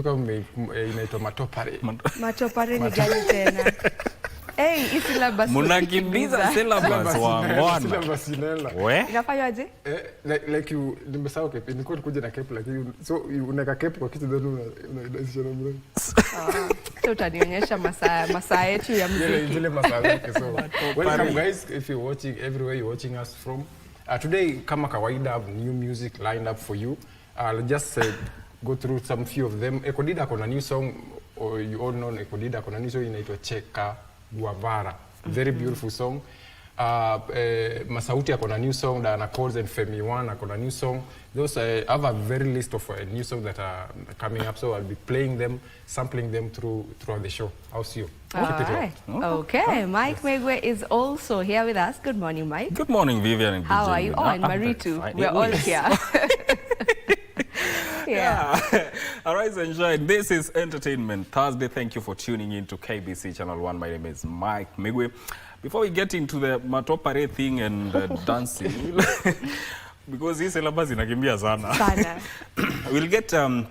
kama inaitwa matopare. Matopare ni gani tena? Hey, syllabus. Munakimbiza syllabus wa ngwana. Syllabus inaela. We? Inafanyaje? Like you nimesahau kepi. Nilikuwa kuja na kepi lakini so unaweka kepi kwa kitu ndio unaidazisha na mrembo. So utanionyesha masaa yetu ya muziki. Ile masaa yake so. Welcome guys if you're watching everywhere you're watching us from. Today kama kawaida I have new music lined up for you. I'll just go through some few of them. Equalization kona new song, or you all know Equalization kona new song inaitwa Cheka Guavara. Very beautiful song. Masauti akona new song, Diana Coles and Femi One akona new song. Those I have a very list of new songs that are coming up, so I'll be playing them, sampling them throughout the show. I'll see you. Right. Okay, Mike Megwe is also here with us. Good morning, Mike. Good morning, Vivian and How are you? Oh, and Marie too. We're all here. Yeah. Arise and shine. This is Entertainment Thursday. Thank you for tuning in to KBC Channel 1. My name is Mike Megwe. Before we get into the matopare thing and dancing, because this syllabus inakimbia sana. We'll get to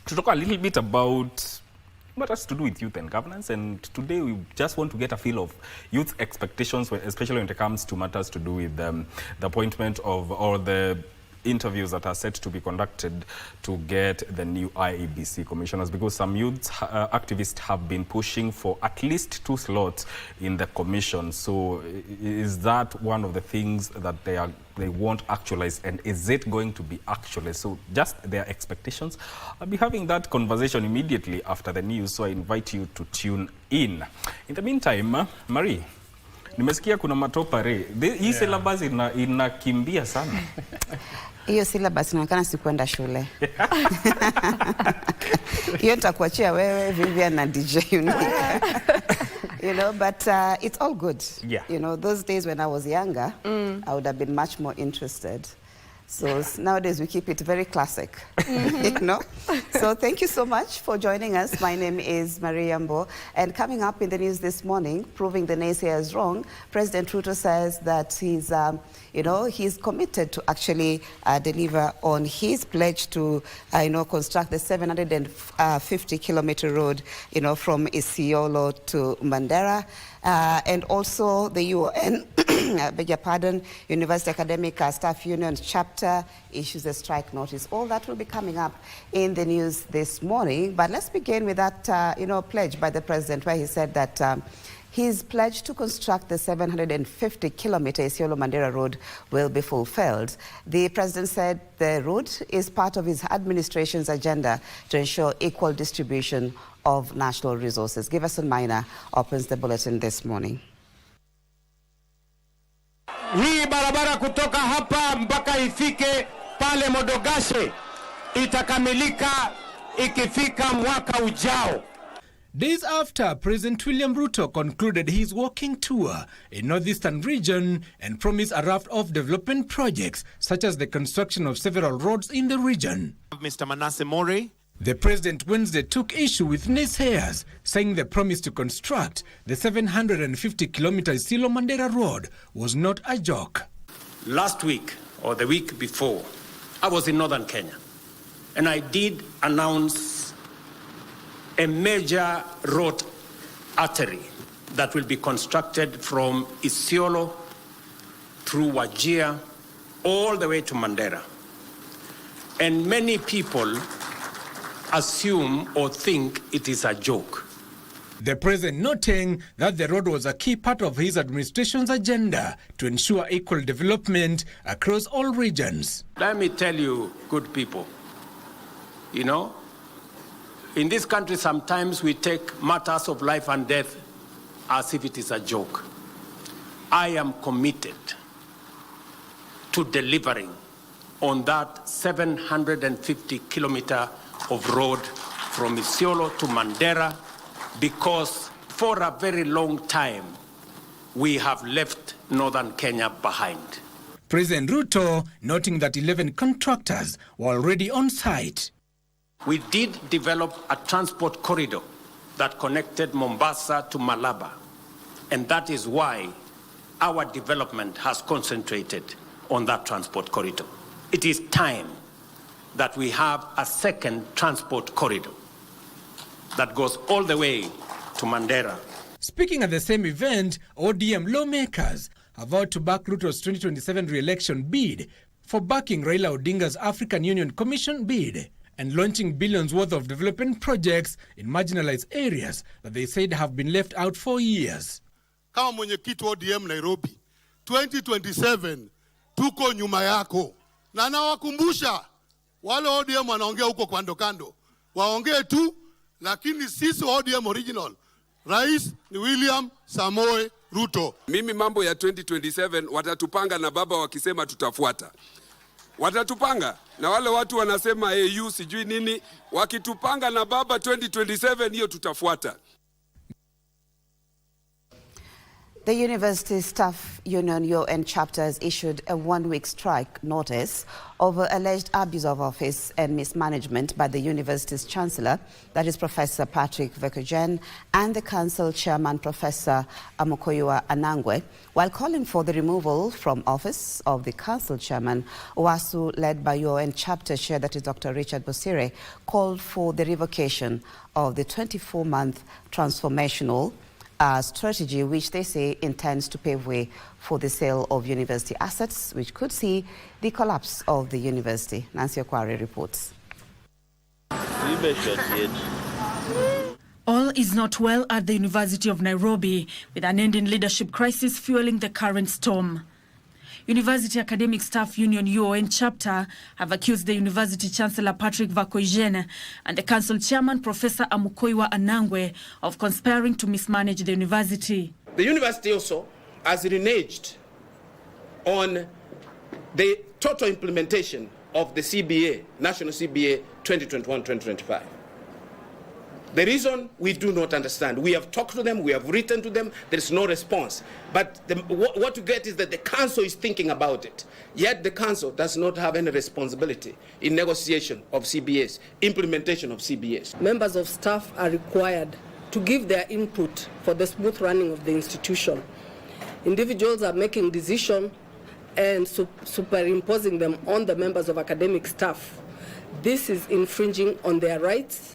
talk a little bit about what has to do with youth and governance, and today we just want to get a feel of youth expectations, especially when it comes to matters to do with the appointment of all the interviews that are set to be conducted to get the new IEBC commissioners, because some youth activists have been pushing for at least 2 slots in the commission. So is that one of the things that they want actualized, and is it going to be actualized? So just their expectations. I'll be having that conversation immediately after the news, so I invite you to tune in. In the meantime, Marie, nimesikia kuna matopare. Hii syllabus inakimbia sana. Hiyo syllabus inaonekana sikwenda shule. Hiyo nitakuachia wewe, Vivian na DJ Unika. You know, but it's all good. Yeah. You know, those days when I was younger, I would have been much more interested. So nowadays we keep it very classic, you know. So thank you so much for joining us. My name is Marie Yambo, and coming up in the news this morning, proving the naysayers wrong, President Ruto says that he's, you know, he's committed to actually deliver on his pledge to, you know, construct the 750-kilometer road, you know, from Isiolo to Mandera. And also the UN, beg your pardon, University Academic Staff Union chapter issues a strike notice. All that will be coming up in the news this morning. But let's begin with that, you know, pledge by the president, where he said that his pledge to construct the 750-kilometer Isiolo-Mandera road will be fulfilled. The president said the route is part of his administration's agenda to ensure equal distribution of national resources. Giverson Maina opens the bulletin this morning. Hii barabara kutoka hapa mpaka ifike pale Modogashe itakamilika ikifika mwaka ujao. Days after President William Ruto concluded his walking tour in northeastern region and promised a raft of development projects, such as the construction of several roads in the region. Mr. Manasseh Mori. The president Wednesday took issue with naysayers, saying the promise to construct the 750-kilometer Isiolo-Mandera road was not a joke. Last week, or the week before, I was in northern Kenya, and I did announce a major road artery that will be constructed from Isiolo through Wajir all the way to Mandera. And many people assume or think it is a joke. The president noting that the road was a key part of his administration's agenda to ensure equal development across all regions. Let me tell you, good people, you know, in this country sometimes we take matters of life and death as if it is a joke. I am committed to delivering on that 750-kilometer of road from Isiolo to Mandera, because for a very long time we have left northern Kenya behind. President Ruto noting that 11 contractors were already on site. We did develop a transport corridor that connected Mombasa to Malaba, and that is why our development has concentrated on that transport corridor. It is time that we have a second transport corridor that goes all the way to Mandera. Speaking at the same event, ODM lawmakers have vowed to back Ruto's 2027 re-election bid for backing Raila Odinga's African Union Commission bid and launching billions worth of development projects in marginalized areas that they said have been left out for years. Kama mwenyekiti ODM Nairobi, 2027 tuko nyuma yako. Na nawakumbusha wale ODM wanaongea huko kando kando. Waongee tu, lakini sisi ODM original, Rais ni William Samoei Ruto. Mimi mambo ya 2027 watatupanga na baba wakisema tutafuata. Watatupanga na wale watu wanasema AU sijui nini, wakitupanga na baba 2027 hiyo tutafuata. The University Staff Union UN chapter has issued a one-week strike notice over alleged abuse of office and mismanagement by the university's chancellor, that is Professor Patrick Vercogen, and the council chairman, Professor Amukoyiwa Anangwe. While calling for the removal from office of the council chairman, UASU, led by UN chapter chair, that is Dr. Richard Bosire, called for the revocation of the 24-month transformational strategy, which they say intends to pave way for the sale of university assets, which could see the collapse of the university. Nancy Okware reports. All is not well at the University of Nairobi, with an ending leadership crisis fueling the current storm. University Academic Staff Union UON chapter have accused the University Chancellor Patrick Vercogen and the Council Chairman Professor Amukoyiwa Anangwe of conspiring to mismanage the university. The university also has reneged on the total implementation of the CBA, National CBA 2021-2025. The reason we do not understand. We have talked to them, we have written to them, there is no response. But what you get is that the council is thinking about it. Yet the council does not have any responsibility in negotiation of CBAs, implementation of CBAs. Members of staff are required to give their input for the smooth running of the institution. Individuals are making decisions and superimposing them on the members of academic staff. This is infringing on their rights.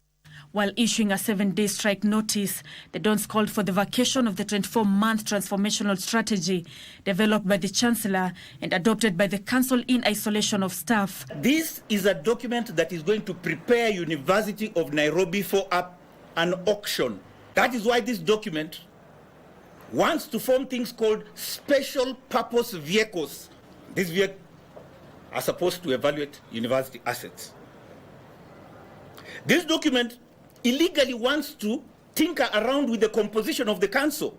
While issuing a 7-day strike notice, the Dons called for the vacation of the 24-month transformational strategy developed by the Chancellor and adopted by the Council in isolation of staff. This is a document that is going to prepare University of Nairobi for an auction. That is why this document wants to form things called special purpose vehicles. These vehicles are supposed to evaluate university assets. This document illegally wants to tinker around with the composition of the council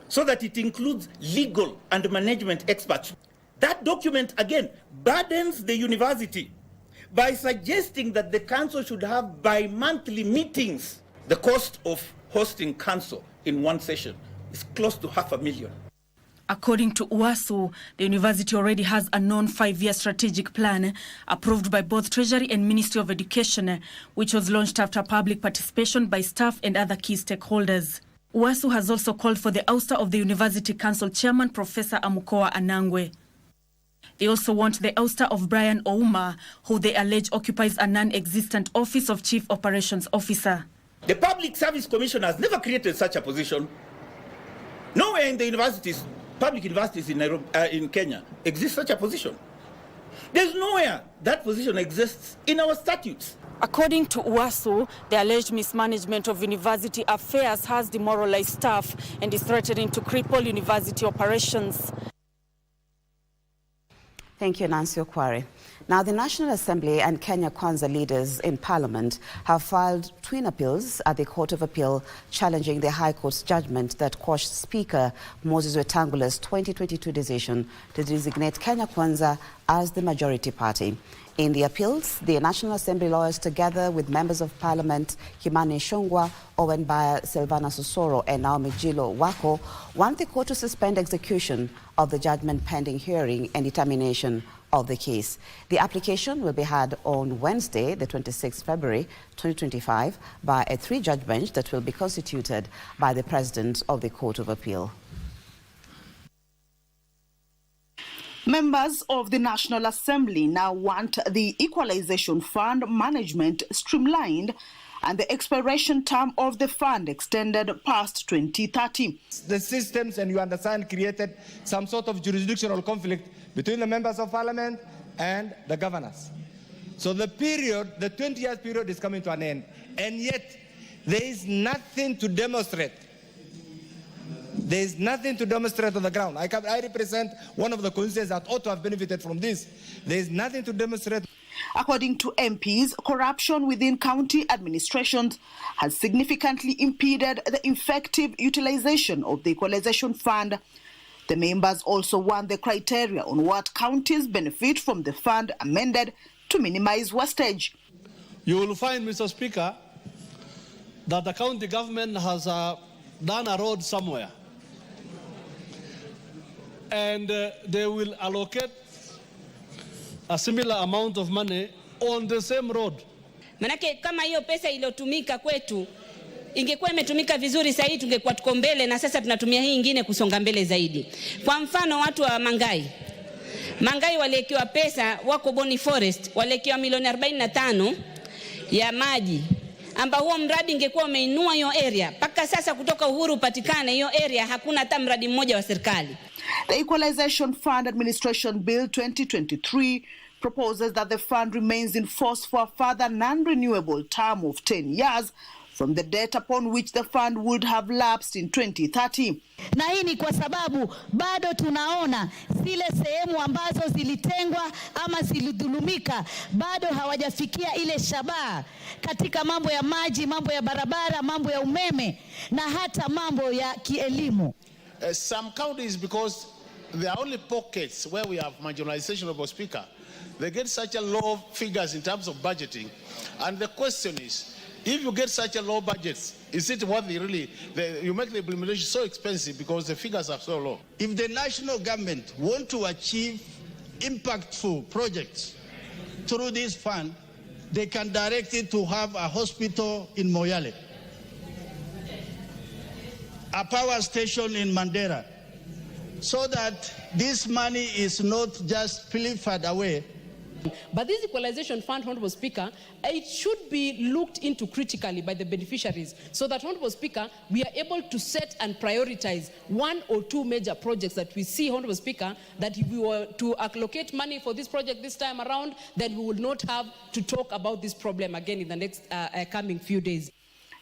so that it includes legal and management experts. That document, again, burdens the university by suggesting that the council should have bi-monthly meetings. The cost of hosting council in one session is close to $500,000. According to UASU, the university already has a known 5-year strategic plan approved by both Treasury and Ministry of Education, which was launched after public participation by staff and other key stakeholders. UASU has also called for the ouster of the University Council Chairman, Professor Amukoyiwa Anangwe. They also want the ouster of Brian Ouma, who they allege occupies a non-existent office of Chief Operations Officer. The Public Service Commission has never created such a position. Nowhere in the universities, public universities in Nairobi, in Kenya, exists such a position. There's nowhere that position exists in our statutes. According to UASU, the alleged mismanagement of university affairs has demoralized staff and is threatening to cripple university operations. Thank you, Nancy Okware. Now, the National Assembly and Kenya Kwanza leaders in Parliament have filed twin appeals at the Court of Appeal challenging the High Court's judgment that quashed Speaker Moses Wetangula's 2022 decision to designate Kenya Kwanza as the majority party. In the appeals, the National Assembly lawyers, together with members of Parliament Kimani Ichung'wah, Owen Baya, Silvana Sosoro, and Naomi Jilo Wako, want the court to suspend execution of the judgment pending hearing and determination of the case. The application will be had on Wednesday, the 26th February 2025, by a 3-judge bench that will be constituted by the President of the Court of Appeal. Members of the National Assembly now want the Equalization Fund management streamlined and the expiration term of the fund extended past 2030. The systems, and you understand, created some sort of jurisdictional conflict between the members of parliament and the governors. So the period, the 20-year period, is coming to an end, and yet there is nothing to demonstrate. There is nothing to demonstrate on the ground. I represent one of the constituencies that ought to have benefited from this. There is nothing to demonstrate. According to MPs, corruption within county administrations has significantly impeded the effective utilization of the Equalization Fund. The members also want the criteria on what counties benefit from the fund amended to minimize wastage. You will find, Mr. Speaker, that the county government has done a road somewhere, and they will allocate a similar amount of money on the same road. Manake kama hiyo pesa iliyotumika kwetu ingekuwa imetumika vizuri zaidi, tungekuwa tuko mbele, na sasa tunatumia hii nyingine kusonga mbele zaidi. Kwa mfano watu wa Mangai waliwekewa pesa, wako Boni Forest waliwekewa milioni 45 ya maji, ambao huo mradi ingekuwa umeinua hiyo area. Paka sasa kutoka uhuru upatikane hiyo area hakuna hata mradi mmoja wa serikali. The Equalization Fund Administration Bill 2023 proposes that the fund remains in force for a further non-renewable term of 10 years from the date upon which the fund would have lapsed in 2030. Na hii ni kwa sababu bado tunaona zile sehemu ambazo zilitengwa ama zilidhulumika bado hawajafikia ile shabaha katika mambo ya maji, mambo ya barabara, mambo ya umeme na hata mambo ya kielimu. Some counties, because there are only pockets where we have marginalization, of a speaker, they get such a low figures in terms of budgeting. And the question is, if you get such a low budgets, is it worthy really? You make the implementation so expensive because the figures are so low. If the national government want to achieve impactful projects through this fund, they can direct it to have a hospital in Moyale, a power station in Mandera, so that this money is not just pilfered away. But this Equalization Fund, Honorable Speaker, it should be looked into critically by the beneficiaries so that, Honorable Speaker, we are able to set and prioritize one or two major projects that we see, Honorable Speaker, that if we were to allocate money for this project this time around, then we would not have to talk about this problem again in the next coming few days.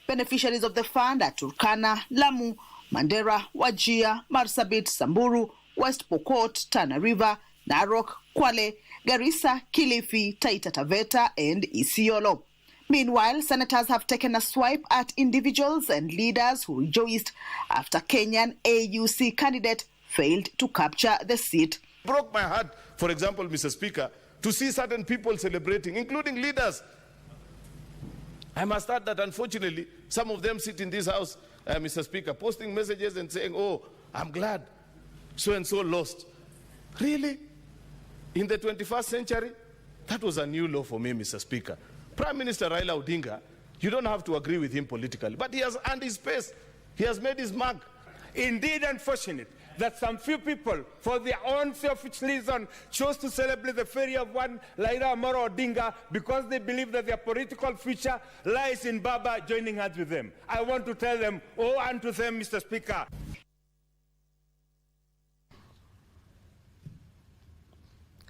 Beneficiaries of the fund are Turkana, Lamu, Mandera, Wajir, Marsabit, Samburu, West Pokot, Tana River, Narok, Kwale, Garissa, Kilifi, Taita Taveta, and Isiolo. Meanwhile, senators have taken a swipe at individuals and leaders who rejoiced after Kenyan AUC candidate failed to capture the seat. It broke my heart, for example, Mr. Speaker, to see certain people celebrating, including leaders. I must add that, unfortunately, some of them sit in this house, Mr. Speaker, posting messages and saying, oh, I'm glad so-and-so lost. Really? In the 21st century? That was a new law for me, Mr. Speaker. Prime Minister Raila Odinga, you don't have to agree with him politically, but he has earned his space. He has made his mark. Indeed unfortunate that some few people, for their own selfish reason, chose to celebrate the failure of one Raila Amolo Odinga because they believe that their political future lies in Baba joining hands with them. I want to tell them, oh, unto them, Mr. Speaker.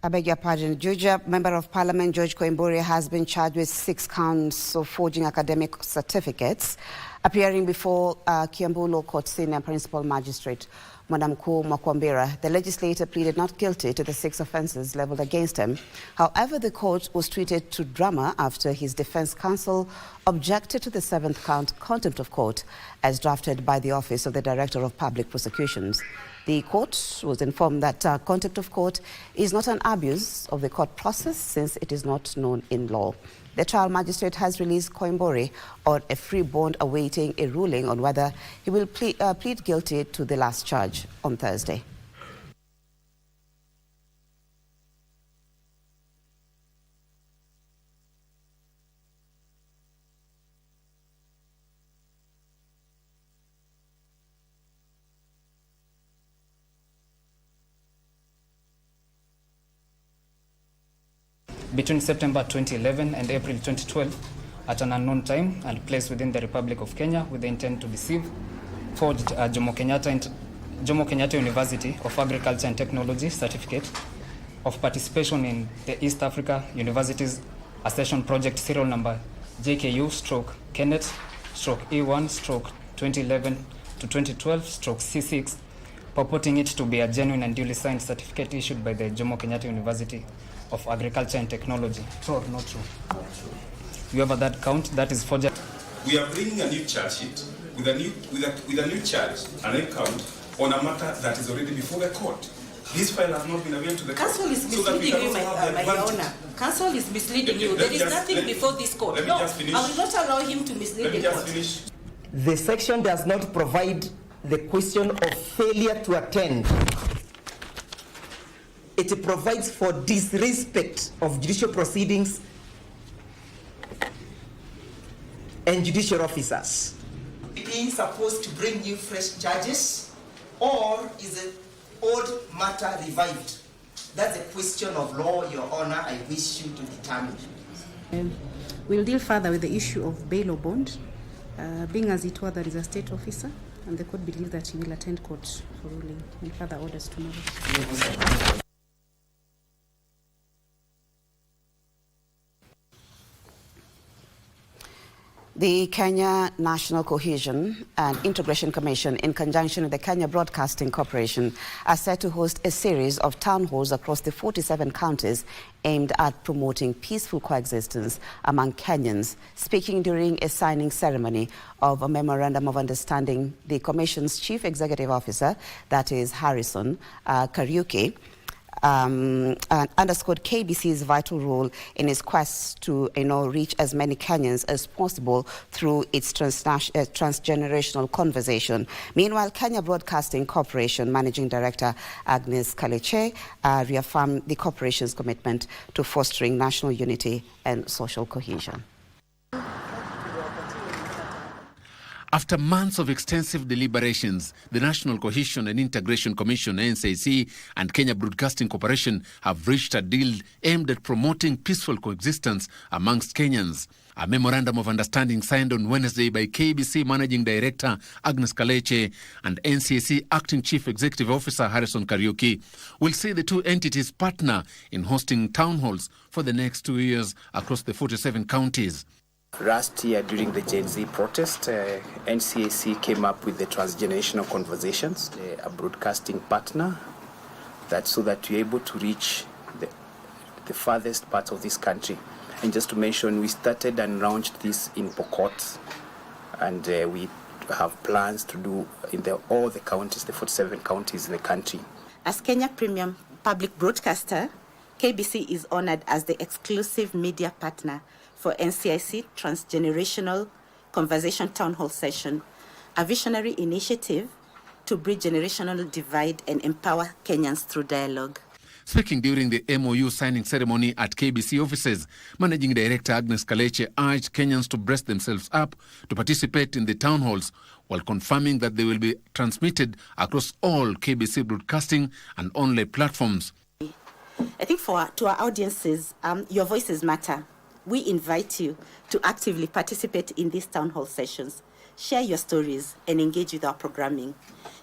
I beg your pardon. Juja, Member of Parliament George Koimburi has been charged with 6 counts of forging academic certificates, appearing before Kiambu Law Court Senior Principal Magistrate Mwanamkuu Mwakwambira. The legislator pleaded not guilty to the 6 offences levelled against him. However, the court was treated to drama after his defence counsel objected to the 7th count, contempt of court, as drafted by the Office of the Director of Public Prosecutions. The court was informed that contempt of court is not an abuse of the court process since it is not known in law. The trial magistrate has released Koimburi on a free bond awaiting a ruling on whether he will plead guilty to the last charge on Thursday. Between September 2011 and April 2012, at an unknown time and place within the Republic of Kenya with the intent to deceive, forged Jomo Kenyatta University of Agriculture and Technology certificate of participation in the East Africa Universities Accession Project serial number JKU/Kenneth/E1/2011 to 2012/C6, purporting it to be a genuine and duly signed certificate issued by the Jomo Kenyatta University of Agriculture and Technology. True or not true? You have a that count, that is forgery. We are bringing a new charge sheet with a new charge, a new count on a matter that is already before the court. This file has not been available to the court. Counsel is misleading you, my honor. Counsel is misleading you. There is nothing before this court. No, I will not allow him to mislead the court. The section does not provide the question of failure to attend. It provides for disrespect of judicial proceedings and judicial officers. Being supposed to bring new fresh charges, or is an old matter revived? That's a question of law, Your Honor, I wish you to determine. We'll deal further with the issue of bail or bond, being as it were that is a state officer, and the court believes that he will attend court for ruling and further orders tomorrow. The Kenya National Cohesion and Integration Commission, in conjunction with the Kenya Broadcasting Corporation, are set to host a series of town halls across the 47 counties aimed at promoting peaceful coexistence among Kenyans. Speaking during a signing ceremony of a memorandum of understanding, the Commission's Chief Executive Officer, that is Harrison Kariuki, underscored KBC's vital role in its quest to reach as many Kenyans as possible through its transgenerational conversation. Meanwhile, Kenya Broadcasting Corporation Managing Director Agnes Kaleche reaffirmed the corporation's commitment to fostering national unity and social cohesion. After months of extensive deliberations, the National Cohesion and Integration Commission, NCIC, and Kenya Broadcasting Corporation have reached a deal aimed at promoting peaceful coexistence amongst Kenyans. A memorandum of understanding signed on Wednesday by KBC Managing Director Agnes Kaleche and NCIC Acting Chief Executive Officer Harrison Kariuki will see the two entities partner in hosting town halls for the next 2 years across the 47 counties. Last year, during the Gen Z protest, NCAC came up with the transgenerational conversations, a broadcasting partner, so that we're able to reach the farthest parts of this country. And just to mention, we started and launched this in Pokot, and we have plans to do in all the counties, the 47 counties in the country. As Kenya Premium Public Broadcaster, KBC is honored as the exclusive media partner for NCIC Transgenerational Conversation Town Hall Session, a visionary initiative to bridge generational divide and empower Kenyans through dialogue. Speaking during the MOU signing ceremony at KBC offices, Managing Director Agnes Kaleche urged Kenyans to brace themselves up to participate in the town halls, while confirming that they will be transmitted across all KBC broadcasting and online platforms. I think to our audiences, your voices matter. We invite you to actively participate in these town hall sessions. Share your stories and engage with our programming.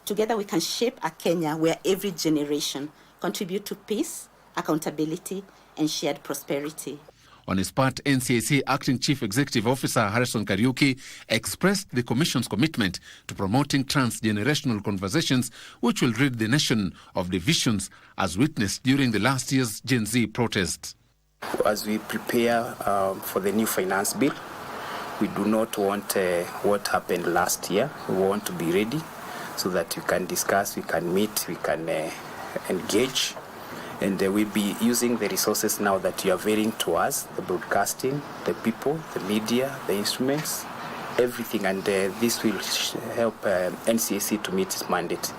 Together we can shape a Kenya where every generation contribute to peace, accountability, and shared prosperity. On his part, NCAC Acting Chief Executive Officer Harrison Kariuki expressed the Commission's commitment to promoting transgenerational conversations which will rid the nation of divisions as witnessed during the last year's Gen Z protests. As we prepare for the new finance bill, we do not want what happened last year. We want to be ready so that we can discuss, we can meet, we can engage, and we'll be using the resources now that you are availing to us, the broadcasting, the people, the media, the instruments, everything, and this will help NCAC to meet its mandate.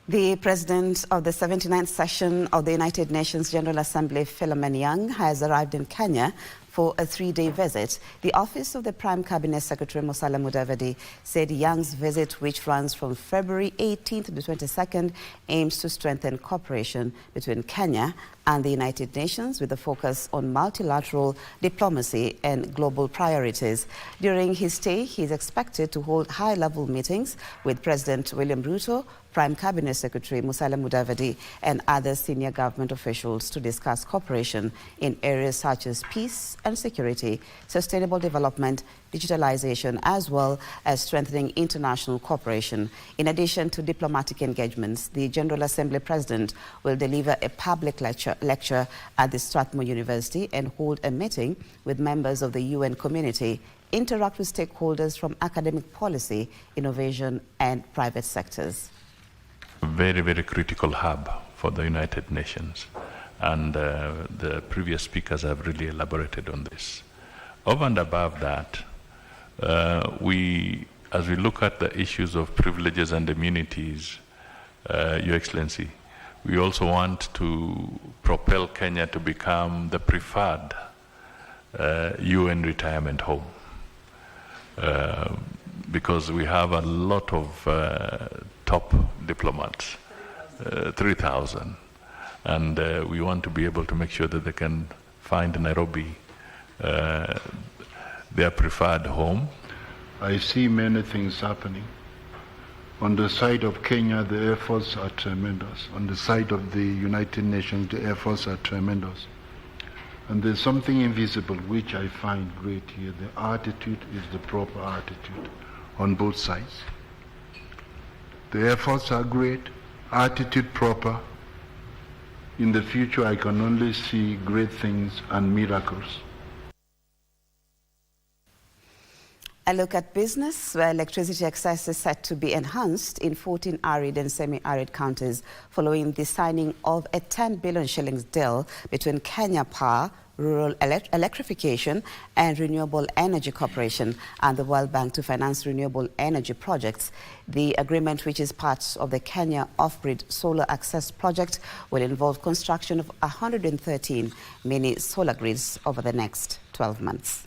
The President of the 79th session of the United Nations General Assembly, Philemon Young, has arrived in Kenya for a 3-day visit. The Office of the Prime Cabinet Secretary Musalia Mudavadi said Young's visit, which runs from February 18th to the 22nd, aims to strengthen cooperation between Kenya and the United Nations with a focus on multilateral diplomacy and global priorities. During his stay, he is expected to hold high-level meetings with President William Ruto, Prime Cabinet Secretary Musalia Mudavadi, and other senior government officials to discuss cooperation in areas such as peace and security, sustainable development, digitalization, as well as strengthening international cooperation. In addition to diplomatic engagements, the General Assembly President will deliver a public lecture at the Strathmore University and hold a meeting with members of the UN community, interact with stakeholders from academic policy, innovation, and private sectors. Very, very critical hub for the United Nations, and the previous speakers have really elaborated on this. Over and above that, as we look at the issues of privileges and immunities, Your Excellency, we also want to propel Kenya to become the preferred UN retirement home, because we have a lot of top diplomats, 3,000, and we want to be able to make sure that they can find Nairobi their preferred home. I see many things happening. On the side of Kenya, the efforts are tremendous. On the side of the United Nations, the efforts are tremendous. And there's something invisible which I find great here. The attitude is the proper attitude on both sides. The efforts are great, attitude proper. In the future, I can only see great things and miracles. A look at business, where electricity access is set to be enhanced in 14 arid and semi-arid counties following the signing of a 10 billion shillings deal between Kenya Power, Rural Electrification and Renewable Energy Corporation and the World Bank to finance renewable energy projects. The agreement, which is part of the Kenya Off-Grid Solar Access Project, will involve construction of 113 mini solar grids over the next 12 months.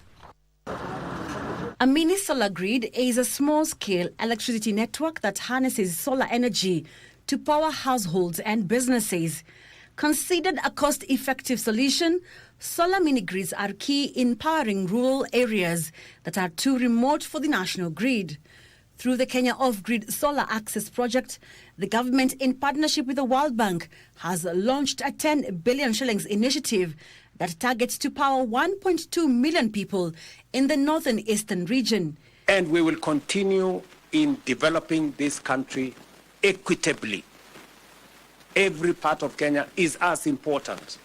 A mini solar grid is a small-scale electricity network that harnesses solar energy to power households and businesses. Considered a cost-effective solution, solar mini-grids are key in powering rural areas that are too remote for the national grid. Through the Kenya Off-Grid Solar Access Project, the government, in partnership with the World Bank, has launched a 10 billion shillings initiative that targets to power 1.2 million people in the northern eastern region. And we will continue in developing this country equitably. Every part of Kenya is as important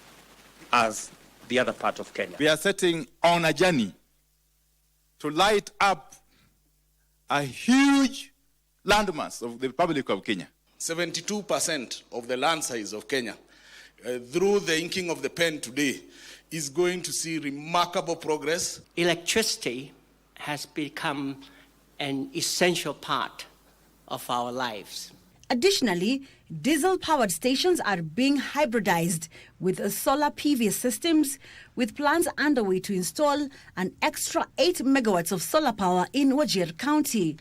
as the other part of Kenya. We are setting on a journey to light up a huge landmass of the Republic of Kenya. 72% of the land size of Kenya, through the inking of the pen today, is going to see remarkable progress. Electricity has become an essential part of our lives. Additionally, diesel-powered stations are being hybridized with solar PV systems, with plans underway to install an extra 8 megawatts of solar power in Wajir County.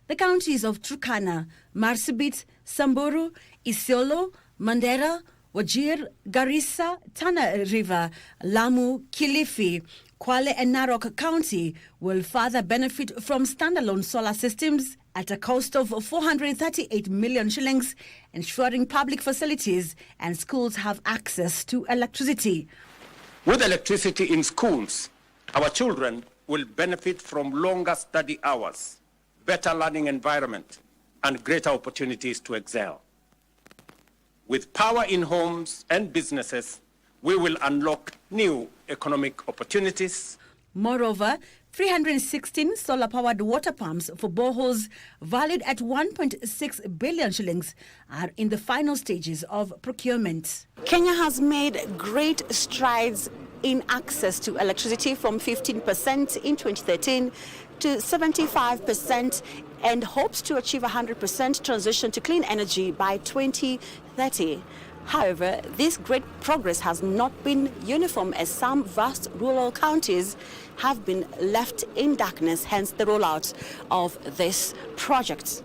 The counties of Turkana, Marsabit, Samburu, Isiolo, Mandera, Wajir, Garissa, Tana River, Lamu, Kilifi, Kwale and Narok County will further benefit from standalone solar systems at a cost of 438 million shillings, ensuring public facilities and schools have access to electricity. With electricity in schools, our children will benefit from longer study hours, better learning environment, and greater opportunities to excel. With power in homes and businesses, we will unlock new economic opportunities. Moreover, 316 solar-powered water pumps for boreholes valued at 1.6 billion shillings are in the final stages of procurement. Kenya has made great strides in access to electricity from 15% in 2013 to 75% and hopes to achieve 100% transition to clean energy by 2030. However, this great progress has not been uniform, as some vast rural counties have been left in darkness, hence the rollout of this project.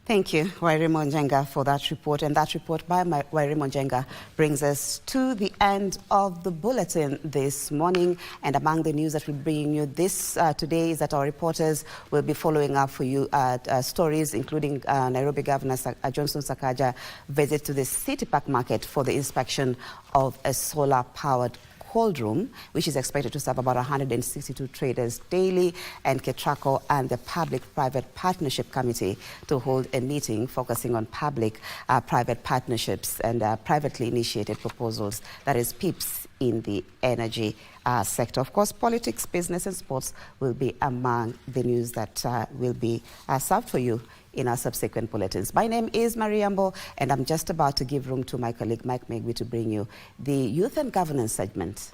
Thank you, Wairi Monjenga, for that report. And that report by Wairi Monjenga brings us to the end of the bulletin this morning. And among the news that we're bringing you today is that our reporters will be following up for you stories, including Nairobi Governor Johnson Sakaja visit to the City Park Market for the inspection of a solar-powered cold room, which is expected to serve about 162 traders daily, and Ketraco and the Public-Private Partnership Committee to hold a meeting focusing on public-private partnerships and privately initiated proposals, that is PIPs, in the energy sector. Of course, politics, business and sports will be among the news that will be served for you in our subsequent bulletins. My name is Mariambo, and I'm just about to give room to my colleague Mike Megwi to bring you the Youth and Governance segment.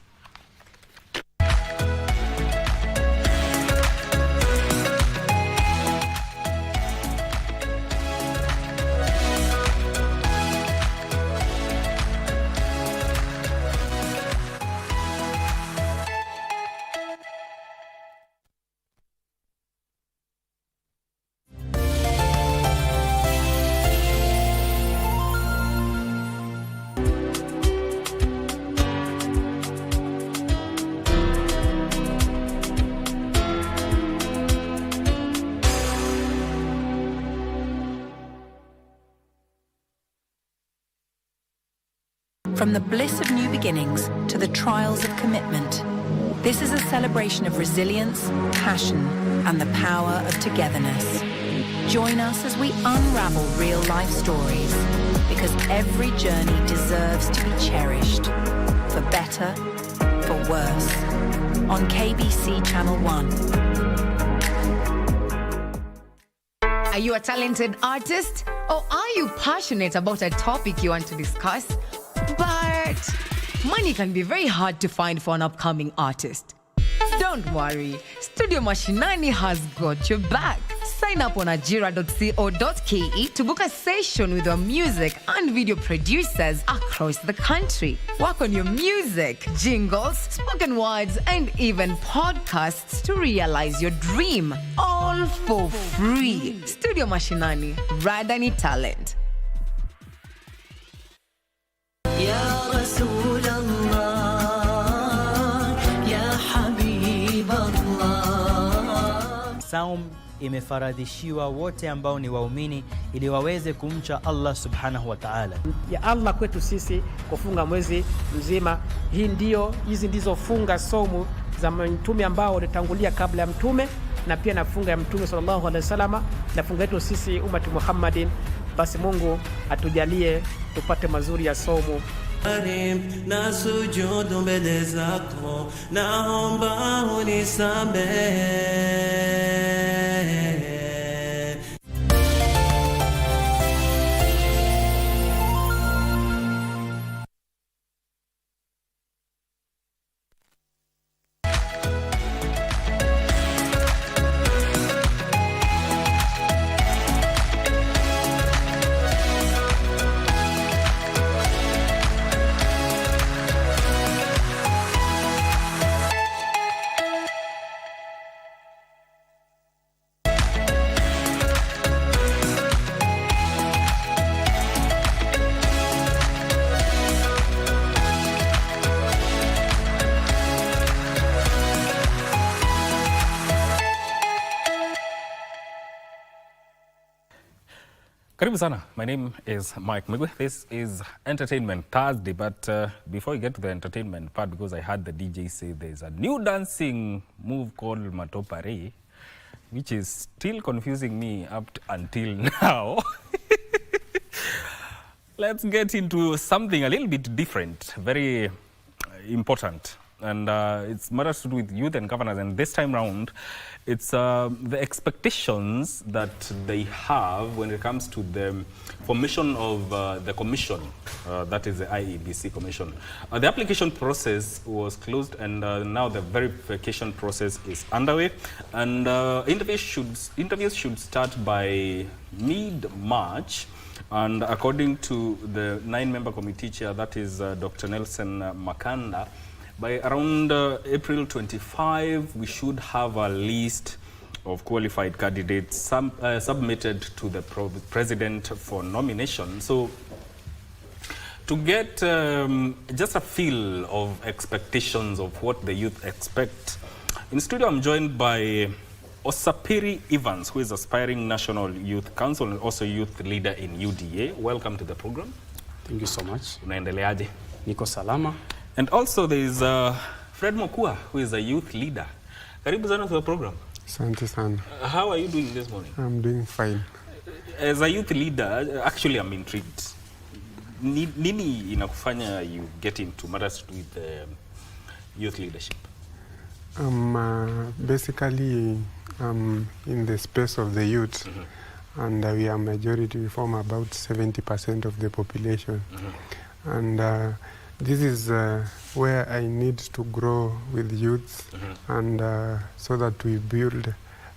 From the bliss of new beginnings to the trials of commitment, this is a celebration of resilience, passion, and the power of togetherness. Join us as we unravel real-life stories, because every journey deserves to be cherished, for better, for worse, on KBC Channel 1. Are you a talented artist, or are you passionate about a topic you want to discuss? But money can be very hard to find for an upcoming artist. Don't worry, Studio Mashinani has got your back. Sign up on ajira.co.ke to book a session with our music and video producers across the country. Work on your music, jingles, spoken words, and even podcasts to realize your dream, all for free. Studio Mashinani, Radani Talent. يا رسول الله يا حبيب الله. Saum imefaradhishiwa wote ambao ni waumini ili waweze kumcha Allah subhanahu wa ta'ala. Ya Allah kwetu sisi kufunga mwezi mzima. Hizi ndizo funga somu za mtume ambao walitangulia kabla ya mtume, na pia na funga ya mtume sallallahu alaihi wasallam, na funga yetu sisi umati Muhammadin. Basi Mungu atujalie tupate mazuri ya somo. Na sujudu mbele zako, naomba unisamehe. Karibu sana. My name is Mike Megwi. This is Entertainment Thursday, but before we get to the entertainment part, because I heard the DJ say there's a new dancing move called Matopare, which is still confusing me up until now. Let's get into something a little bit different, very important. And it's matters to do with youth and governors. And this time round, it's the expectations that they have when it comes to the formation of the commission, that is the IEBC commission. The application process was closed, and now the verification process is underway. And interviews should start by mid-March. And according to the 9-member committee chair, that is Dr. Nelson Makanda, by around April 25, we should have a list of qualified candidates submitted to the president for nomination. So to get just a feel of expectations of what the youth expect, in studio I'm joined by Osapiri Evans, who is aspiring National Youth Council and also youth leader in UDA. Welcome to the program. Thank you so much. Unaendeleaje? Niko salama. And also there is Fred Mokua, who is a youth leader. Karibu sana to the program. Asante sana. How are you doing this morning? I'm doing fine. As a youth leader, actually I'm intrigued. Nini inakufanya you get into matters to do with youth leadership? Basically, in the space of the youth, and we are majority, we form about 70% of the population. And this is where I need to grow with youth, and so that we build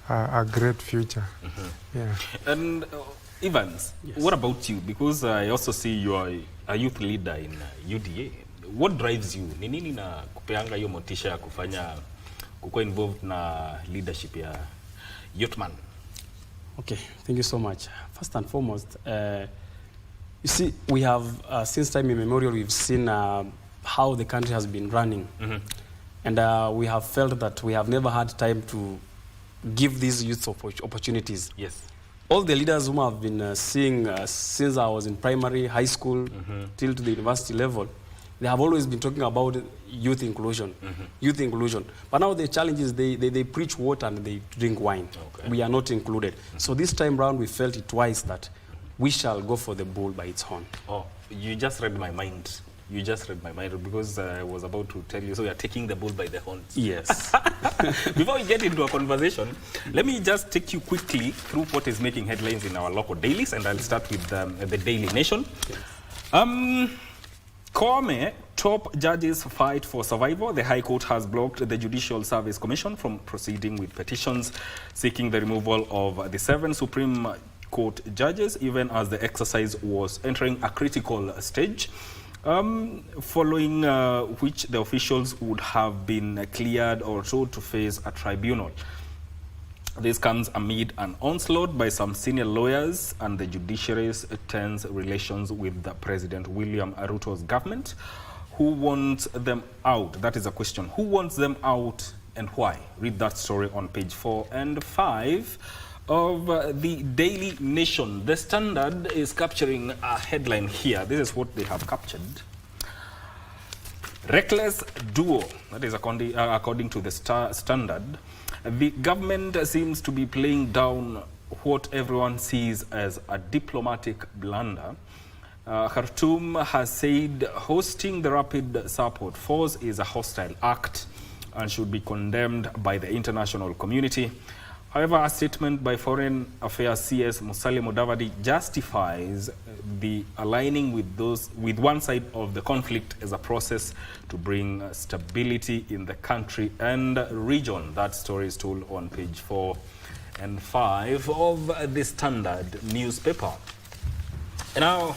a great future. Yeah. And Evans, Yes. what about you? Because I also see you are a youth leader in UDA. What drives you? Ni nini na kupeanga hiyo motisha ya kufanya kukuwa involved na leadership ya youthman? Okay, thank you so much. First and foremost, you see, we have, since time immemorial, we've seen how the country has been running. And we have felt that we have never had time to give these youth opportunities. Yes. All the leaders whom I've been seeing since I was in primary, high school, till to the university level, they have always been talking about youth inclusion, youth inclusion. But now the challenge is they preach water and they drink wine. Okay. We are not included. So this time round, we felt it wise that we shall go for the bull by its horn. Oh, you just read my mind. You just read my mind because I was about to tell you, so you are taking the bull by the horns. Yes. Before we get into a conversation, let me just take you quickly through what is making headlines in our local dailies, and I'll start with the Daily Nation. Kwame, top judges fight for survival. The High Court has blocked the Judicial Service Commission from proceeding with petitions seeking the removal of the 7 Supreme Court judges, even as the exercise was entering a critical stage, following which the officials would have been cleared or told to face a tribunal. This comes amid an onslaught by some senior lawyers and the judiciary's tense relations with the President William Ruto's government. Who wants them out? That is a question. Who wants them out and why? Read that story on page 4 and 5 of the Daily Nation. The Standard is capturing a headline here. This is what they have captured. Reckless duo. That is according to the Standard. The government seems to be playing down what everyone sees as a diplomatic blunder. Khartoum has said hosting the Rapid Support Force is a hostile act and should be condemned by the international community. However, a statement by Foreign Affairs CS Musalia Mudavadi justifies the aligning with one side of the conflict as a process to bring stability in the country and region. That story is told on page 4 and 5 of the Standard newspaper. Now,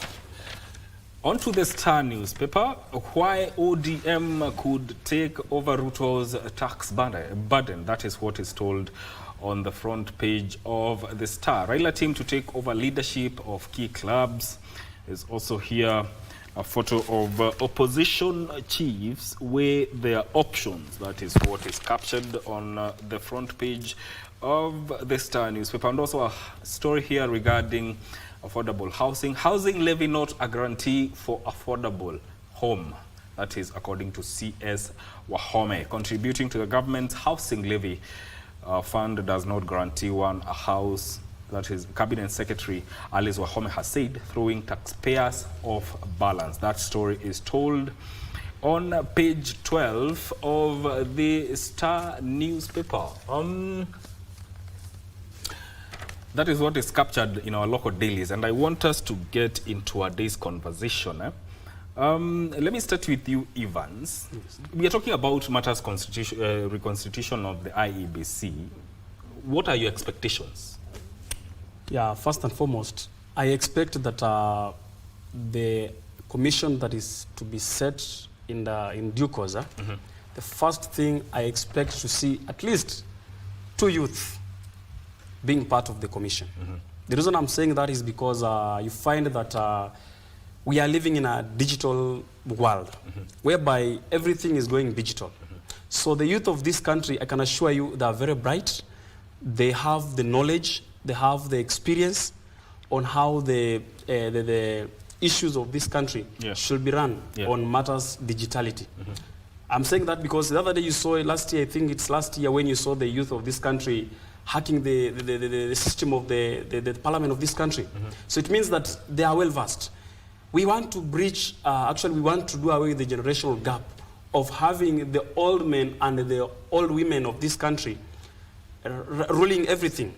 onto the Star newspaper, why ODM could take over Ruto's tax burden. That is what is told on the front page of the Star. Raila team to take over leadership of key clubs. Is also here a photo of opposition chiefs weigh their options. That is what is captured on the front page of the Star newspaper. And also a story here regarding affordable housing. Housing levy not a guarantee for affordable home. That is according to CS Wahome. Contributing to the government's housing levy fund does not guarantee one a house. That is, Cabinet Secretary Alice Wahome has said, throwing taxpayers off balance. That story is told on page 12 of the Star newspaper. That is what is captured in our local dailies, and I want us to get into our day's conversation. Let me start with you, Evans. We are talking about matters reconstitution of the IEBC. What are your expectations? Yeah, first and foremost, I expect that the commission that is to be set in due course, the first thing I expect to see at least 2 youth being part of the commission. The reason I'm saying that is because you find that we are living in a digital world whereby everything is going digital. So the youth of this country, I can assure you, they are very bright. They have the knowledge, they have the experience on how the issues of this country should be run on matters digitality. I'm saying that because the other day you saw it last year, I think it's last year, when you saw the youth of this country hacking the system of the parliament of this country. So it means that they are well versed. We want to bridge, actually we want to do away with the generational gap of having the old men and the old women of this country ruling everything.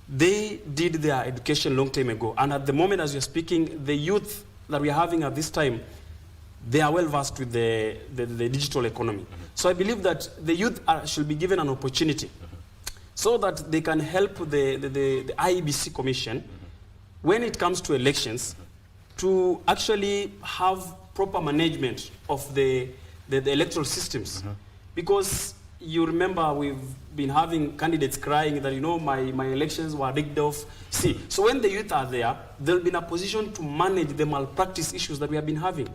They did their education long time ago, and at the moment as you're speaking, the youth that we are having at this time, they are well versed with the digital economy. So I believe that the youth should be given an opportunity so that they can help the IEBC Commission when it comes to elections to actually have proper management of the electoral systems. Because you remember we've been having candidates crying that, you know, my elections were rigged off. See, so when the youth are there, they'll be in a position to manage the malpractice issues that we have been having.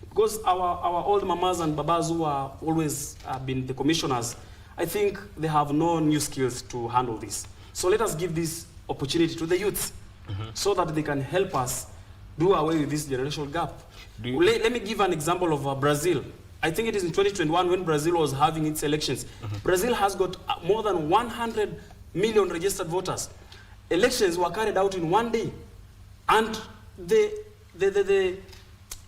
Because our old mamas and babas who are always been the commissioners, I think they have no new skills to handle this. So let us give this opportunity to the youth so that they can help us do away with this generational gap. Let me give an example of Brazil. I think it is in 2021 when Brazil was having its elections. Brazil has got more than 100 million registered voters. Elections were carried out in 1 day. And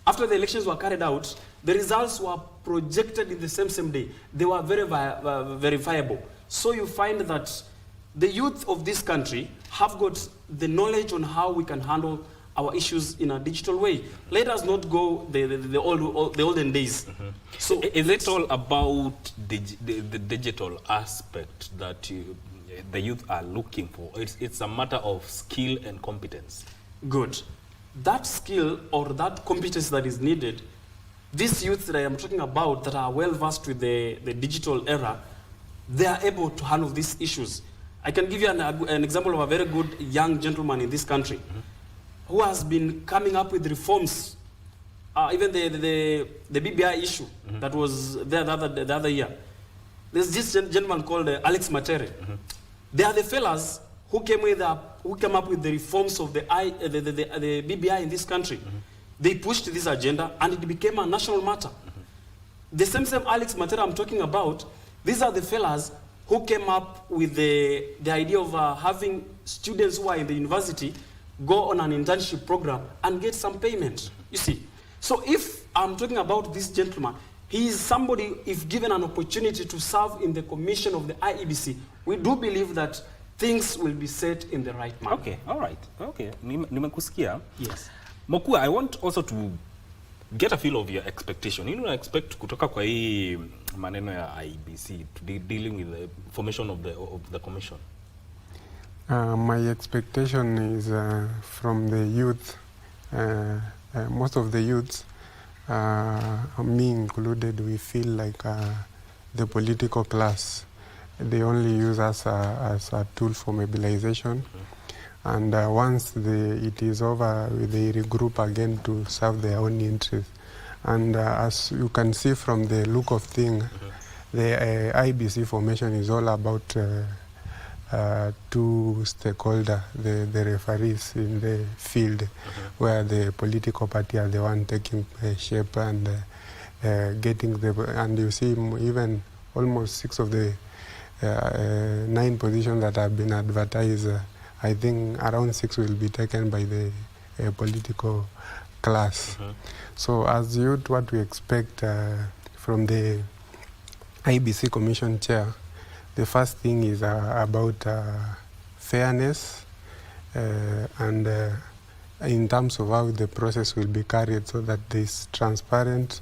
after the elections were carried out, the results were projected in the same day. They were very verifiable. So you find that the youth of this country have got the knowledge on how we can handle our issues in a digital way. Let us not go the olden days. So is it all about the digital aspect that the youth are looking for? It's a matter of skill and competence. Good. That skill or that competence that is needed, these youth that I am talking about that are well versed with the digital era, they are able to handle these issues. I can give you an example of a very good young gentleman in this country who has been coming up with reforms, even the BBI issue that was there the other year. There's this gentleman called Alex Matere. They are the fellas who came up with the reforms of the BBI in this country. They pushed this agenda and it became a national matter. The same Alex Matere I'm talking about, these are the fellas who came up with the idea of having students who are in the university go on an internship program and get some payment, you see. So if I'm talking about this gentleman, he is somebody, if given an opportunity to serve in the commission of the IEBC, we do believe that things will be set in the right manner. Okay, all right. Okay, nimekusikia. Yes. Mokua, I want also to get a feel of your expectation. You know, I expect kutoka kwa hii maneno ya IEBC to dealing with the formation of the commission. My expectation is from the youth, most of the youths, me included, we feel like the political class, they only use us as a tool for mobilization. And once it is over, they regroup again to serve their own interests. And as you can see from the look of things, the IEBC formation is all about two stakeholders, the referees in the field, where the political party are the one taking shape and getting and you see even almost 6 of the 9 positions that have been advertised, I think around 6 will be taken by the political class. So as youth, what we expect from the IEBC Commission Chair, the first thing is about fairness and in terms of how the process will be carried so that it's transparent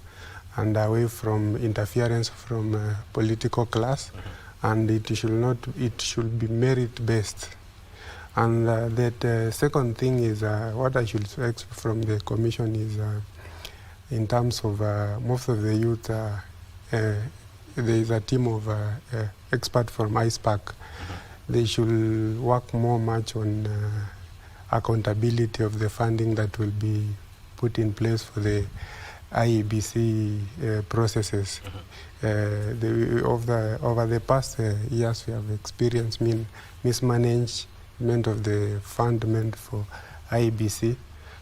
and away from interference from political class, and it should be merit-based. And that second thing is what I should expect from the commission is in terms of most of the youth, there is a team of experts from ISPAC. They should work much on accountability of the funding that will be put in place for the IEBC processes. Over the past years, we have experienced mismanagement of the fund meant for IEBC.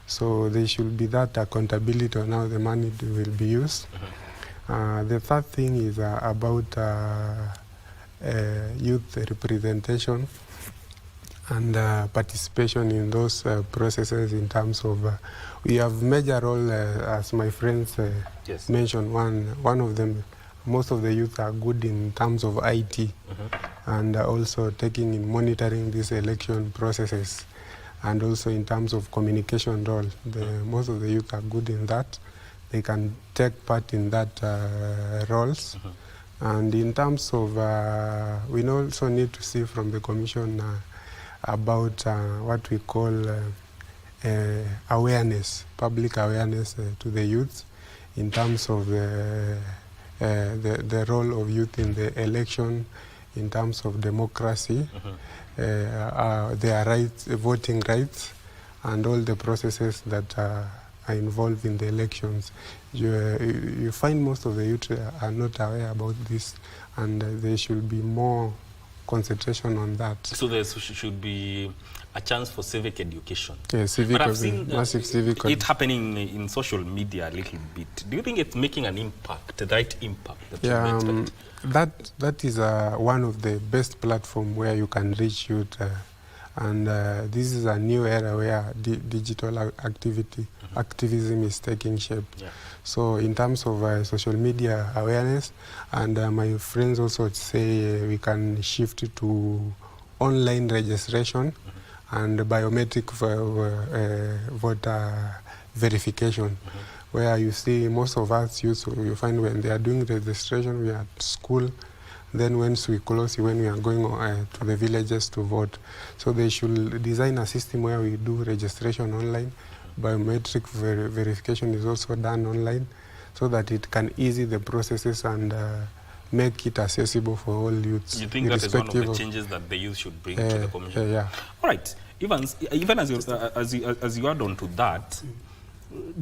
So there should be that accountability on how the money will be used. The third thing is about youth representation and participation in those processes in terms of, we have major role, as my friends mentioned, one of them, most of the youth are good in terms of IT and also taking in monitoring these election processes, and also in terms of communication role. Most of the youth are good in that. They can take part in that roles. And in terms of, we also need to see from the Commission about what we call awareness, public awareness to the youth in terms of the role of youth in the election, in terms of democracy, their rights, voting rights, and all the processes that are involved in the elections. You find most of the youth are not aware about this, and there should be more concentration on that. So there should be a chance for civic education. Yeah, but I've seen massive civic it happening in social media a little bit. Do you think it's making an impact, the right impact that you expect? That is one of the best platforms where you can reach youth. And this is a new era where digital activism is taking shape. So in terms of social media awareness, and my friends also say we can shift to online registration and biometric voter verification, where you see most of us you find when they are doing registration, we are at school. Then once we close, when we are going to the villages to vote. So they should design a system where we do registration online. Biometric verification is also done online, so that it can ease the processes and make it accessible for all youths. You think that is one of the changes that the youth should bring to the Commission? Yeah. All right. Even as you add on to that,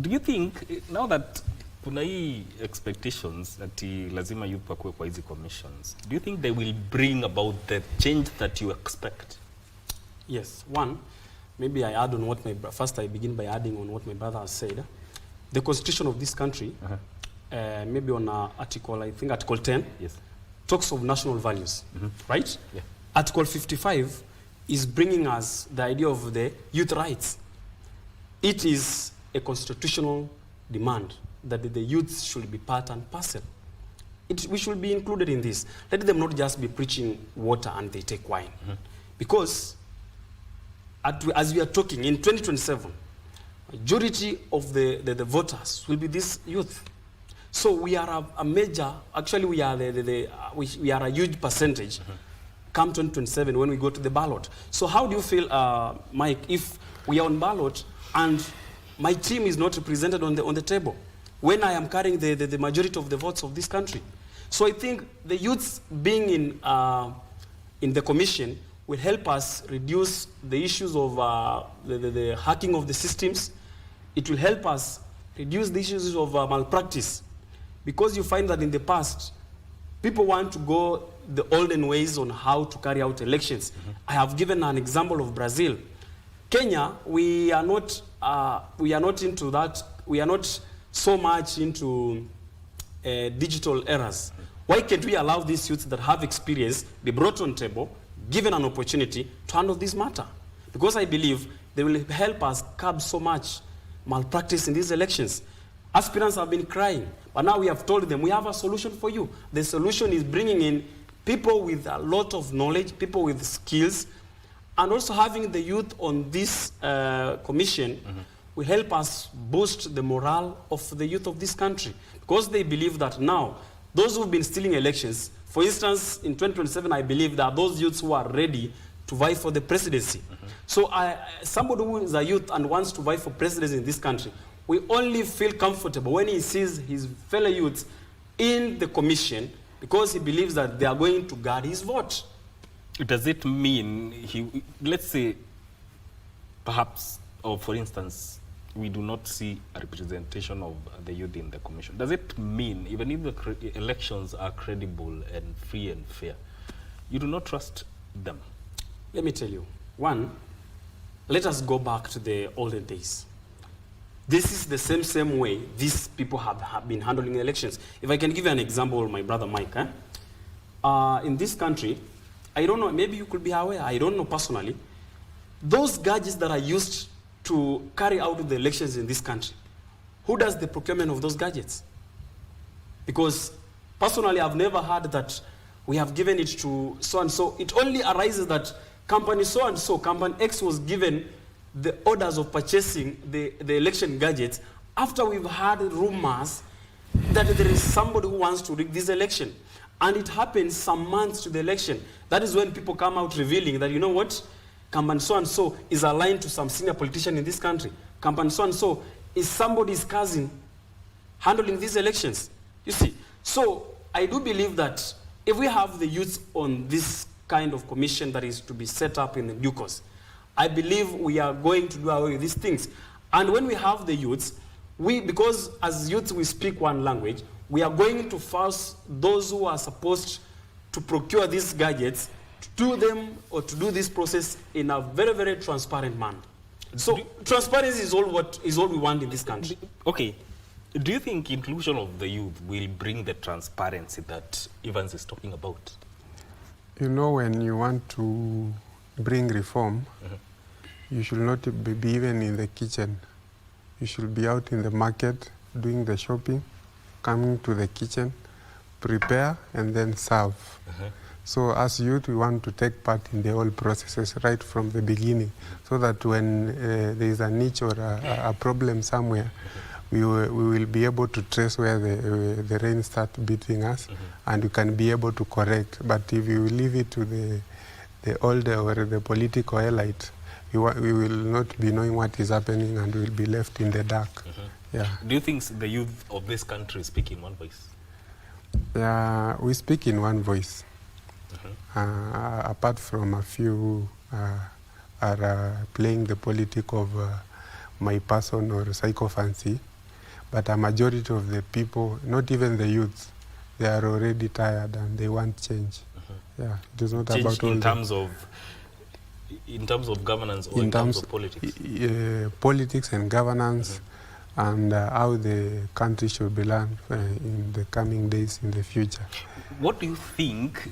do you think, now that kuna hii expectations that lazima youth wakue kwa hizi commissions, do you think they will bring about the change that you expect? Yes. One, maybe I add on what first I begin by adding on what my brother has said. The constitution of this country, maybe on article, I think article 10, talks of national values, right? Yeah. Article 55 is bringing us the idea of the youth rights. It is a constitutional demand that the youth should be part and parcel. We should be included in this. Let them not just be preaching water and they take wine. Because as we are talking, in 2027, majority of the voters will be this youth. So we are a major, actually we are we are a huge percentage come 2027 when we go to the ballot. So how do you feel, Mike, if we are on ballot and my team is not represented on the table, when I am carrying the majority of the votes of this country? So I think the youths being in the commission will help us reduce the issues of the hacking of the systems. It will help us reduce the issues of malpractice. Because you find that in the past, people want to go the olden ways on how to carry out elections. I have given an example of Brazil. Kenya, we are not into that. We are not so much into digital eras. Why can't we allow these youths that have experience be brought on table, given an opportunity to handle this matter? Because I believe they will help us curb so much malpractice in these elections. Aspirants have been crying, but now we have told them we have a solution for you. The solution is bringing in people with a lot of knowledge, people with skills, and also having the youth on this commission will help us boost the morale of the youth of this country. Because they believe that now, those who've been stealing elections, for instance, in 2027, I believe that those youths who are ready to vie for the presidency. So somebody who is a youth and wants to vie for presidency in this country, we only feel comfortable when he sees his fellow youths in the commission because he believes that they are going to guard his vote. Does it mean, let's say, perhaps, or for instance, we do not see a representation of the youth in the commission. Does it mean, even if the elections are credible and free and fair, you do not trust them? Let me tell you. One, let us go back to the olden days. This is the same way these people have been handling elections. If I can give you an example, my brother Mike. In this country, I don't know, maybe you could be aware, I don't know personally, those gadgets that are used to carry out the elections in this country, who does the procurement of those gadgets? Because personally, I've never heard that we have given it to so-and-so. It only arises that company so-and-so, company X was given the orders of purchasing the election gadgets after we've had rumors that there is somebody who wants to rig this election. And it happens some months to the election. That is when people come out revealing that, you know what, company so-and-so is aligned to some senior politician in this country. Company so-and-so is somebody's cousin handling these elections. You see, so I do believe that if we have the youth on this kind of commission that is to be set up in the due course, I believe we are going to do away with these things. And when we have the youths, because as youths we speak one language, we are going to force those who are supposed to procure these gadgets to do them or to do this process in a very, very transparent manner. So transparency is all we want in this country. Okay. Do you think inclusion of the youth will bring the transparency that Evans is talking about? You know, when you want to bring reform, you should not be even in the kitchen. You should be out in the market doing the shopping, coming to the kitchen, prepare, and then serve. So as youth, we want to take part in the whole processes right from the beginning, so that when there is a niche or a problem somewhere, we will be able to trace where the rain start beating us, and we can be able to correct. But if you leave it to the older or the political elite, we will not be knowing what is happening, and we will be left in the dark. Yeah. Do you think the youth of this country speak in one voice? Yeah, we speak in one voice. Apart from a few are playing the politic of my person or psychophancy, but a majority of the people, not even the youths, they are already tired and they want change. Yeah, it is not change about all in terms of governance or in terms of politics? Politics and governance, and how the country should be run in the coming days in the future. What do you think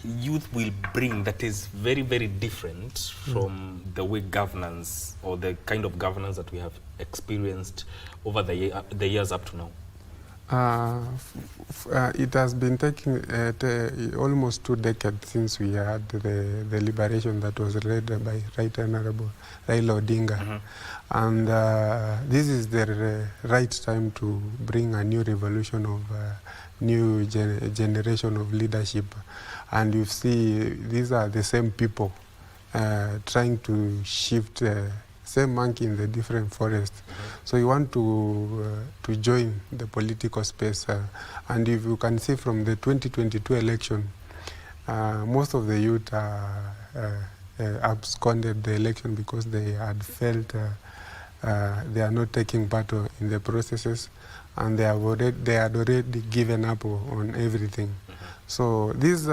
youth will bring that is very, very different from the way governance or the kind of governance that we have experienced over the years up to now? It has been taking almost 2 decades since we had the liberation that was led by Right Honorable Raila Odinga. And this is the right time to bring a new revolution of new generation of leadership. And you see, these are the same people trying to shift same monkey in the different forest. So you want to join the political space. And if you can see from the 2022 election, most of the youth absconded the election because they had felt they are not taking part in the processes, and they had already given up on everything. So these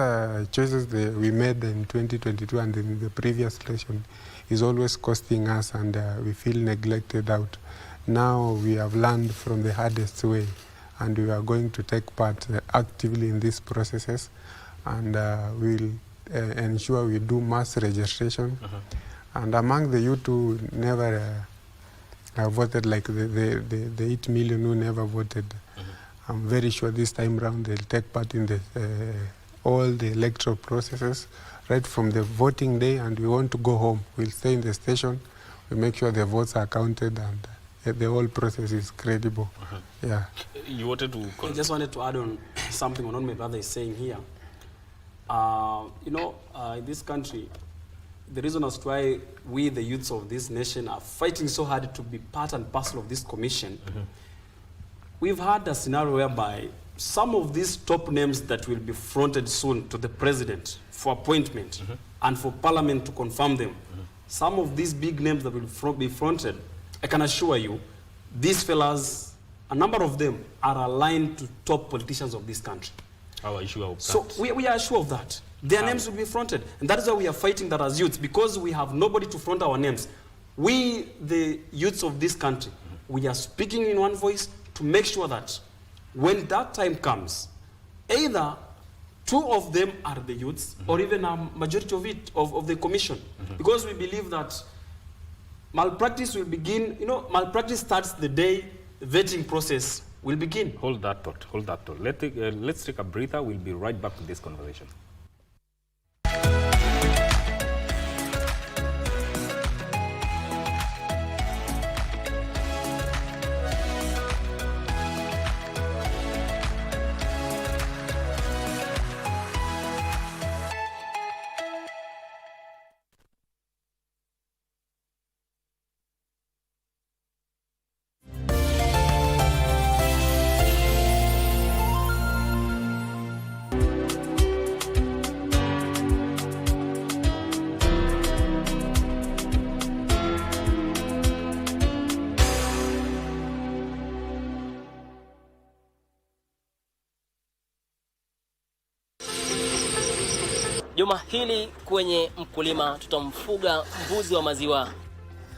choices that we made in 2022 and in the previous election is always costing us, and we feel neglected out. Now we have learned from the hardest way, and we are going to take part actively in these processes, and we'll ensure we do mass registration. And among the youth who never voted, like the 8 million who never voted, I'm very sure this time round they'll take part in all the electoral processes right from the voting day, and we want to go home. We'll stay in the station, we make sure the votes are counted, and the whole process is credible. Yeah. You wanted to... I just wanted to add on something on what my brother is saying here. in this country, the reason as to why we, the youths of this nation, are fighting so hard to be part and parcel of this commission, we've had a scenario whereby some of these top names that will be fronted soon to the president for appointment and for parliament to confirm them, some of these big names that will be fronted, I can assure you, these fellas, a number of them are aligned to top politicians of this country. How are you sure of that? So we are sure of that. Their names will be fronted. And that is why we are fighting that as youths, because we have nobody to front our names. We, the youths of this country, we are speaking in one voice to make sure that when that time comes, either two of them are the youths or even a majority of it, of the commission. Because we believe that malpractice will begin, malpractice starts the day the vetting process will begin. Hold that thought, hold that thought. Let's take a breather. We'll be right back to this conversation. Juma hili kwenye mkulima tutamfuga mbuzi wa maziwa.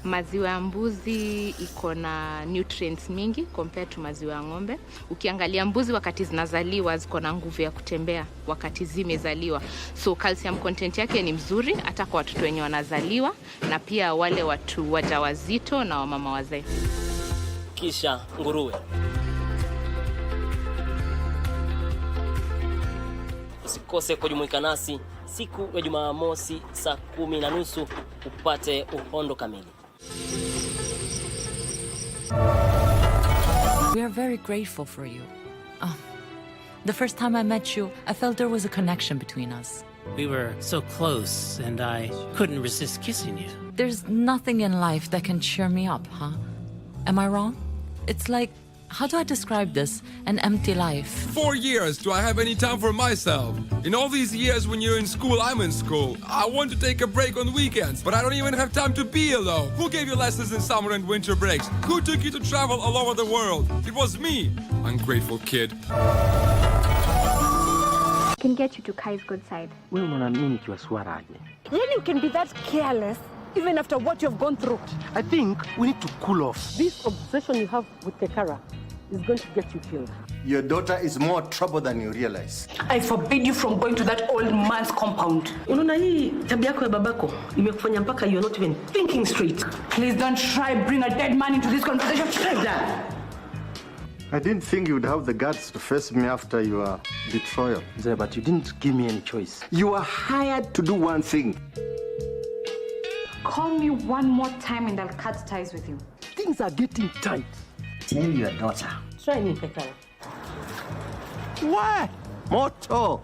Maziwa ya mbuzi iko na nutrients mingi compared to maziwa ya ng'ombe. Ukiangalia mbuzi wakati zinazaliwa ziko na nguvu ya kutembea wakati zimezaliwa. So calcium content yake ni mzuri hata kwa watoto wenye wanazaliwa na pia wale watu wajawazito na wamama wazee. Kisha nguruwe. Usikose kujumuika nasi siku ya Jumamosi saa 10:30 upate uhondo kamili. We are very grateful for you. The first time I met you, I felt there was a connection between us. We were so close, and I couldn't resist kissing you. There's nothing in life that can cheer me up, huh? Am I wrong? It's like, how do I describe this? An empty life. 4 years, do I have any time for myself? In all these years when you're in school, I'm in school. I want to take a break on weekends, but I don't even have time to be alone. Who gave you lessons in summer and winter breaks? Who took you to travel all over the world? It was me, ungrateful kid. Can get you to Kai's good side. Wewe unaamini nikiwa swaraje? Really, you can be that careless even after what you've gone through. I think we need to cool off. This obsession you have with Tekara is going to get you killed. Your daughter is more trouble than you realize. I forbid you from going to that old man's compound. Unaona hii tabia yako ya babako imekufanya mpaka you're not even thinking straight. Please don't try bring a dead man into this conversation. I didn't think you would have the guts to face me after your betrayal. But you didn't give me any choice. You were hired to do one thing. Call me one more time and I'll cut ties with you. Things are getting tight. Tell your daughter. Try me, Tekara. What? Moto.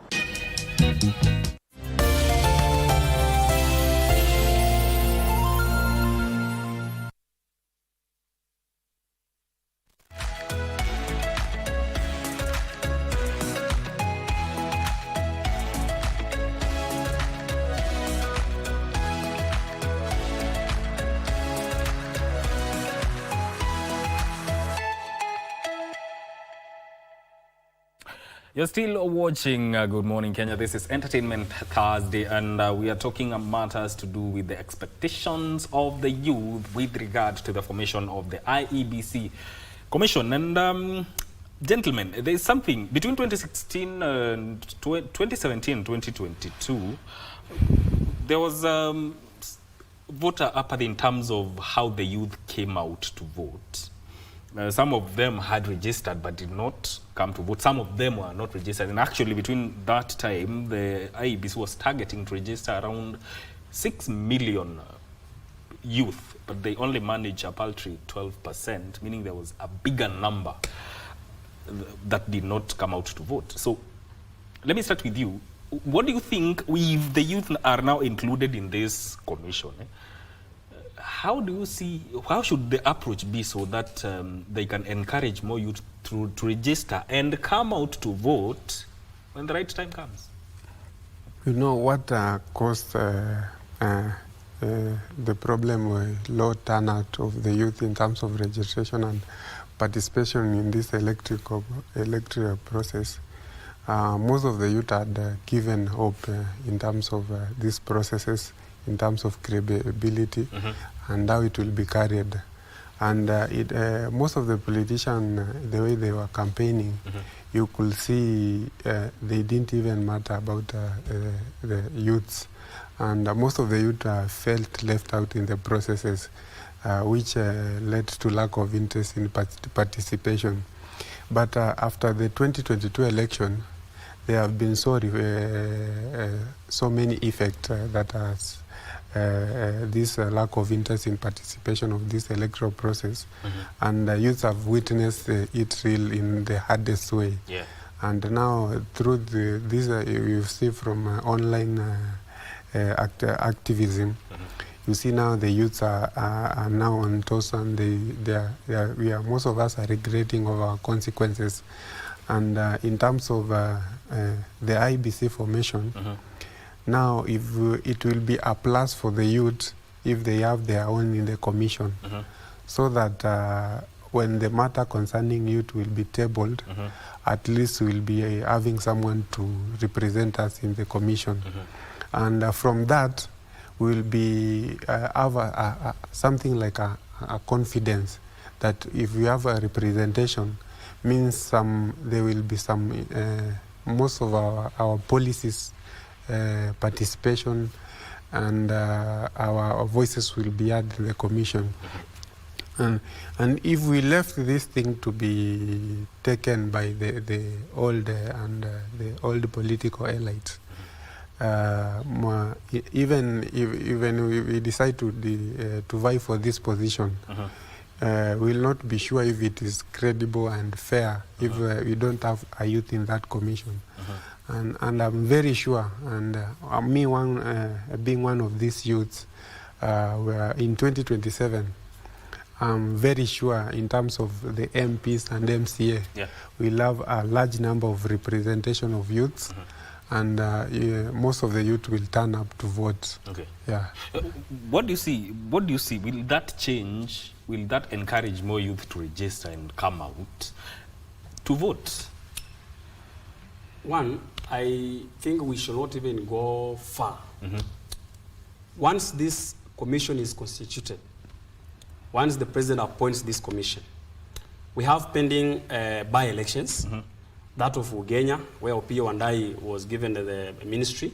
You're still watching Good Morning Kenya. This is Entertainment Thursday, and we are talking matters to do with the expectations of the youth with regard to the formation of the IEBC Commission. And gentlemen, there is something between 2016 and 2017, 2022. There was voter apathy in terms of how the youth came out to vote. Some of them had registered but did not come to vote. Some of them were not registered. And actually, between that time, the IEBC was targeting to register around 6 million youth, but they only managed a paltry 12%, meaning there was a bigger number that did not come out to vote. So let me start with you. what do you think, if the youth are now included in this commission, how do you see, how should the approach be so that they can encourage more youth to register and come out to vote when the right time comes? You know what caused the problem with low turnout of the youth in terms of registration and participation in this electoral process? Most of the youth had given hope in terms of these processes, in terms of credibility, and how it will be carried. And most of the politicians, the way they were campaigning, you could see they didn't even matter about the youths. And most of the youth felt left out in the processes, which led to lack of interest in participation. But after the 2022 election, there have been so many effects that has this lack of interest in participation of this electoral process, and youths have witnessed it real in the hardest way. Yeah. And now through this you see from online activism, you see now the youths are now on toast, and most of us are regretting of our consequences. And in terms of the IEBC formation, now if it will be a plus for the youth if they have their own in the commission, so that when the matter concerning youth will be tabled, at least we'll be having someone to represent us in the commission. And from that, we'll be have something like a confidence that if we have a representation, means there will be some, most of our policies, participation, and our voices will be heard in the commission. And if we left this thing to be taken by the old political elites, even if we decide to vie for this position, we'll not be sure if it is credible and fair if we don't have a youth in that commission. And I'm very sure, and me being one of these youths, in 2027, I'm very sure in terms of the MPs and MCA, we'll have a large number of representation of youths, and most of the youth will turn up to vote. Okay. Yeah. What do you see? What do you see? Will that change? Will that encourage more youth to register and come out to vote? One, I think we should not even go far. Once this commission is constituted, once the president appoints this commission, we have pending by-elections, that of Ugenya, where Opiyo Wandayi was given the ministry.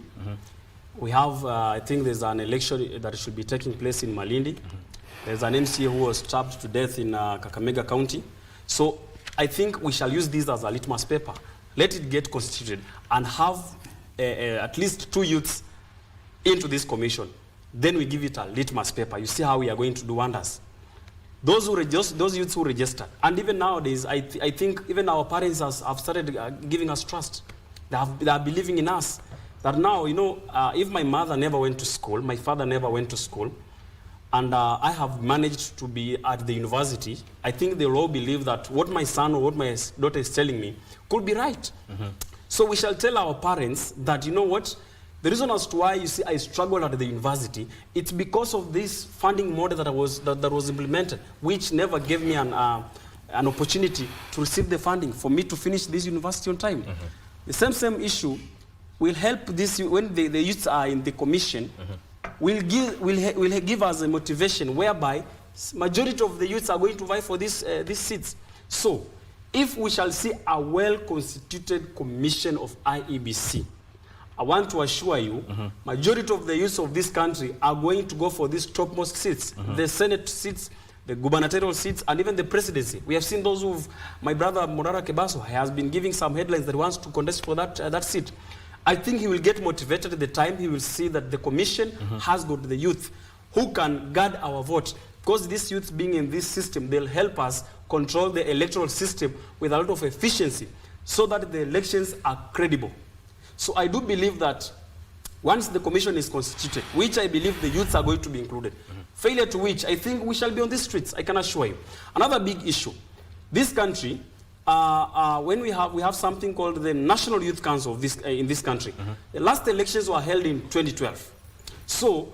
We have, I think there's an election that should be taking place in Malindi. There's an MCA who was stabbed to death in Kakamega County. So I think we shall use this as a litmus paper. Let it get constituted and have at least 2 youths into this commission. Then we give it a litmus paper. You see how we are going to do wonders. Those youths who register, and even nowadays, I think even our parents have started giving us trust. They are believing in us. That now, you know, if my mother never went to school, my father never went to school, and I have managed to be at the university, I think they'll all believe that what my son or what my daughter is telling me could be right. So we shall tell our parents that, you know what, the reason as to why you see I struggled at the university, it's because of this funding model that was implemented, which never gave me an opportunity to receive the funding for me to finish this university on time. The same issue will help this when the youths are in the commission. Will give us a motivation whereby majority of the youths are going to vie for these seats. So, if we shall see a well-constituted commission of IEBC, I want to assure you, majority of the youths of this country are going to go for these topmost seats, the Senate seats, the gubernatorial seats, and even the presidency. We have seen those who, my brother Morara Kebaso has been giving some headlines that he wants to contest for that seat. I think he will get motivated at the time he will see that the commission has got the youth who can guard our vote. Because these youths being in this system, they'll help us control the electoral system with a lot of efficiency so that the elections are credible. So I do believe that once the commission is constituted, which I believe the youths are going to be included, failure to which I think we shall be on the streets, I can assure you. Another big issue, this country, when we have something called the National Youth Council of in this country. The last elections were held in 2012. So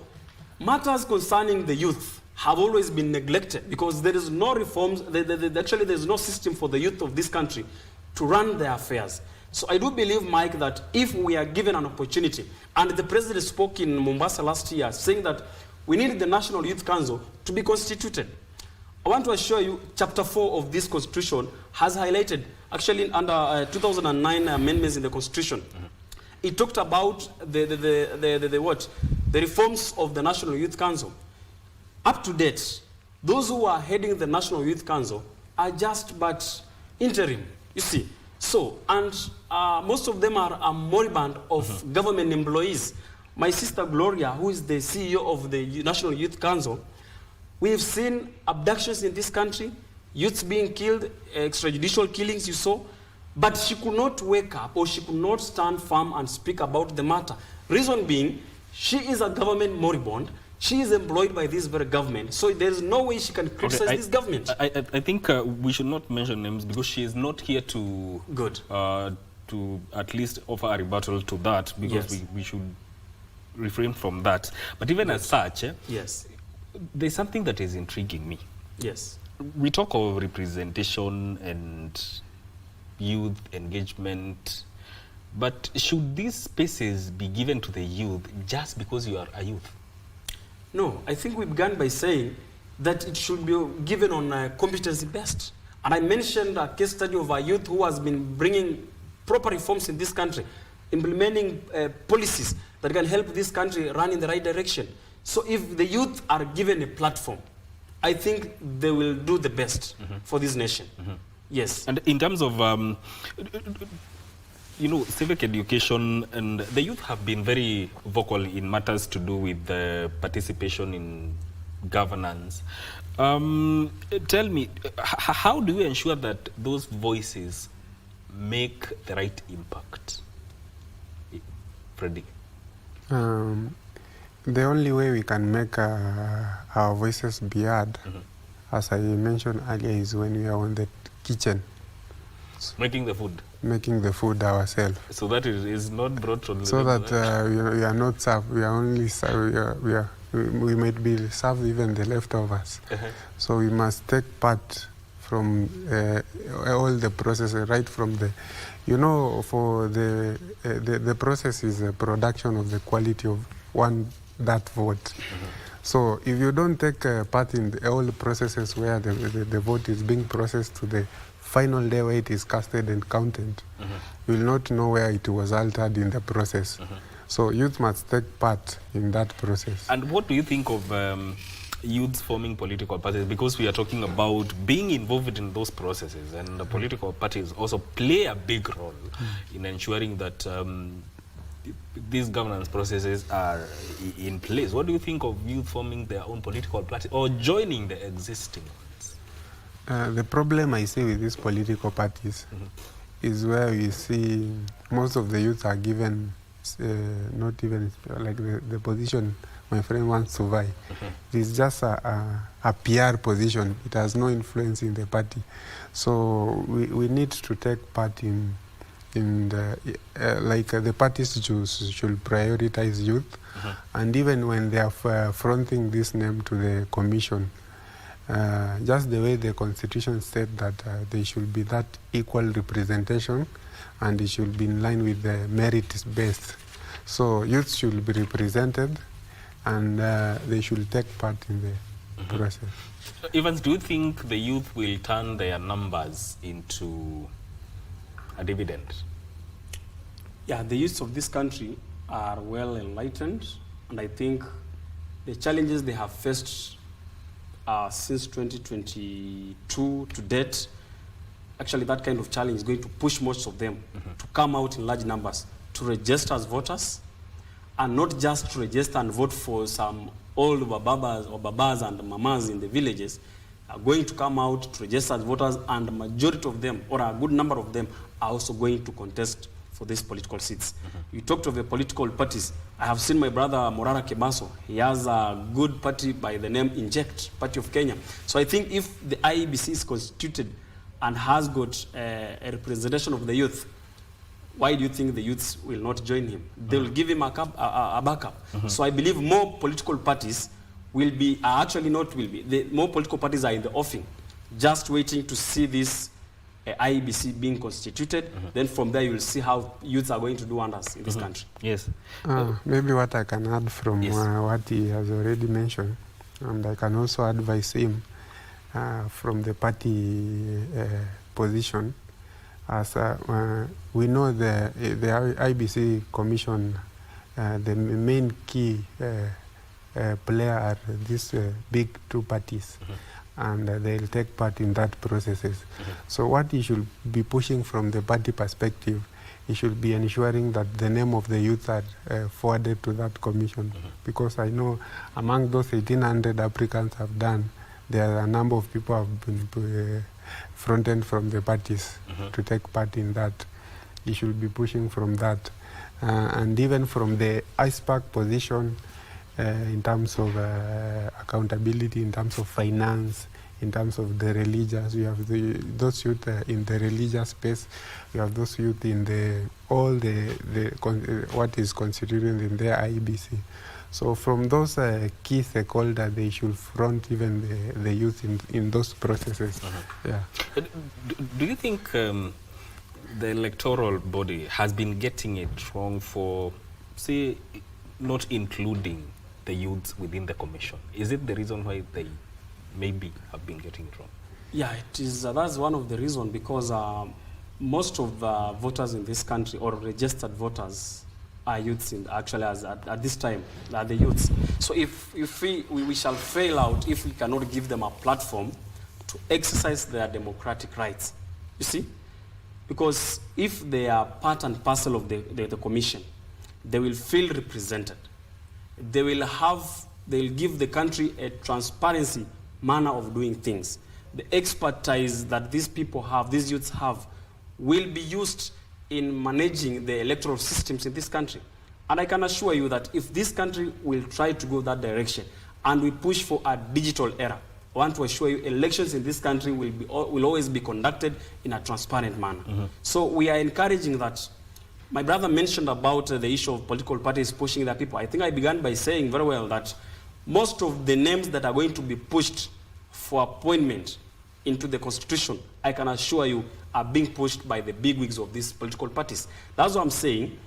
matters concerning the youth have always been neglected because there is no reforms, actually there is no system for the youth of this country to run their affairs. So I do believe, Mike, that if we are given an opportunity, and the president spoke in Mombasa last year saying that we need the National Youth Council to be constituted. I want to assure you, Chapter 4 of this Constitution has highlighted, actually under 2009 amendments in the Constitution, it talked about the reforms of the National Youth Council. Up to date, those who are heading the National Youth Council are just but interim, you see. So, and most of them are moribund of government employees. My sister Gloria, who is the CEO of the National Youth Council, we've seen abductions in this country, youths being killed, extrajudicial killings you saw, but she could not wake up or she could not stand firm and speak about the matter. Reason being, she is a government moribund. She is employed by this very government, so there is no way she can criticize this government. I think we should not mention names because she is not here to to at least offer a rebuttal to that, because we should refrain from that. But even as such, there's something that is intriguing me. Yes. We talk of representation and youth engagement, but should these spaces be given to the youth just because you are a youth? No, I think we began by saying that it should be given on competency based. And I mentioned a case study of a youth who has been bringing proper reforms in this country, implementing policies that can help this country run in the right direction. So if the youth are given a platform, I think they will do the best for this nation. Yes. And in terms of, you know, civic education, and the youth have been very vocal in matters to do with the participation in governance. Tell me, how do you ensure that those voices make the right impact? Freddie? The only way we can make our voices be heard, as I mentioned earlier, is when we are on the kitchen. Making the food? Making the food ourselves. So that is not brought from the... So that we are not served, we are only served, we might be served even the leftovers. So we must take part from all the processes, right from the... You know, for the process is the production of the quality of that vote. So if you don't take part in all the processes where the vote is being processed to the final day where it is casted and counted, you will not know where it was altered in the process. So youth must take part in that process. And what do you think of youths forming political parties? Because we are talking about being involved in those processes, and the political parties also play a big role in ensuring that these governance processes are in place. What do you think of youth forming their own political party or joining the existing ones? The problem I see with these political parties is where we see most of the youth are given not even like the position my friend wants to vie. It's just a PR position. It has no influence in the party. So we need to take part in the, the parties should prioritize youth. And even when they are fronting this name to the commission, just the way the constitution said that there should be that equal representation, and it should be in line with the merit based. So youth should be represented, and they should take part in the process. Evans, do you think the youth will turn their numbers into a dividend? Yeah, the youth of this country are well enlightened, and I think the challenges they have faced since 2022 to date, actually that kind of challenge is going to push most of them to come out in large numbers to register as voters, and not just to register and vote for some old babas and mamas in the villages, are going to come out to register as voters, and the majority of them, or a good number of them, are also going to contest for these political seats. You talked of the political parties. I have seen my brother Morara Kebaso. He has a good party by the name Inject, Party of Kenya. So I think if the IEBC is constituted and has got a representation of the youth, why do you think the youths will not join him? They will give him a backup. So I believe more political parties will be, actually not will be, more political parties are in the offing, just waiting to see this IEBC being constituted. Then from there you will see how youths are going to do wonders in this country. Yes. Maybe what I can add from what he has already mentioned, and I can also advise him from the party position, as we know the IEBC Commission, the main key player are these big two parties, and they'll take part in that processes. So what he should be pushing from the party perspective, he should be ensuring that the name of the youth are forwarded to that commission, because I know among those 1,800 applicants have done, there are a number of people have been fronted from the parties to take part in that. He should be pushing from that. And even from the ISPAC position, in terms of accountability, in terms of finance, in terms of the religious, we have those youth in the religious space, we have those youth in what is constituted in the IEBC. So from those key stakeholders, they should front even the youth in those processes. Yeah. Do you think the electoral body has been getting it wrong for, say, not including the youths within the commission? Is it the reason why they maybe have been getting it wrong? Yeah, it is. That's one of the reasons, because most of the voters in this country, or registered voters, are youths. Actually, at this time, are the youths. So if we shall fail out if we cannot give them a platform to exercise their democratic rights. You see, because if they are part and parcel of the commission, they will feel represented. They'll give the country a transparency manner of doing things. The expertise that these people have, these youths have, will be used in managing the electoral systems in this country. And I can assure you that if this country will try to go that direction and we push for a digital era, I want to assure you elections in this country will always be conducted in a transparent manner. So we are encouraging that. My brother mentioned about the issue of political parties pushing their people. I think I began by saying very well that most of the names that are going to be pushed for appointment into the constitution, I can assure you, are being pushed by the bigwigs of these political parties. That's what I'm saying.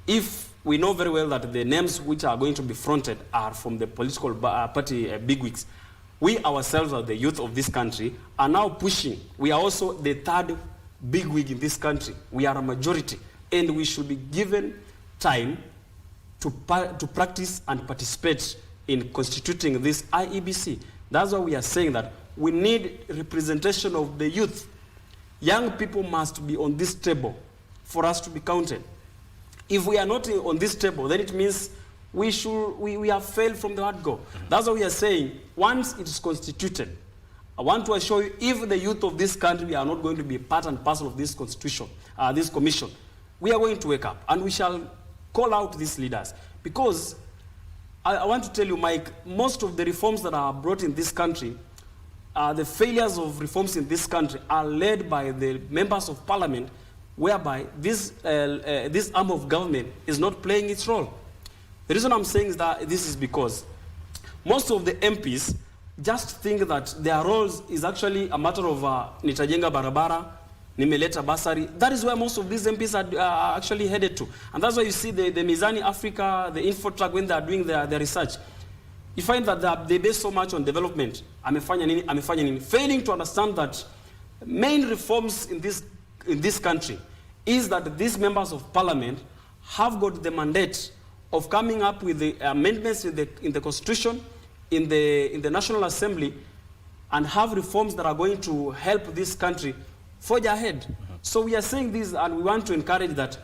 If we know very well that the names which are going to be fronted are from the political party bigwigs, we ourselves, are the youth of this country, are now pushing. We are also the third bigwig in this country. We are a majority. And we should be given time to practice and participate in constituting this IEBC. That's why we are saying that we need representation of the youth. Young people must be on this table for us to be counted. If we are not on this table, then it means we have failed from the word go. That's why we are saying, once it is constituted, I want to assure you, if the youth of this country are not going to be part and parcel of this constitution, this commission, we are going to wake up and we shall call out these leaders. Because I want to tell you, Mike, most of the reforms that are brought in this country, the failures of reforms in this country are led by the members of parliament, whereby this arm of government is not playing its role. The reason I'm saying is that this is because most of the MPs just think that their roles is actually a matter of nitajenga barabara, nimeleta basari. That is where most of these MPs are actually headed to. And that's why you see the Mizani Africa, the Infotrack, when they are doing their research, you find that they base so much on development. Failing to understand that main reforms in this country is that these members of parliament have got the mandate of coming up with the amendments in the constitution, in the National Assembly, and have reforms that are going to help this country forge ahead. So we are saying this, and we want to encourage that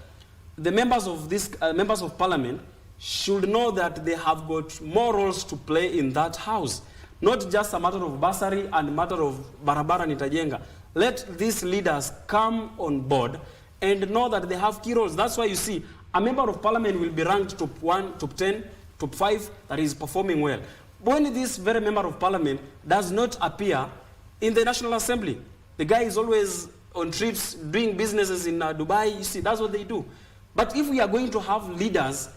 the members of parliament should know that they have got more roles to play in that house. Not just a matter of bursary and a matter of barabara nitajenga. Let these leaders come on board and know that they have key roles. That's why you see a member of parliament will be ranked top 1, top 10, top 5, that is performing well. When this very member of parliament does not appear in the National Assembly, the guy is always on trips, doing businesses in Dubai, you see, that's what they do. But if we are going to have leaders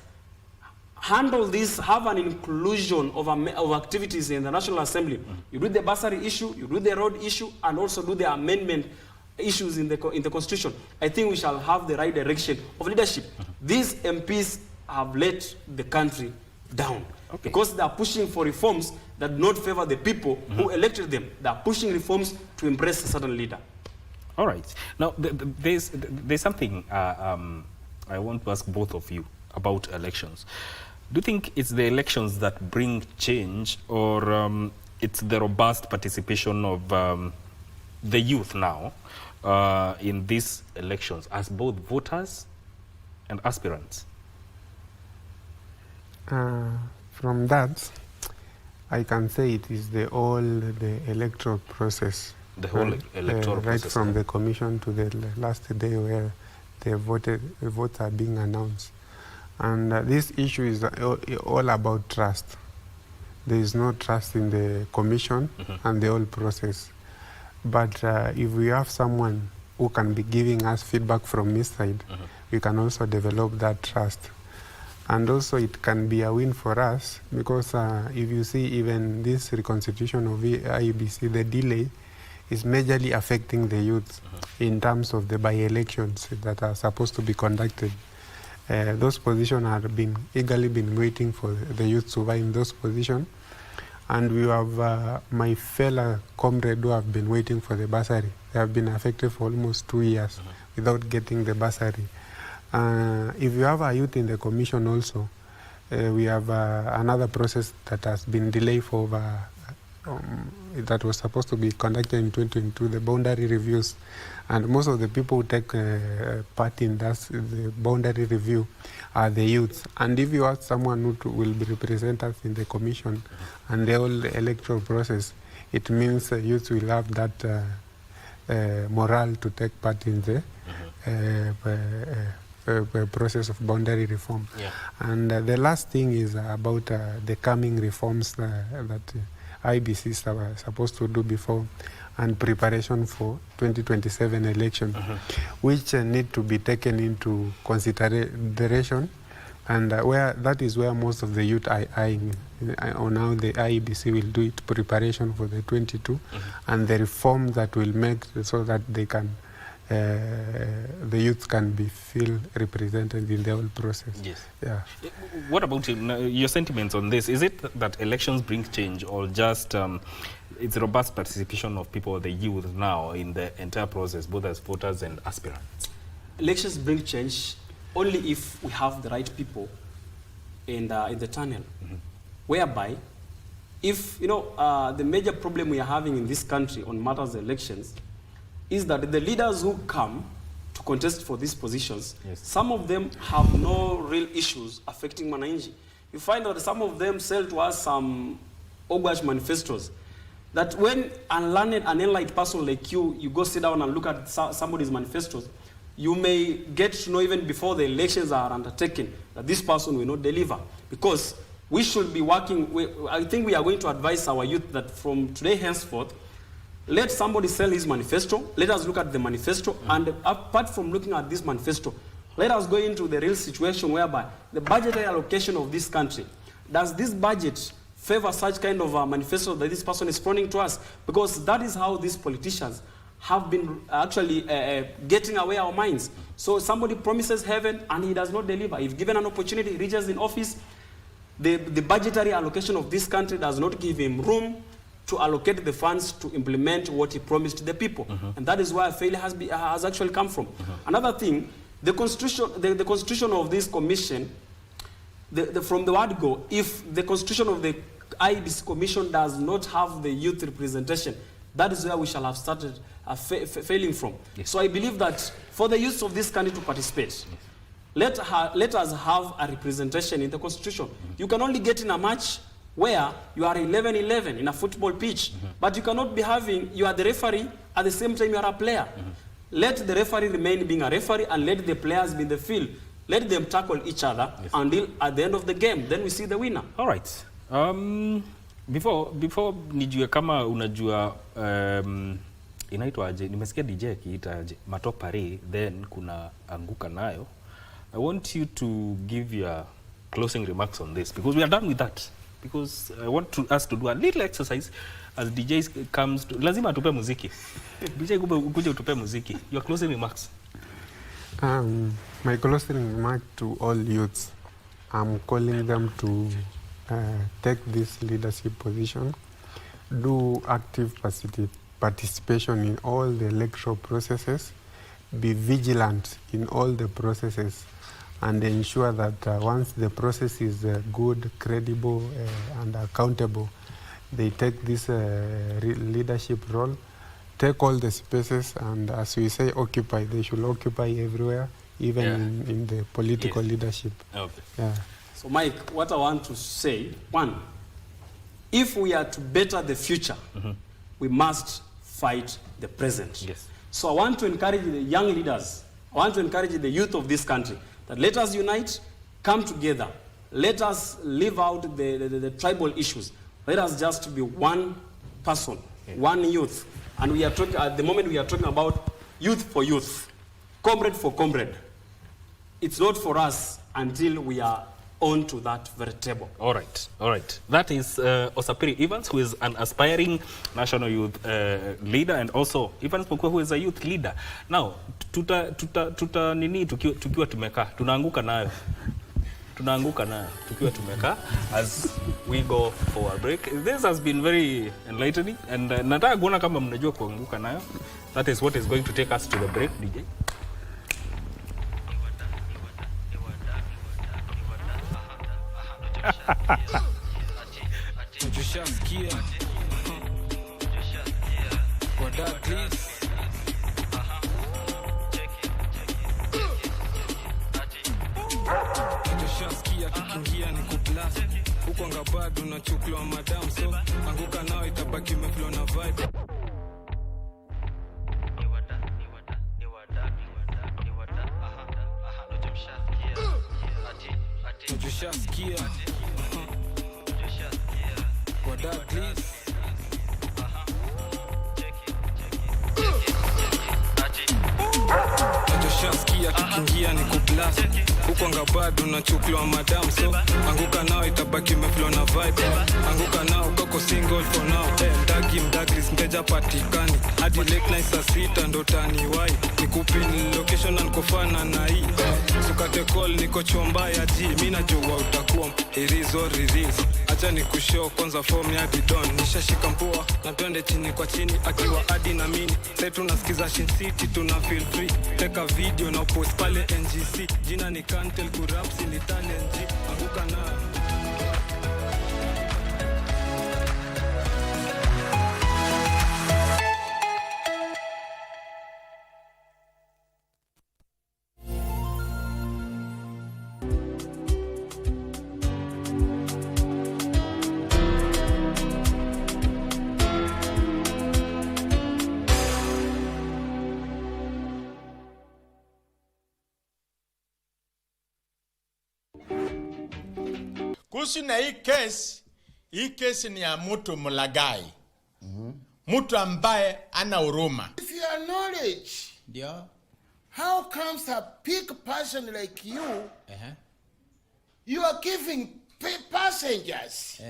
handle this, have an inclusion of activities in the National Assembly, you do the bursary issue, you do the road issue, and also do the amendment issues in the Constitution, I think we shall have the right direction of leadership. These MPs have let the country down because they are pushing for reforms that do not favor the people who elected them. They are pushing reforms to impress a certain leader. All right. Now, there's something I want to ask both of you about elections. Do you think it's the elections that bring change, or it's the robust participation of the youth now in these elections as both voters and aspirants? From that, I can say it is the electoral process. The whole electoral process. Right from the commission to the last day where the votes are being announced. And this issue is all about trust. There is no trust in the commission and the whole process. But if we have someone who can be giving us feedback from his side, we can also develop that trust. And also it can be a win for us because if you see even this reconstitution of IEBC, the delay is majorly affecting the youth in terms of the by-elections that are supposed to be conducted. Those positions have eagerly been waiting for the youth to vie in those positions. And we have my fellow comrades who have been waiting for the bursary. They have been affected for almost 2 years without getting the bursary. If you have a youth in the commission also, we have another process that has been delayed for that was supposed to be conducted in 2022, the boundary reviews. And most of the people who take part in that, the boundary review are the youth. And if you have someone who will be represent us in the commission and the whole electoral process, it means youth will have that morale to take part in the process of boundary reform. And the last thing is about the coming reforms that IEBC is supposed to do before and preparation for 2027 election, which need to be taken into consideration, and that is where most of the youth are eyeing on how the IEBC will do it, preparation for the 22, and the reform that will make so that they can the youth can feel represented in the whole process. Yes. Yeah. What about your sentiments on this? Is it that elections bring change, or just it's robust participation of people, the youth now, in the entire process, both as voters and aspirants? Elections bring change only if we have the right people in the tunnel, whereby if, the major problem we are having in this country on matters of elections is that the leaders who come to contest for these positions, some of them have no real issues affecting Mwananchi. You find that some of them sell to us some Ogwash manifestos, that when unlearned and enlightened person like you go sit down and look at somebody's manifestos, you may get to know even before the elections are undertaken that this person will not deliver. Because we should be working, I think we are going to advise our youth that from today henceforth, let somebody sell his manifesto, let us look at the manifesto, and apart from looking at this manifesto, let us go into the real situation whereby the budgetary allocation of this country, does this budget favor such kind of manifesto that this person is fronting to us? Because that is how these politicians have been actually getting away our minds. So somebody promises heaven and he does not deliver. If given an opportunity, he reaches in office, the budgetary allocation of this country does not give him room to allocate the funds to implement what he promised the people. And that is where failure has actually come from. Another thing, the constitution of this commission, from the word go, if the constitution of the IEBC commission does not have the youth representation, that is where we shall have started failing from. So I believe that for the youth of this country to participate, let us have a representation in the constitution. You can only get in a match where you are 11-11 in a football pitch, but you cannot be having, you are the referee, at the same time you are a player. Let the referee remain being a referee and let the players be in the field. Let them tackle each other until at the end of the game. Then we see the winner. All right. Before nijue kama unajua inaitwaje, nimesikia DJ akiitaje matopari, then kuna anguka nayo. I want you to give your closing remarks on this because we are done with that. Because I want us to do a little exercise as DJ comes to, lazima atupe muziki. DJ ukuje utupe muziki. Your closing remarks. My closing remark to all youths, I'm calling them to take this leadership position, do active participation in all the electoral processes, be vigilant in all the processes, and ensure that once the process is good, credible, and accountable, they take this leadership role, take all the spaces, and as we say, occupy. They should occupy everywhere, even in the political leadership. Okay. Yeah. So Mike, what I want to say, one, if we are to better the future, we must fight the present. Yes. So I want to encourage the young leaders, I want to encourage the youth of this country, that let us unite, come together. Let us leave out the tribal issues. Let us just be one person, one youth. And we are talking, at the moment we are talking about youth for youth, comrade for comrade. It's not for us until we are on to that very table. All right, all right. That is Osapiri Evans, who is an aspiring national youth leader, and also Evans Pokwe, who is a youth leader. Now, tuta nini tukiwa tumeka, tunaanguka nayo tukiwa tumeka as we go for a break. This has been very enlightening, and nataka kuona kama mnajua kuanguka nayo. That is what is going to take us to the break, DJ. Kikingia ni kublast huko ngabado unachuklwa madam, so anguka nao itabaki umeflow na vibe. Tushaskia what up please. Tushaskia kikingia ni kublast huko ngabado unachuklwa madam, so anguka nao itabaki umeflow na vibe. Anguka nao koko single for now. Mdagi mdagris mteja patikani hadi late night saa 6 ndo taniwai. Nikupin location na nikofana na hii sukate call niko chomba ya G. Mimi najua utakuwa irizo riris. Acha nikushow kwanza form ya bidon. Nishashika mpua na twende chini kwa chini akiwa hadi na mini. Sasa tunasikiza Shin City tuna feel free. Teka video na post pale NGC. Jina ni Kantel Kurapsi ni talent. Anguka na kuhusu na hii kesi ni ya mtu mlagai. Mtu ambaye ana huruma. With your knowledge, how comes a big person like you, you are giving passengers,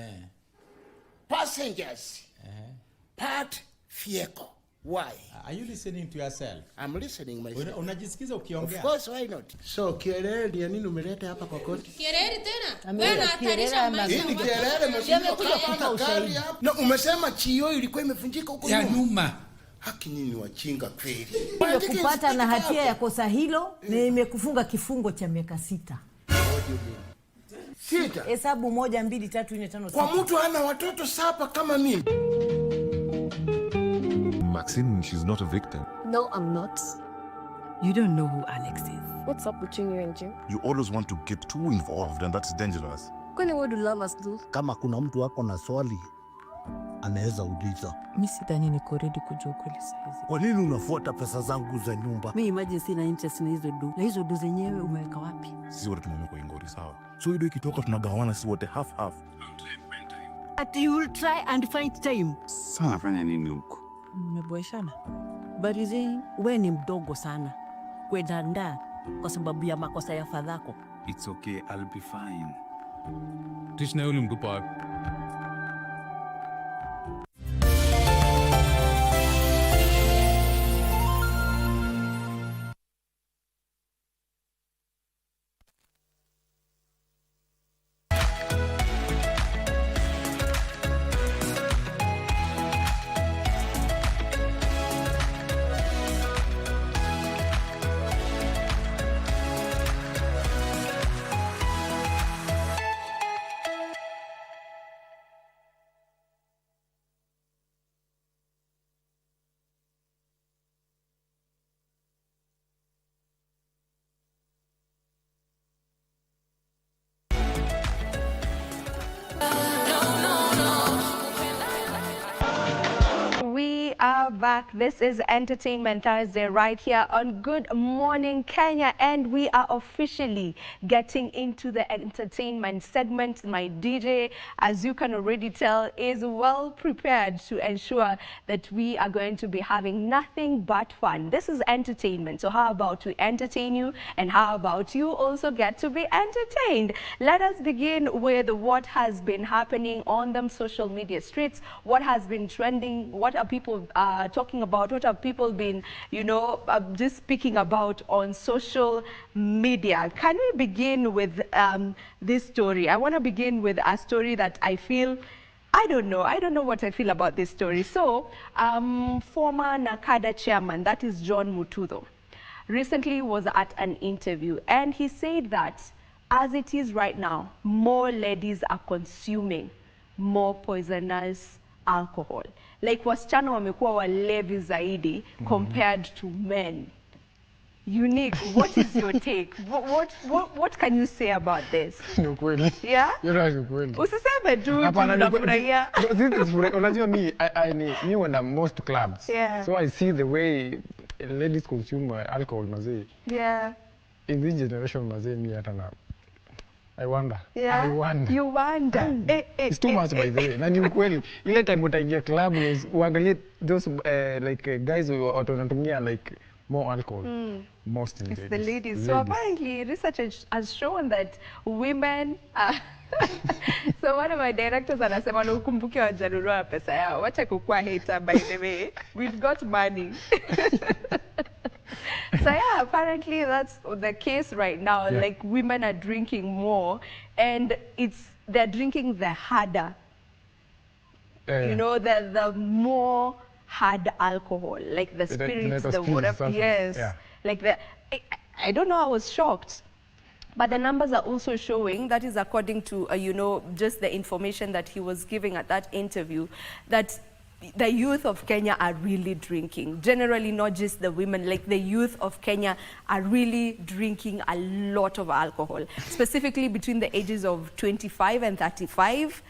part vehicle? Why? Are you listening to yourself? I'm listening myself. Unajisikiza ukiongea? Of course, why not? So, kielele ndio nini umeleta hapa kwa koti? Kielele tena? Wewe unahatarisha maisha. Hii ni kielele msio kama gari hapa. Na umesema chio ilikuwa imevunjika huko nyuma. Haki nini wachinga kweli? Kupata na hatia ya kosa hilo na imekufunga kifungo cha miaka 6. Sita. Hesabu 1 2 3 4 5 6. Kwa mtu ana watoto 7 kama mimi. Maxine, she's not a victim. No, I'm not. You don't know who Alex is. What's up between you and Jim? You always want to get too involved, and that's dangerous. Kwani what do lovers do? Kama kuna mtu wako na swali, anaweza uliza. Mimi sidhani niko ready kujua kweli saizi. Kwa nini unafuata pesa zangu za nyumba? Mimi imagine sina interest na hizo do. Na hizo do zenyewe umeweka wapi? Sisi wote tumemweka kwa ingori sawa. So hiyo ikitoka tunagawana si wote half half. At you will try and find time. Sana fanya nini huko? Mmeboeshana. Barizi, wewe ni mdogo sana. Kwenda nda kwa sababu ya makosa ya fadhako. It's okay, I'll be fine. Tishna yule mtupa wapi? We are back. This is Entertainment Thursday right here on Good Morning Kenya, and we are officially getting into the entertainment segment. My DJ, as you can already tell, is well prepared to ensure that we are going to be having nothing but fun. This is entertainment, so how about we entertain you, and how about you also get to be entertained? Let us begin with what has been happening on the social media streets, what has been trending, what are people talking about, what have people been, you know, just speaking about on social media. Can we begin with this story? I want to begin with a story that I feel, I don't know what I feel about this story. So, former NACADA chairman, that is John Mutudho, recently was at an interview, and he said that as it is right now, more ladies are consuming more poisonous alcohol. Like wasichana wamekuwa walevi zaidi compared to men. Unique, what is your take? What can you say about this? Ni ukweli. Yeah? You're right, ukweli. Usiseme tu tunafurahia. Unajua me when I'm most clubs. Yeah. So I see the way ladies consume alcohol mazee. Yeah. In this generation mazee me hata na I wonder. Yeah. I wonder. You wonder. It's too much by the way. Na ni ukweli. Ile time utaingia club uangalie those guys who wanatumia like more alcohol. Mostly it's the ladies. So apparently research has shown that women so one of my directors anasema na ukumbuke wajanunua pesa yao. Wacha kukua hater by the way. We've got money. So yeah, apparently that's the case right now. Yeah. Like women are drinking more, and they're drinking the harder. You know, the more hard alcohol, like the spirits, the whatever. Yes. Yeah. Like I don't know. I was shocked. But the numbers are also showing, that is according to, you know, just the information that he was giving at that interview, that the youth of Kenya are really drinking. Generally, not just the women, like the youth of Kenya are really drinking a lot of alcohol, specifically between the ages of 25 and 35.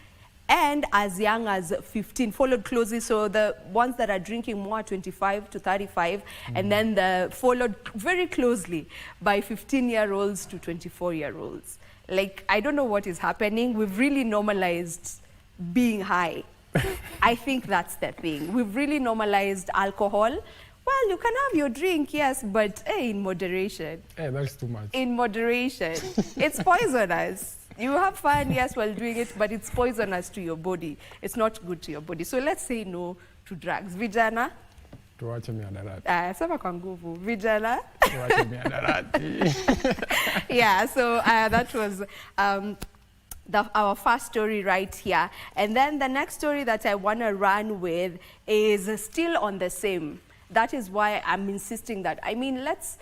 And as young as 15, followed closely. So the ones that are drinking more are 25 to 35, and then followed very closely by 15-year-olds to 24-year-olds. Like, I don't know what is happening. We've really normalized being high. I think that's the thing. We've really normalized alcohol. Well, you can have your drink, yes, but in moderation. Hey, that's too much. In moderation. It's poisonous. You have fun, yes, while doing it, but it's poisonous to your body. It's not good to your body. So let's say no to drugs. Vijana? Tuache mihadarati. Sema kwa nguvu. Vijana? Tuache mihadarati. Yeah, so that was our first story right here. And then the next story that I want to run with is still on the same. That is why I'm insisting that, I mean, let's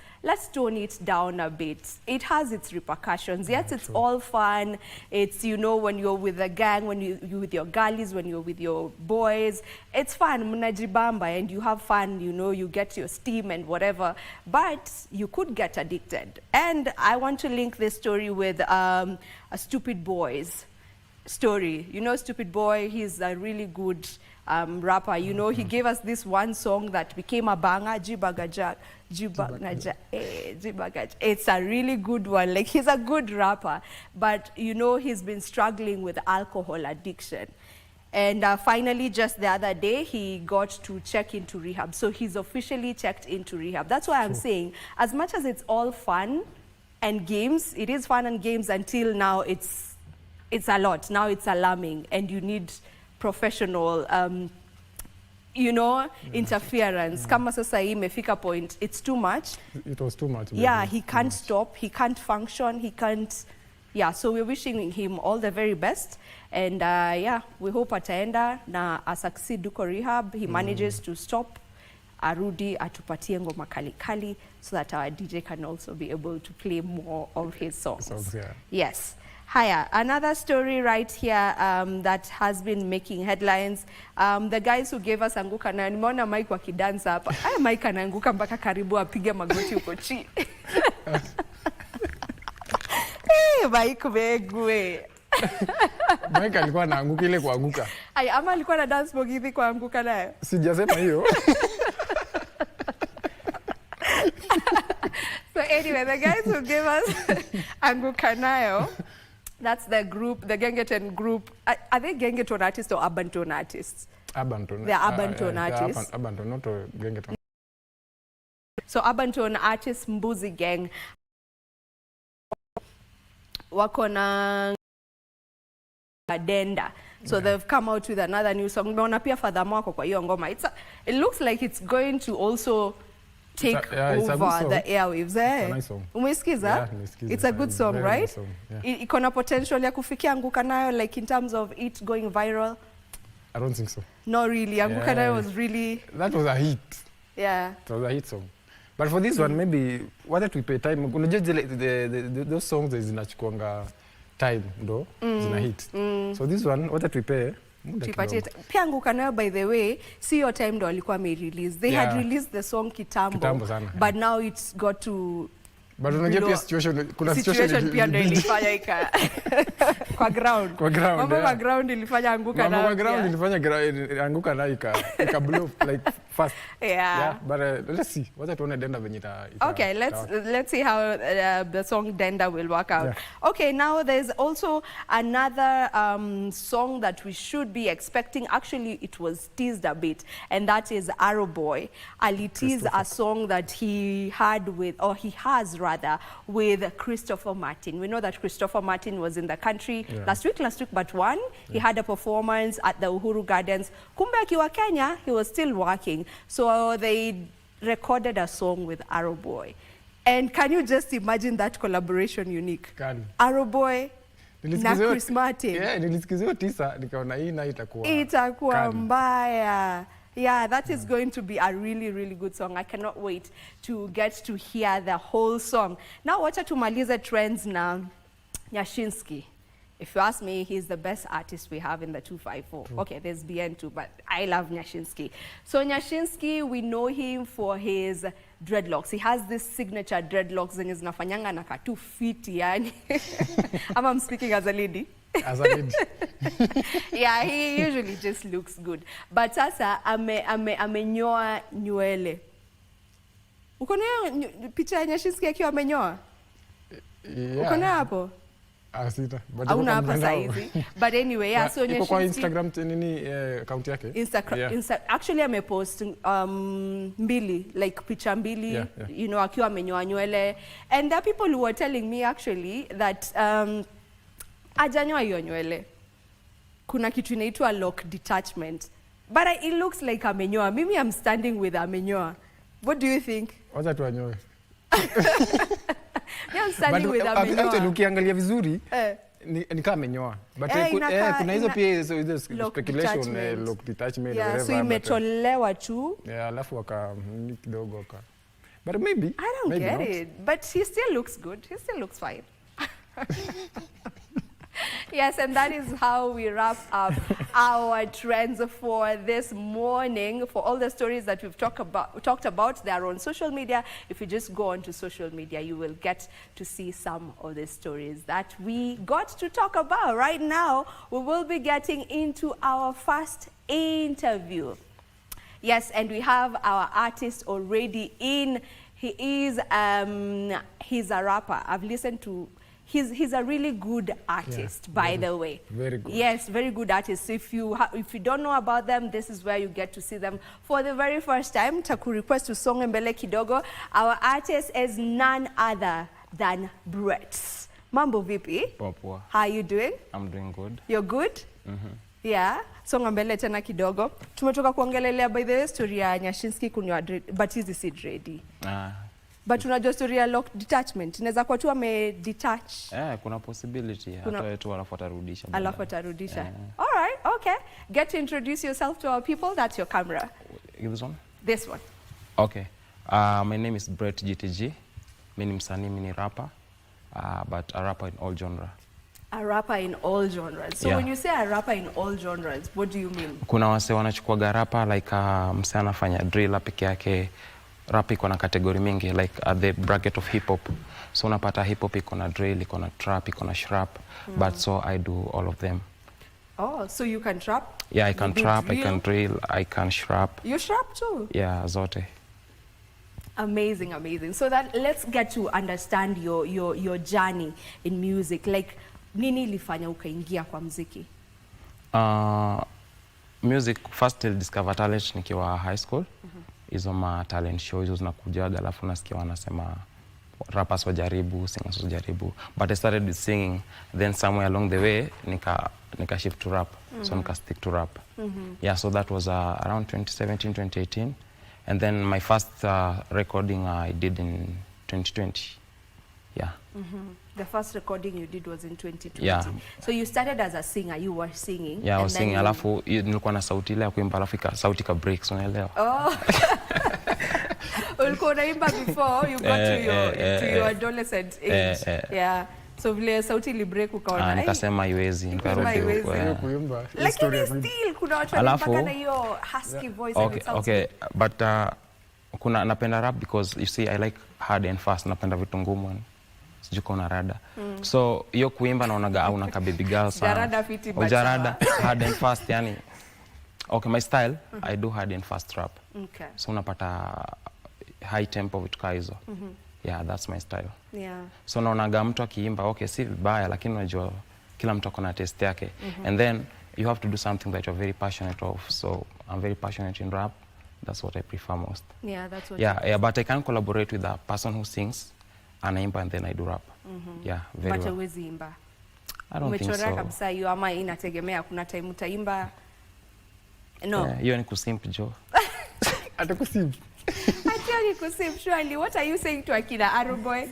tone it down a bit. It has its repercussions. Yes, it's all fun. It's, you know, when you're with a gang, when you're with your girlies, when you're with your boys, it's fun, mnajibamba, and you have fun, you know, you get your steam and whatever. But you could get addicted. And I want to link this story with Stupid Boys. story. You know Stupid Boy, he's a really good rapper. You know, he gave us this one song that became a banger, Jibagaja. It's a really good one. Like, he's a good rapper, but you know, he's been struggling with alcohol addiction. And finally, just the other day, he got to check into rehab. So he's officially checked into rehab. That's why I'm saying, as much as it's all fun and games, it is fun and games until now it's a lot. Now it's alarming, and you need professional, you know, interference. Kama sasa hii imefika point, it's too much. It was too much. Yeah, he can't stop, he can't function, he can't. Yeah, so we're wishing him all the very best. And yeah, we hope ataenda na succeed duko rehab. He manages to stop, arudi atupatie ngoma kali kali, so that our DJ can also be able to play more of his songs. Yeah. Yes. Haya, another story right here that has been making headlines. The guys who gave us Anguka na nimeona Mike wakidansa hapa. Mike anaanguka mpaka karibu apige magoti huko chini. Mike begwe. Mike alikuwa anaanguka ile kuanguka. Ama alikuwa na dance bogi hivi kuanguka nayo. Sijasema hiyo. So anyway, the guys who gave us Anguka nayo, that's the group, the Gengeton group. Are they Gengeton artists or urban tone artists? Urban tone. They're urban tone artists. Urban tone, not Gengeton. So urban tone artists, Mbuzi Gang. Wako na Denda. So they've come out with another new song. Naona pia furthermore kwa hiyo ngoma. It looks like it's going to also take over the airwaves. It's a nice song. Umesikiza? Yeah, nimesikiza. It's a good song, Very right? nice song, yeah. Iko na potential ya kufikia Anguka nayo, like in terms of it going viral? I don't think so. No, really. Anguka nayo was really... That was a hit. Yeah. It was a hit song. But for this one, maybe, whether we pay time, those songs zinachukuanga time, ndo, zina hit. So this one, whether we pay, pia Anguka nayo, by the way, see your time ndo alikuwa release. They had released the song kitambo sana. But now it's got to... But unajua pia situation, kuna situation pia ndo ilifanya ika kwa ground. Kwa ground. Mambo kwa ground ilifanya Anguka nayo. Mambo kwa ground ilifanya Anguka nayo ika blow like fast. Yeah. But let's see. Wacha tuone Denda venye ita. Okay, let's see how the song Denda will work out. Yeah. Okay, now there's also another song that we should be expecting. Actually, it was teased a bit, and that is Arrow Boy. Ali teased a song that he had with, or he has rather, with Christopher Martin. We know that Christopher Martin was in the country last week but one. He had a performance at the Uhuru Gardens. Kumbe akiwa Kenya, he was still working. So they recorded a song with Arrow Boy. And can you just imagine that collaboration unique? Arrow Boy na Chris Martin. Yeah, nilisikizio tisa, nikaona hii na itakuwa mbaya. Yeah, that is going to be a really, really good song. I cannot wait to get to hear the whole song. Now, wacha tumalize trends na Nyashinski. If you ask me, he's the best artist we have in the 254. Okay, there's BN too, but I love Nyashinski. So Nyashinski, we know him for his dreadlocks. He has this signature dreadlocks zenye zinafanyanga na katu fit yani. I'm speaking as a lady. As a lady. Yeah, he usually just looks good. But sasa amenyoa nywele. Uko na picha ya Nyashinski akiwa amenyoa? Yeah. Uko na hapo? Asita. Hauna hapa saizi. But anyway, yeah, so Nyashinski. Kwa Instagram nini account yake? Actually amepost mbili, like picha mbili, you know, akiwa amenyoa nywele. And there are people who were telling me actually that ajanyoa hiyo nywele. Kuna kitu inaitwa lock detachment. But it looks like amenyoa. Mimi I'm standing with amenyoa. What do you think? Wacha tu anyoe. I'm standing with amenyoa. But ukiangalia vizuri ni kama amenyoa. But kuna hizo pia hizo speculation lock detachment or whatever. So imetolewa tu. Yeah, alafu waka kidogo waka. But maybe I don't get it. But he still looks good. He still looks fine. Yes, and that is how we wrap up our trends for this morning. For all the stories that we've talked about, they are on social media. If you just go onto social media, you will get to see some of the stories that we got to talk about. Right now, we will be getting into our first interview. Yes, and we have our artist already in. He's a rapper. I've listened to. He's a really good artist, by the way. Very good. Yes, very good artist. So if you don't know about them, this is where you get to see them for the very first time. Taku request to songe mbele kidogo. Our artist is none other than Brett. Mambo vipi? Poa. How are you doing? I'm doing good. You're good? Yeah. Songa mbele tena kidogo. Tumetoka kuongelelea by the way story ya Nyashinski kunywa but hizi si ready. But unajua story ya lock detachment. Inaweza kuwa tu detach. Kuna possibility. Hata wetu alafu atarudisha. All right, okay. Get to introduce yourself to our people. That's your camera. This one? This one. Okay. My name is Brett GTG. Mimi ni msanii, mimi ni rapper. But a rapper in all genre. A rapper in all genres. So when you say a rapper in all genres, what do you mean? Kuna wase wanachukua rapper like msee anafanya drill peke yake. Rap iko na category mingi like at the bracket of hip hop. So unapata hip hop iko na drill, iko na trap, iko na shrap. But so I do all of them. Oh, so you can trap? Yeah, I can trap, I can drill, I can shrap. You shrap too? Yeah, zote. Amazing, amazing. So that let's get to understand your journey in music. Like nini ilifanya ukaingia kwa muziki? Music first discover talent nikiwa high school. Hizo ma talent show hizo zinakujaga alafu nasikia wanasema rappers wajaribu, singers wajaribu. But I started with singing, then somewhere along the way nika shift to rap. So nika stick to rap. Yeah, so that was around 2017, 2018. And then my first recording I did in 2020. Yeah. The first recording you did was in 2020. Yeah. So you started as a singer, you were singing. Yeah, I was singing. Alafu nilikuwa na sauti ile ya kuimba alafu sauti ka breaks, unaelewa? Oh. Ulikuwa unaimba before you got to your adolescent age. Yeah. So vile sauti li break ukaona. Nikasema haiwezi, nikarudi kuimba. Lakini still kuna watu wanapaka na hiyo husky voice and it sounds okay, but kuna napenda rap because you see I like hard and fast, napenda vitu ngumu. Sijui kuna rada. So hiyo kuimba naonaga au naka baby girl sana. Jarada fiti bacha. Jarada hard and fast yani. Okay, my style I do hard and fast rap. Okay. So unapata high tempo vitu ka hizo. Yeah, that's my style. Yeah. So naonaga mtu akiimba okay si vibaya lakini unajua kila mtu akona taste yake. And then you have to do something that you're very passionate of. So I'm very passionate in rap. That's what I prefer most. Yeah, that's what. Yeah, but I can collaborate with a person who sings. Anaimba and then I do rap. Yeah, very well. But huwezi imba. I don't think so. Umechora kabisa hiyo ama inategemea kuna time utaimba? No. Hiyo ni kusimp jo. Atakusimp. Actually kusimp surely. What are you saying to akina Aruboy?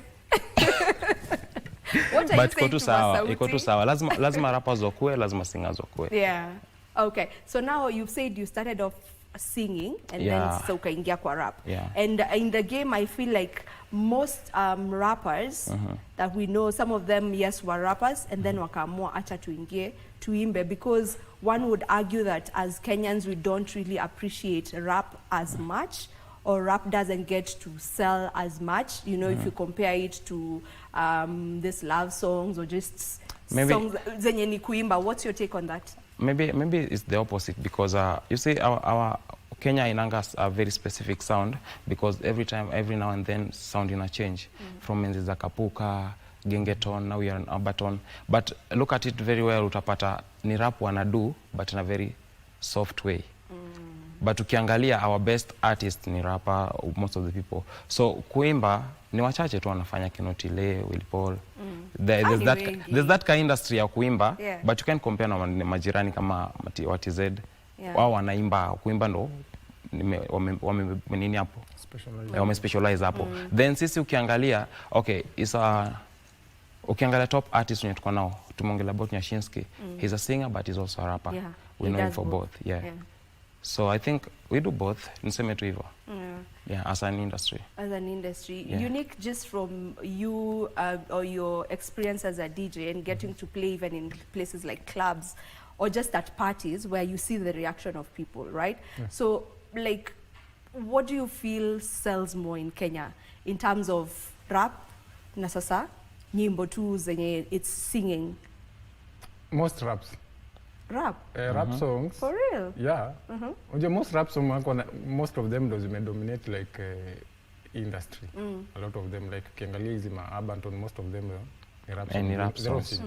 What are But you saying to Masauti? iko tu sawa. Lazima rappers wakue, lazima singers wakue. Yeah. Okay. So now you've said you started off singing and then so ukaingia kwa rap. Yeah. And in the game I feel like most rappers that we know, some of them yes were rappers and then wakaamua acha tuingie tuimbe because one would argue that as Kenyans we don't really appreciate rap as much or rap doesn't get to sell as much, you know, if you compare it to this love songs or just songs zenye ni kuimba. What's your take on that? Maybe it's the opposite because you see our Kenya inangas a very specific sound because every now and then sound ina change from enzi za Kapuka, Gengeton, now we are in Abaton. But look at it very well, utapata ni rap wanadu but in a very soft way. But ukiangalia our best artist ni rapper, most of the people. So kuimba ni wachache tu wanafanya Kinotile, Will Paul. There's that kind of industry ya kuimba, but you can't compare na majirani kama WTZ. Wao wanaimba kuimba ndo nini hapo? Specialize hapo. Then sisi ukiangalia okay, ukiangalia top artist wenye tuko nao, tumeongelea about Nyashinski. He's a singer but he's also a rapper. We know him for both. Yeah. So I think we do both. Niseme tu hivyo. Yeah, as an industry. as an industry. Yeah. Unique just from you or your experience as a DJ and getting to play even in places like clubs or just at parties where you see the reaction of people, right? Yeah. So, like, what do you feel sells more in Kenya in terms of rap, na sasa, nyimbo tu zenye it's singing? Most raps. Rap? Rap songs. For real? Yeah. Most rap songs, most of them those dominate like industry. A lot of them, like kiangalia hizi urban tone, most of them rap songs. Rap songs.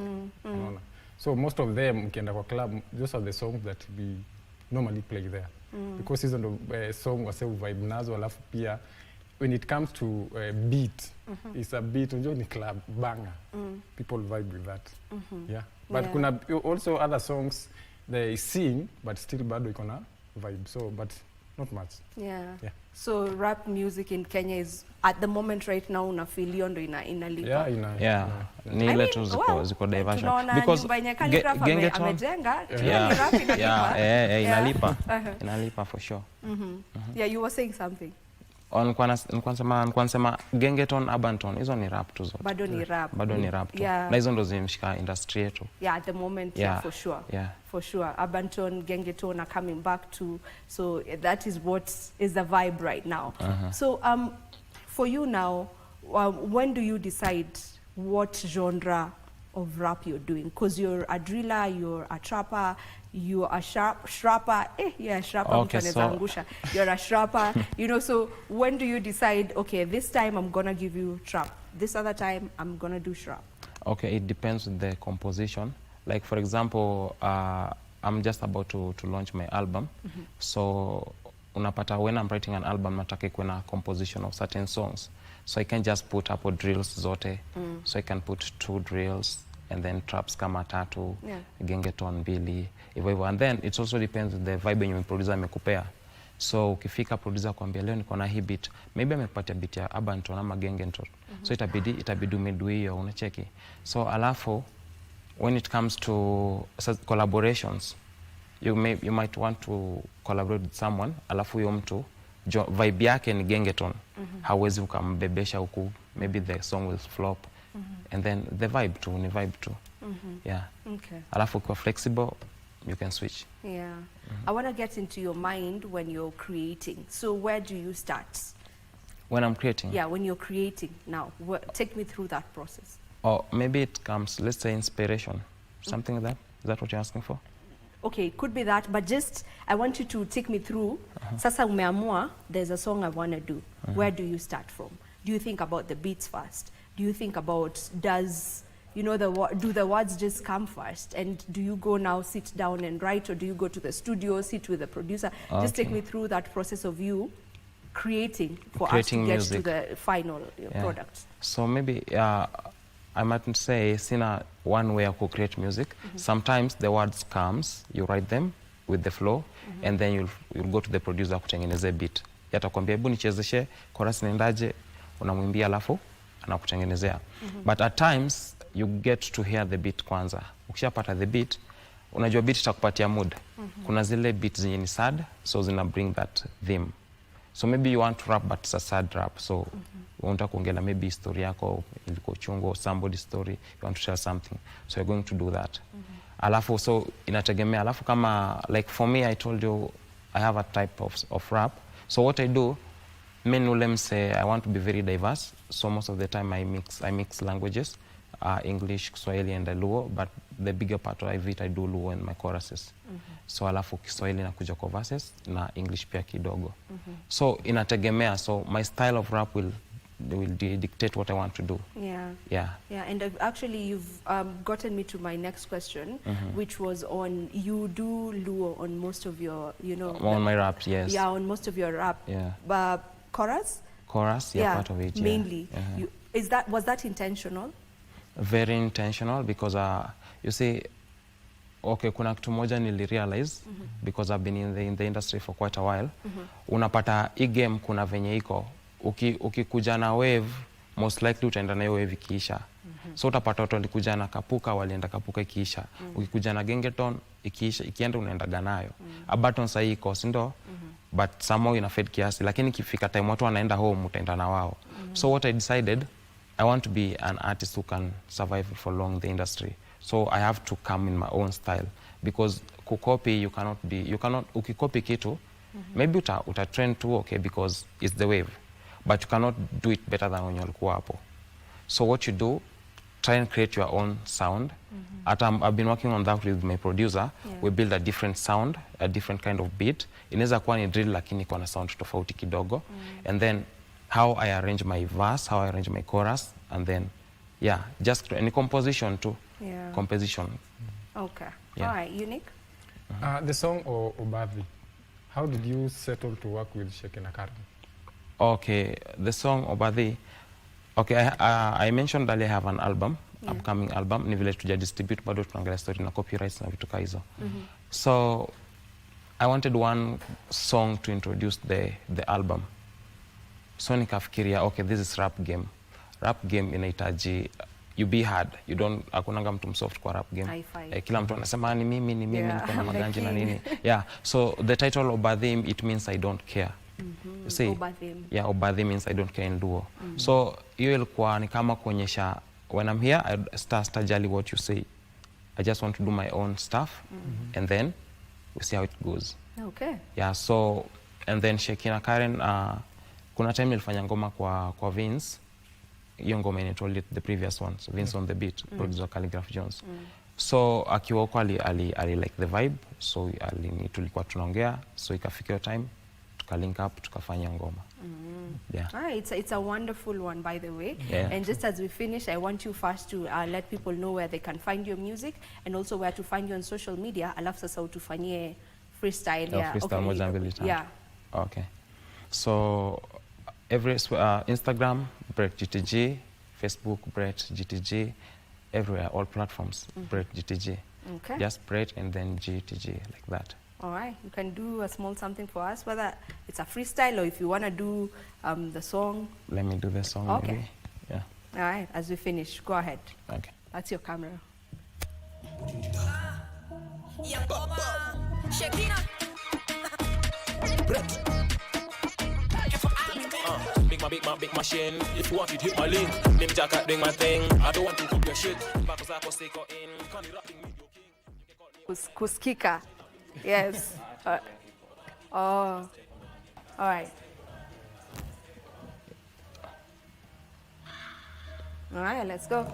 So most of them, ukienda kwa club, those are the songs that we normally play there. Because hizo ndo song wase vibe nazo, alafu pia when it comes to beat, it's a beat, unajua ni club banger. People vibe with that. Yeah. But kuna also other songs they sing, but still bado iko na vibe. So, but not much. Yeah. Yeah. So rap music in Kenya is at the moment right now una feel ndo inalipa. Yeah, ni ile tu ziko diversion because amejenga inalipa for sure. Yeah, you were saying something. Nikuanasema gengeton, abanton, hizo ni rap tu zote. Bado ni rap tu. Na hizo ndo zimeshika industry yetu. Yeah, at the moment, for sure. Yeah. For sure. Abanton, gengeton are coming back to, so that is what is the vibe right now. So for you now, when do you decide what genre of rap you're doing? Because you're a driller, you're a trapper, you're a shrapper. You're a shrapper. Okay, so you're a shrapper. You know, so when do you decide, okay, this time I'm gonna give you trap, this other time I'm gonna do shrap? Okay, it depends on the composition. Like for example, I'm just about to launch my album. So unapata when I'm writing an album, nataka ikuwe na composition of certain songs. So I can just put up drills zote. So I can put 2 drills and then traps kama 3, gengeton 2, hivyo. And then it also depends on the vibe yenye producer amekupea. So ukifika producer kwambia leo niko na hii beat, maybe amekupatia beat ya abanton ama gengeton. So itabidi umedui hiyo, unacheki. So alafu when it comes to collaborations, you might want to collaborate with someone, alafu huyo mtu vibe yake ni gengeton. Hawezi ukambebesha huku, maybe the song will flop. And then the vibe too, ni vibe too. Yeah. Okay. Alafu ukiwa flexible, you can switch. Yeah. I want to get into your mind when you're creating. So where do you start? When I'm creating? Yeah, when you're creating now. Take me through that process. Or maybe it comes, let's say, inspiration. Something like that. Is that what you're asking for? Okay, it could be that, but just, I want you to take me through. Sasa umeamua, there's a song I want to do. Where do you start from? Do you think about the beats first? Do you think about, do the words just come first? And do you go now sit down and write, or do you go to the studio, sit with the producer? Just take me through that process of you creating us to get to the final product. So maybe, I might say, sina one way to create music. Sometimes the words comes, you write them with the flow, and then you'll go to the producer kutengeneze beat. Yatakwambia hebu nichezeshe chorus nendaje, unamwimbia alafu anakutengenezea. But at times you get to hear the beat kwanza. Ukishapata the beat, unajua beat itakupatia mood. Kuna zile beats zenye ni sad, so zina bring that theme. So maybe you want to rap, but it's a sad rap. So unataka kuongea maybe story yako ilikuwa chungu, or somebody's story, you want to tell something. So you're going to do that. Alafu, so inategemea. Alafu kama, like for me, I told you, I have a type of rap. So what I do, say I want to be very diverse. So most of the time I mix languages, English, Kiswahili, and Luo. But the bigger part of it, I do Luo in my choruses. So alafu Kiswahili nakuja kwa verses na English pia kidogo. So inategemea. So my style of rap will dictate what I want to do. Yeah. And actually, you've gotten me to my next question, which was on, you do Luo on most of your, on my raps, yes. Yeah, on most of your rap. Yeah. But chorus? Chorus, yeah, part of it. Yeah. Mainly. Was that intentional? Very intentional, because you see, okay, kuna kitu moja nilirealize, because I've been in the industry for quite a while. Unapata hii game kuna venye iko. Ukikuja na wave, most likely utaenda na hiyo wave ikiisha. So utapata watu walikuja na kapuka, walienda kapuka ikiisha. Ukikuja na gengeton, ikiisha, ikienda unaenda ganayo. Abaton sahi iko, sindo? but somehow ina fade kiasi, lakini kifika time watu wanaenda home utaenda na wao. So what I decided, I want to be an artist who can survive for long the industry. So I have to come in my own style, because kukopi ukikopi kitu, maybe uta trend too, okay, because it's the wave, but you cannot do it better than when you're hapo. So what you do, try and create your own sound. I've been working on that with my producer. We build a different sound, a different kind of beat. Inaweza kuwa ni drill lakini kwa na sound tofauti kidogo. And then how I arrange my verse, how I arrange my chorus, and then just any composition too. Composition. Okay. Yeah. All right, Unique. The song Obadhi, how did you settle to work with Shekina Karen? Okay, the song Obadhi. Okay, I mentioned that I have an album, upcoming album. Ni vile tuja distribute bado tunaangalia story na copyrights na vitu kama hizo. So I wanted one song to introduce the album. So nikafikiria, okay, this is rap game. Rap game inahitaji you be hard. You don't akunanga mtu msoft kwa rap game. Kila mtu anasema ni mimi niko na maganja na nini. Yeah, so the title Obadhi, it means I don't care. You see? Obadhi. Yeah, Obadhi means I don't care in Luo. So hiyo ilikuwa ni kama kuonyesha when I'm here I stajali what you say. I just want to do my own stuff and then we see how it goes. Okay. Yeah, so and then Shekina Karen kuna time nilifanya ngoma kwa Vince. Hiyo ngoma inaitwa the previous one. So Vince on the beat, producer Calligraph Jones. So akiwa huko ali like the vibe, so tulikuwa tunaongea, so ikafika time link up tukafanya ngoma. Yeah. All right, it's a wonderful one, by the way. Yeah. And just as we finish, I want you first to let people know where they can find your music and also where to find you on social media. Alafu sasa utufanyie freestyle. Freestyle moja mbili tatu. Yeah. Okay. So every Instagram Brett GTG, Facebook Brett GTG, everywhere, all platforms Brett GTG. Okay. Just Brett and then GTG, like that. All right, you can do a small something for us, whether it's a freestyle or if you want to do the song. Let me do the song. Okay. Maybe. Yeah. All right, as we finish, go ahead. Okay. That's your camera. Big machine. If you want it, hit my link. Name jacket, doing my thing. I don't want to cook your shit. Back as I was take in. Can you rapping with your king? Kuskika. Yes. All right. All right, let's go.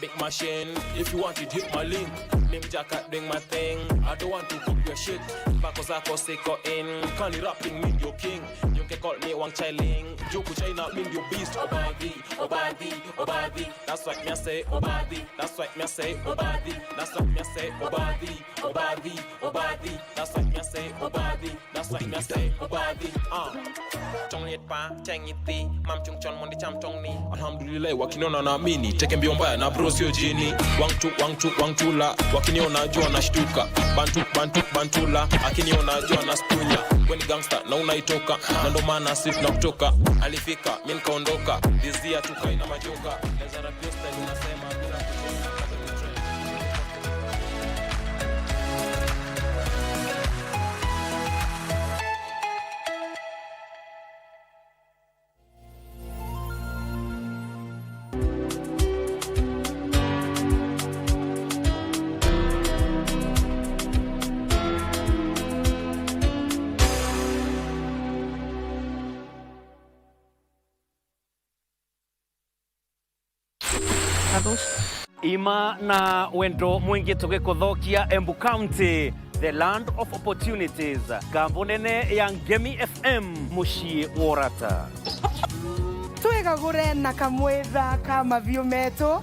Big machine. If you want it, hit my link. Name jacket, doing my thing. I don't want to cook your shit. Back as I was take in. Can you rapping with your king? You can call me Wang Chailing. Joku China mean your beast. Obadhi, Obadhi, Obadhi. That's what me say. Obadhi. That's what me say. Obadhi. That's what me say. Obadhi, Obadhi, Obadhi. That's what me say. Obadhi. That's what me say. Obadhi. Chong yet pa, chang iti. Mam chung chon mondi cham chong ni. Alhamdulillah wakinona na mini. Teke mbio mbaya na bros yo jini. Wang chula. Wakiniona jua na shtuka. Bantula. Akiniona jua na stunya. Weni gangster na unaitoka. Na ndo maana sip na kutoka. Alifika, mi nikaondoka. This year tukaina majoka. Leza rap yo style unasema bila kuchoka. Ima na wendo mwingi tugikuthokia Embu County, the land of opportunities. Kambunene ya Ngemi FM mushi worata. Twegagure na kamwetha ka mavio meto.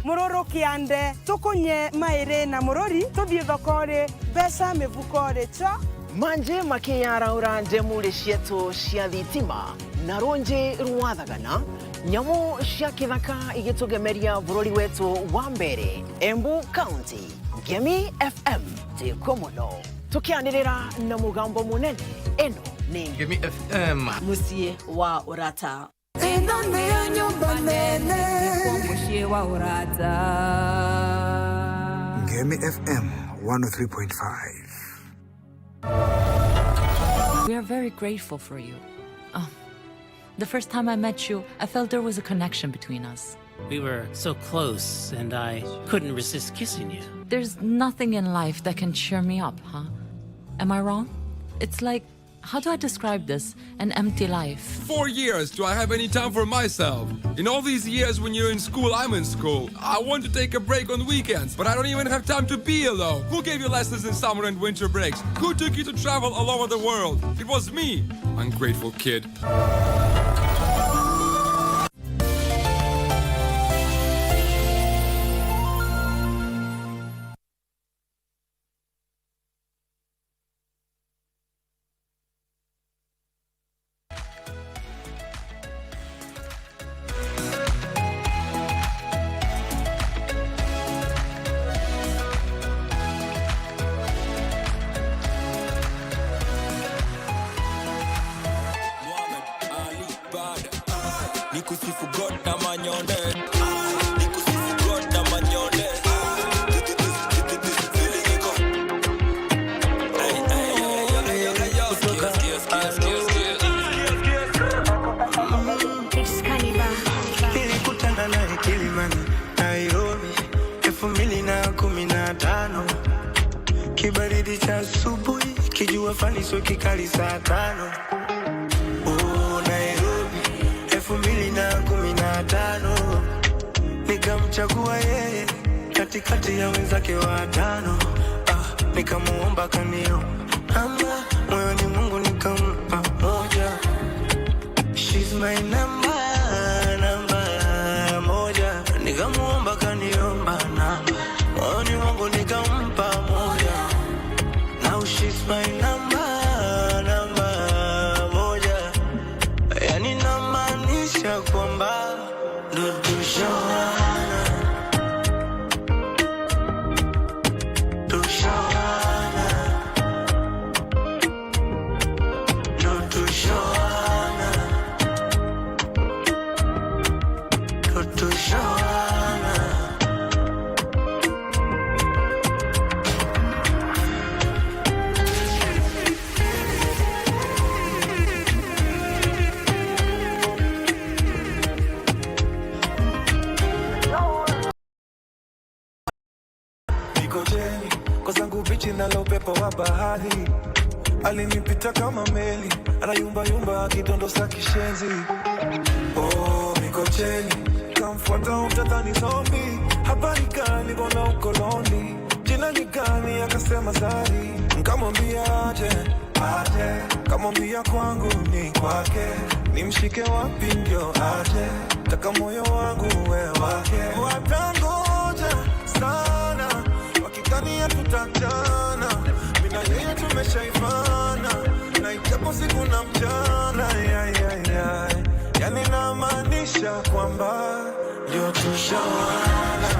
Muroro kiande tukunye maire na murori tuthie thokore besa mivukore cha manje makiyara uranje muri cietu cia thitima na ronje rwathagana nyamu cia kithaka igitugemeria bururi wetu wa mbere Embu County. Ngemi FM tikomuno tukianirira na mugambo munene eno ni Ngemi FM musie wa urata. ino niyo nyumba nene Mushie wa urata Ngemi FM 103.5. We are very grateful for you. The first time I met you, I felt there was a connection between us. We were so close, and I couldn't resist kissing you. There's nothing in life that can cheer me up, huh? Am I wrong? It's like, how do I describe this? An empty life. 4 years, do I have any time for myself? In all these years when you're in school, I'm in school. I want to take a break on weekends, but I don't even have time to be alone. Who gave you lessons in summer and winter breaks? Who took you to travel all over the world? It was me, ungrateful kid. Nikusifu God na manyonde. Nikusifu God na manyonde. Feeling iko. Nilikutana naye Kilimani, Nairobi 2015. Kibaridi cha asubuhi, kijua fani sio kikali saa 5. Nairobi 2015. Nikamchagua yeye katikati ya wenzake watano. Nikamuomba kanio ama moyoni Mungu nikampa moja. She's my number moja. Nikamuomba kaniomba namba, moyoni Mungu nikampa moja. Now she's my number moja. Yani namaanisha kwamba ndo tushawana. Kwa zangu bichi nalo upepo wa bahari. Alinipita kama meli, anayumba yumba akidondosa kishenzi. Mikocheni kamfuata utadhani zombie. Habari gani bona ukoloni? Jina ni gani? Akasema Zari. Nikamwambia aje. Kamwambia kwangu ni kwake. Nimshike wapi ndio aje? Taka moyo wangu we wake. Watangoja sana wakikania tutachana. Mina yeye tumeshaifana, na ichapo siku na mchana. Yani namaanisha kwamba ndio tushawana.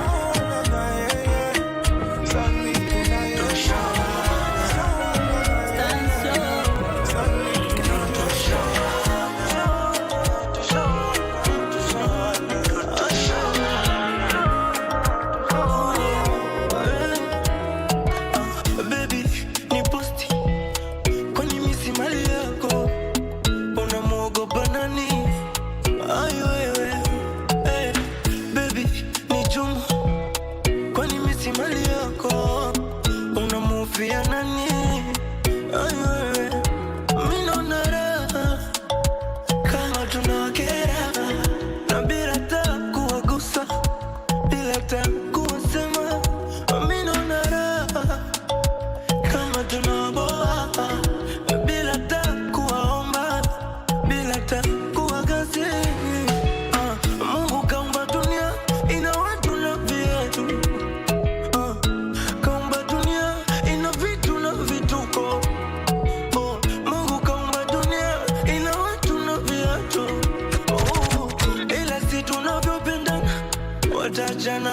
Jana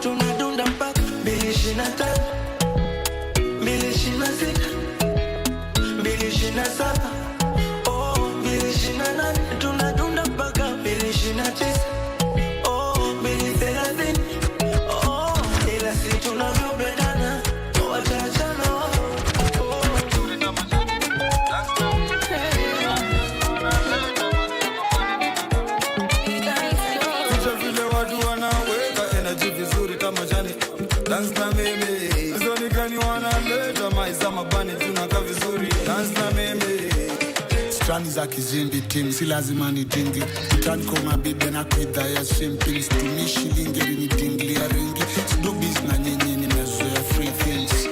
tunadunda mpaka 2025, 2026, 2027, 2028 tunadunda mpaka 2029. maiza mabani tunaka vizuri. Dance na mimi. Strani za kizimbi team, si lazima ni dingi. Utani koma bibe na kwida ya simple. Stumi shilingi ni dingli ya ringi. Sido biz na nyinyi ni mezoea free things.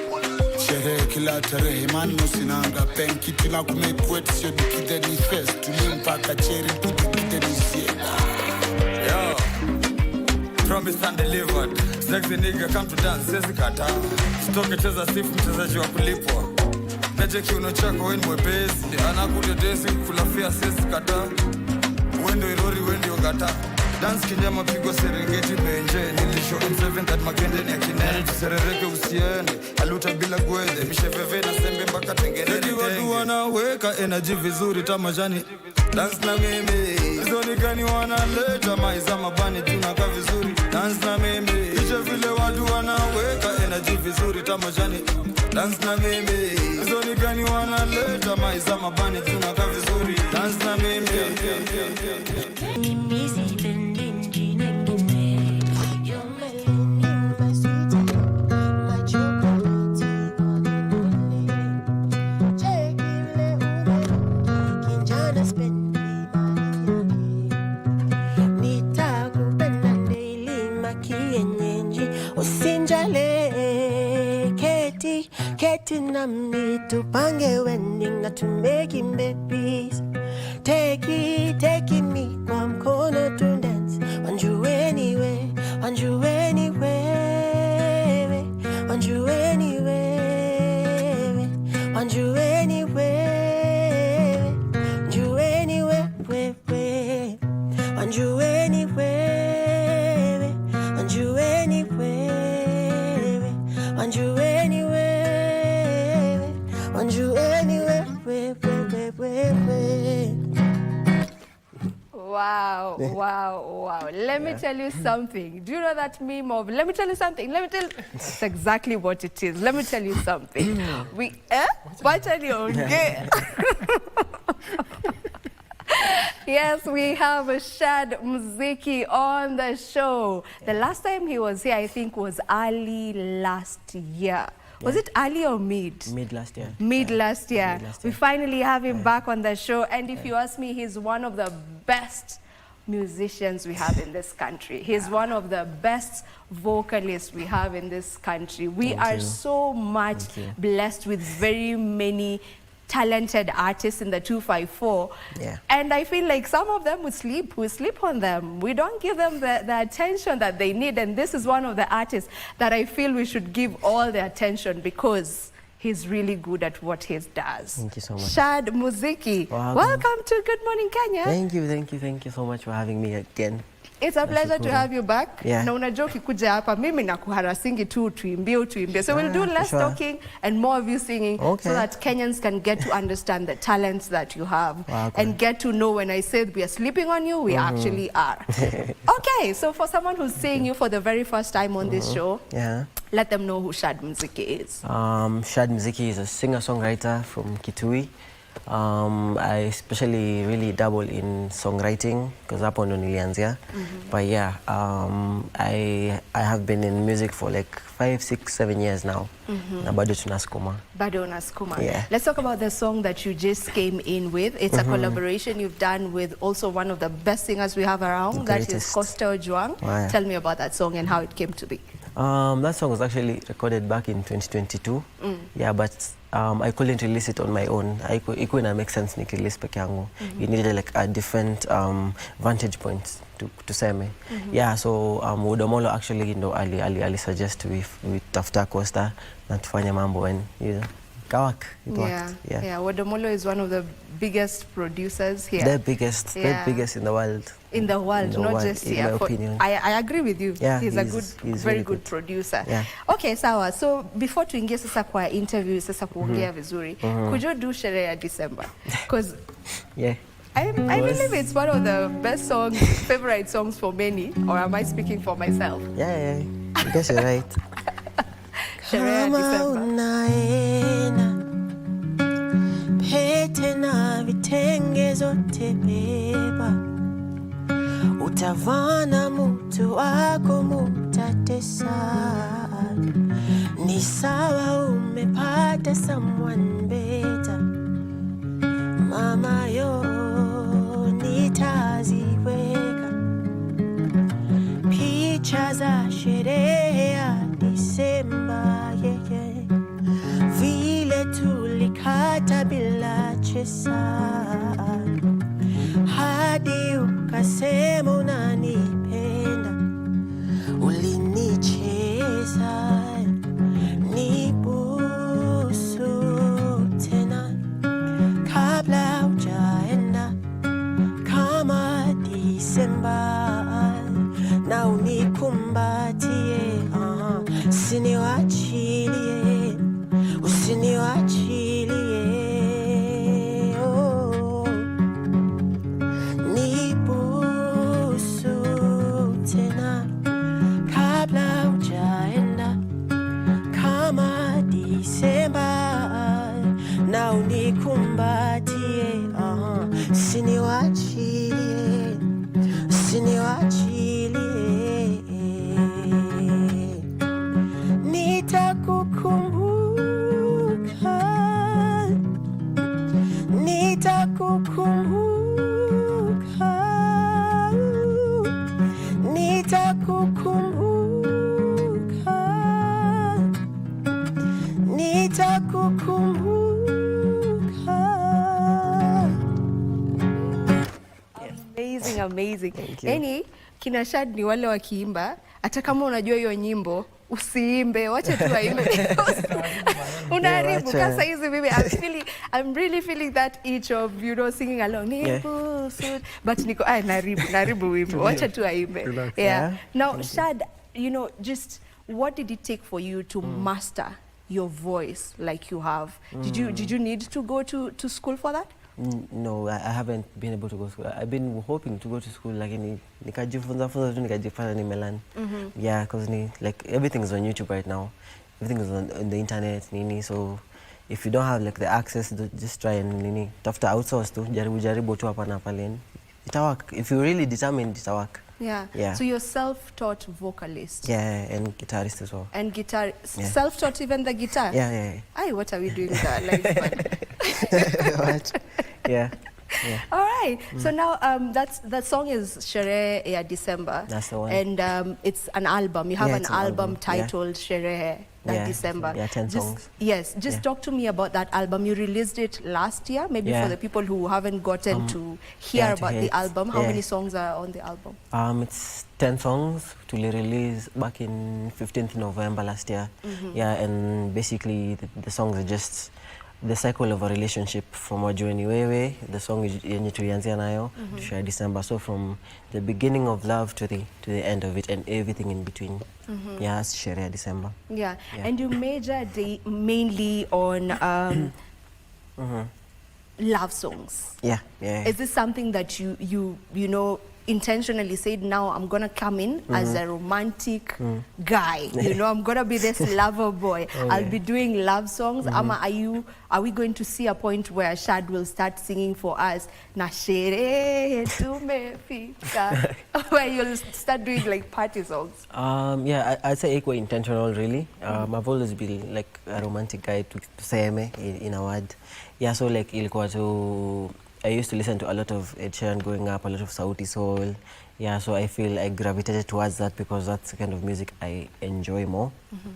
Sherehe kila tarehe manu sinanga penki. Tila kumekuweti sio dikide ni fest. Tulimpaka cheri dikide ni siye. Yo, promised and delivered. Sexy nigga come to dance, sezi kata. Stoke cheza sifu mchezaji wa kulipwa. Meje kiuno chako weni mwepesi. Anakudedesi kulafia sezi kata. Wendo irori wendi ogata. Dance kinyama pigo Serengeti menje. Nilisho M7 that makende ni akinene. Tuserereke usiende, aluta bila gwede. Misheveve na sembe mpaka tengene tenge. Watu wanaweka energy vizuri tamajani. Dance na mimi. Zoni gani wanaleta maiza mabani tunaka vizuri. Dance na mimi. Ishe vile watu wanaweka energy vizuri tamajani. Dance na mimi. Zoni gani wanaleta maiza mabani tunaka vizuri. Dance na mimi. Namni tupange wedding na tumeki babies. Take me kwa mkono to dance. Want you anyway, want you anyway, want you anyway, want you anyway, want you anyway, want you anyway, want you anyway, want you anyway. Want you anywhere, Wow, wow. Let me tell you something. Do you know that meme of, let me tell you something, it's exactly what it is. Let me tell you something. What tell you? Okay. Yes, we have Shad Muziki on the show. The last time he was here, I think, was early last year. Was it early or mid? Mid last year. Mid last year. We finally have him back on the show. And if you ask me, he's one of the best musicians we have in this country. He's one of the best vocalists we have in this country. We are so much blessed with very many talented artists in the 254. And I feel like some of them we sleep on them. We don't give them the attention that they need. And this is one of the artists that I feel we should give all the attention because he's really good at what he does. Thank you so much. Shad Muziki, welcome to Good Morning Kenya. Thank you so much for having me again. It's a pleasure to have you back. Yeah. Na unajua ukikuja hapa mimi nakuharasingi tu tuimbie. So we'll do less talking and more of you singing so that Kenyans can get to understand the talents that you have and get to know when I said we are sleeping on you, we actually are. Okay, so for someone who's seeing you for the very first time on this show, let them know who Shad Muziki is. Shad Muziki is a singer-songwriter from Kitui. I especially really dabble in songwriting because hapo ndo nilianzia. But yeah, I have been in music for like 5, 6, 7 years now. Na bado tunasukuma. Bado unasukuma. Yeah. Let's talk about the song that you just came in with. It's a collaboration you've done with also one of the best singers we have around. That is Costa Ojuang. Tell me about that song and how it came to be. That song was actually recorded back in 2022. Yeah, but I couldn't release it on my own. It couldn't make sense nikirelease peke yangu. You needed like a different vantage point to seme. Yeah, so Wodomolo actually ndo ali suggest we tafuta Costa na tufanye mambo and it worked. Yeah, Wodomolo is one of the biggest producers here. The biggest in the world. In the world, not just here. In my opinion. I agree with you. Yeah, he's a very good producer. Yeah. Okay, sawa. So before tuingie sasa kwa interview sasa kuongea vizuri, could you do sherehe ya December? Because I believe it's one of the best songs, favorite songs for many, or am I speaking for myself? Yeah. I guess you're right. Sherehe ya December. Pete na vitenge zote beba, utavana mtu wako mutatesa, Ni sawa umepata someone better. Mama yo nitaziweka picha za sherehe ya Disemba, vile tulikata bila chesa, hadi ukasema unanipenda, ulinicheza. Nibusu tena kabla hujaenda, kama Disemba, na unikumbatie, usiniwachilie, usiniwachilie, oh. Nibusu tena kabla hujaenda, kama Disemba, na unikumbatie, usiniwachilie, usiniwachilie. Nitakukumbuka, nitakukumbuka, nitakukumbuka, nitakukumbuka. Amazing, amazing. Yani kina Shad ni wale wakiimba, hata kama unajua hiyo nyimbo usiimbe, wacha tu waimbe. Unaharibu kasa hizi mimi. I'm really feeling that itch of, you know, singing along. But niko naribu wimbo. Wacha tu waimbe. Yeah. Now Shad, you know, just what did it take for you to master your voice like you have? Did you need to go to school for that? No, I haven't been able to go to school. I've been hoping to go to school, lakini nikajifunza tu nikajifanya nimelan. Yeah, because like everything is on YouTube right now. Everything is on the internet, nini. So if you don't have like the access, just try and nini. Tafuta outsource tu, jaribu tu hapa na pale. It'll work. If you're really determined, it'll work. Yeah. So you're self-taught vocalist. Yeah, and guitarist as well. And guitar, self-taught even the guitar. Yeah. Aye, what are we doing with our life? Right. Yeah. All right. So now that song is Sherehe ya December. That's the one. And it's an album. You have an album titled Sherehe ya December. Yeah, 10 songs. Yes. Just talk to me about that album. You released it last year. Maybe for the people who haven't gotten to hear about the album. How many songs are on the album? It's 10 songs to release back in 15th November last year. Yeah, and basically the songs are just the cycle of a relationship from Wajueni Wewe, the song yenye tulianzia nayo to Share December. So from the beginning of love to the end of it and everything in between. Yeah, it's Share December. Yeah, and you majored mainly on love songs. Yeah. Is this something that you know intentionally said, now I'm gonna come in as a romantic guy, you know, I'm gonna be this lover boy, I'll be doing love songs? Ama are we going to see a point where Shad will start singing for us na sherehe tumefika, where you'll start doing like party songs? Yeah, I'd say equal intentional really. I've always been like a romantic guy to tuseme in a word. Yeah, so like ilikuwa to I used to listen to a lot of Ed Sheeran growing up, a lot of Sauti Soul. Yeah, so I feel I gravitated towards that because that's the kind of music I enjoy more.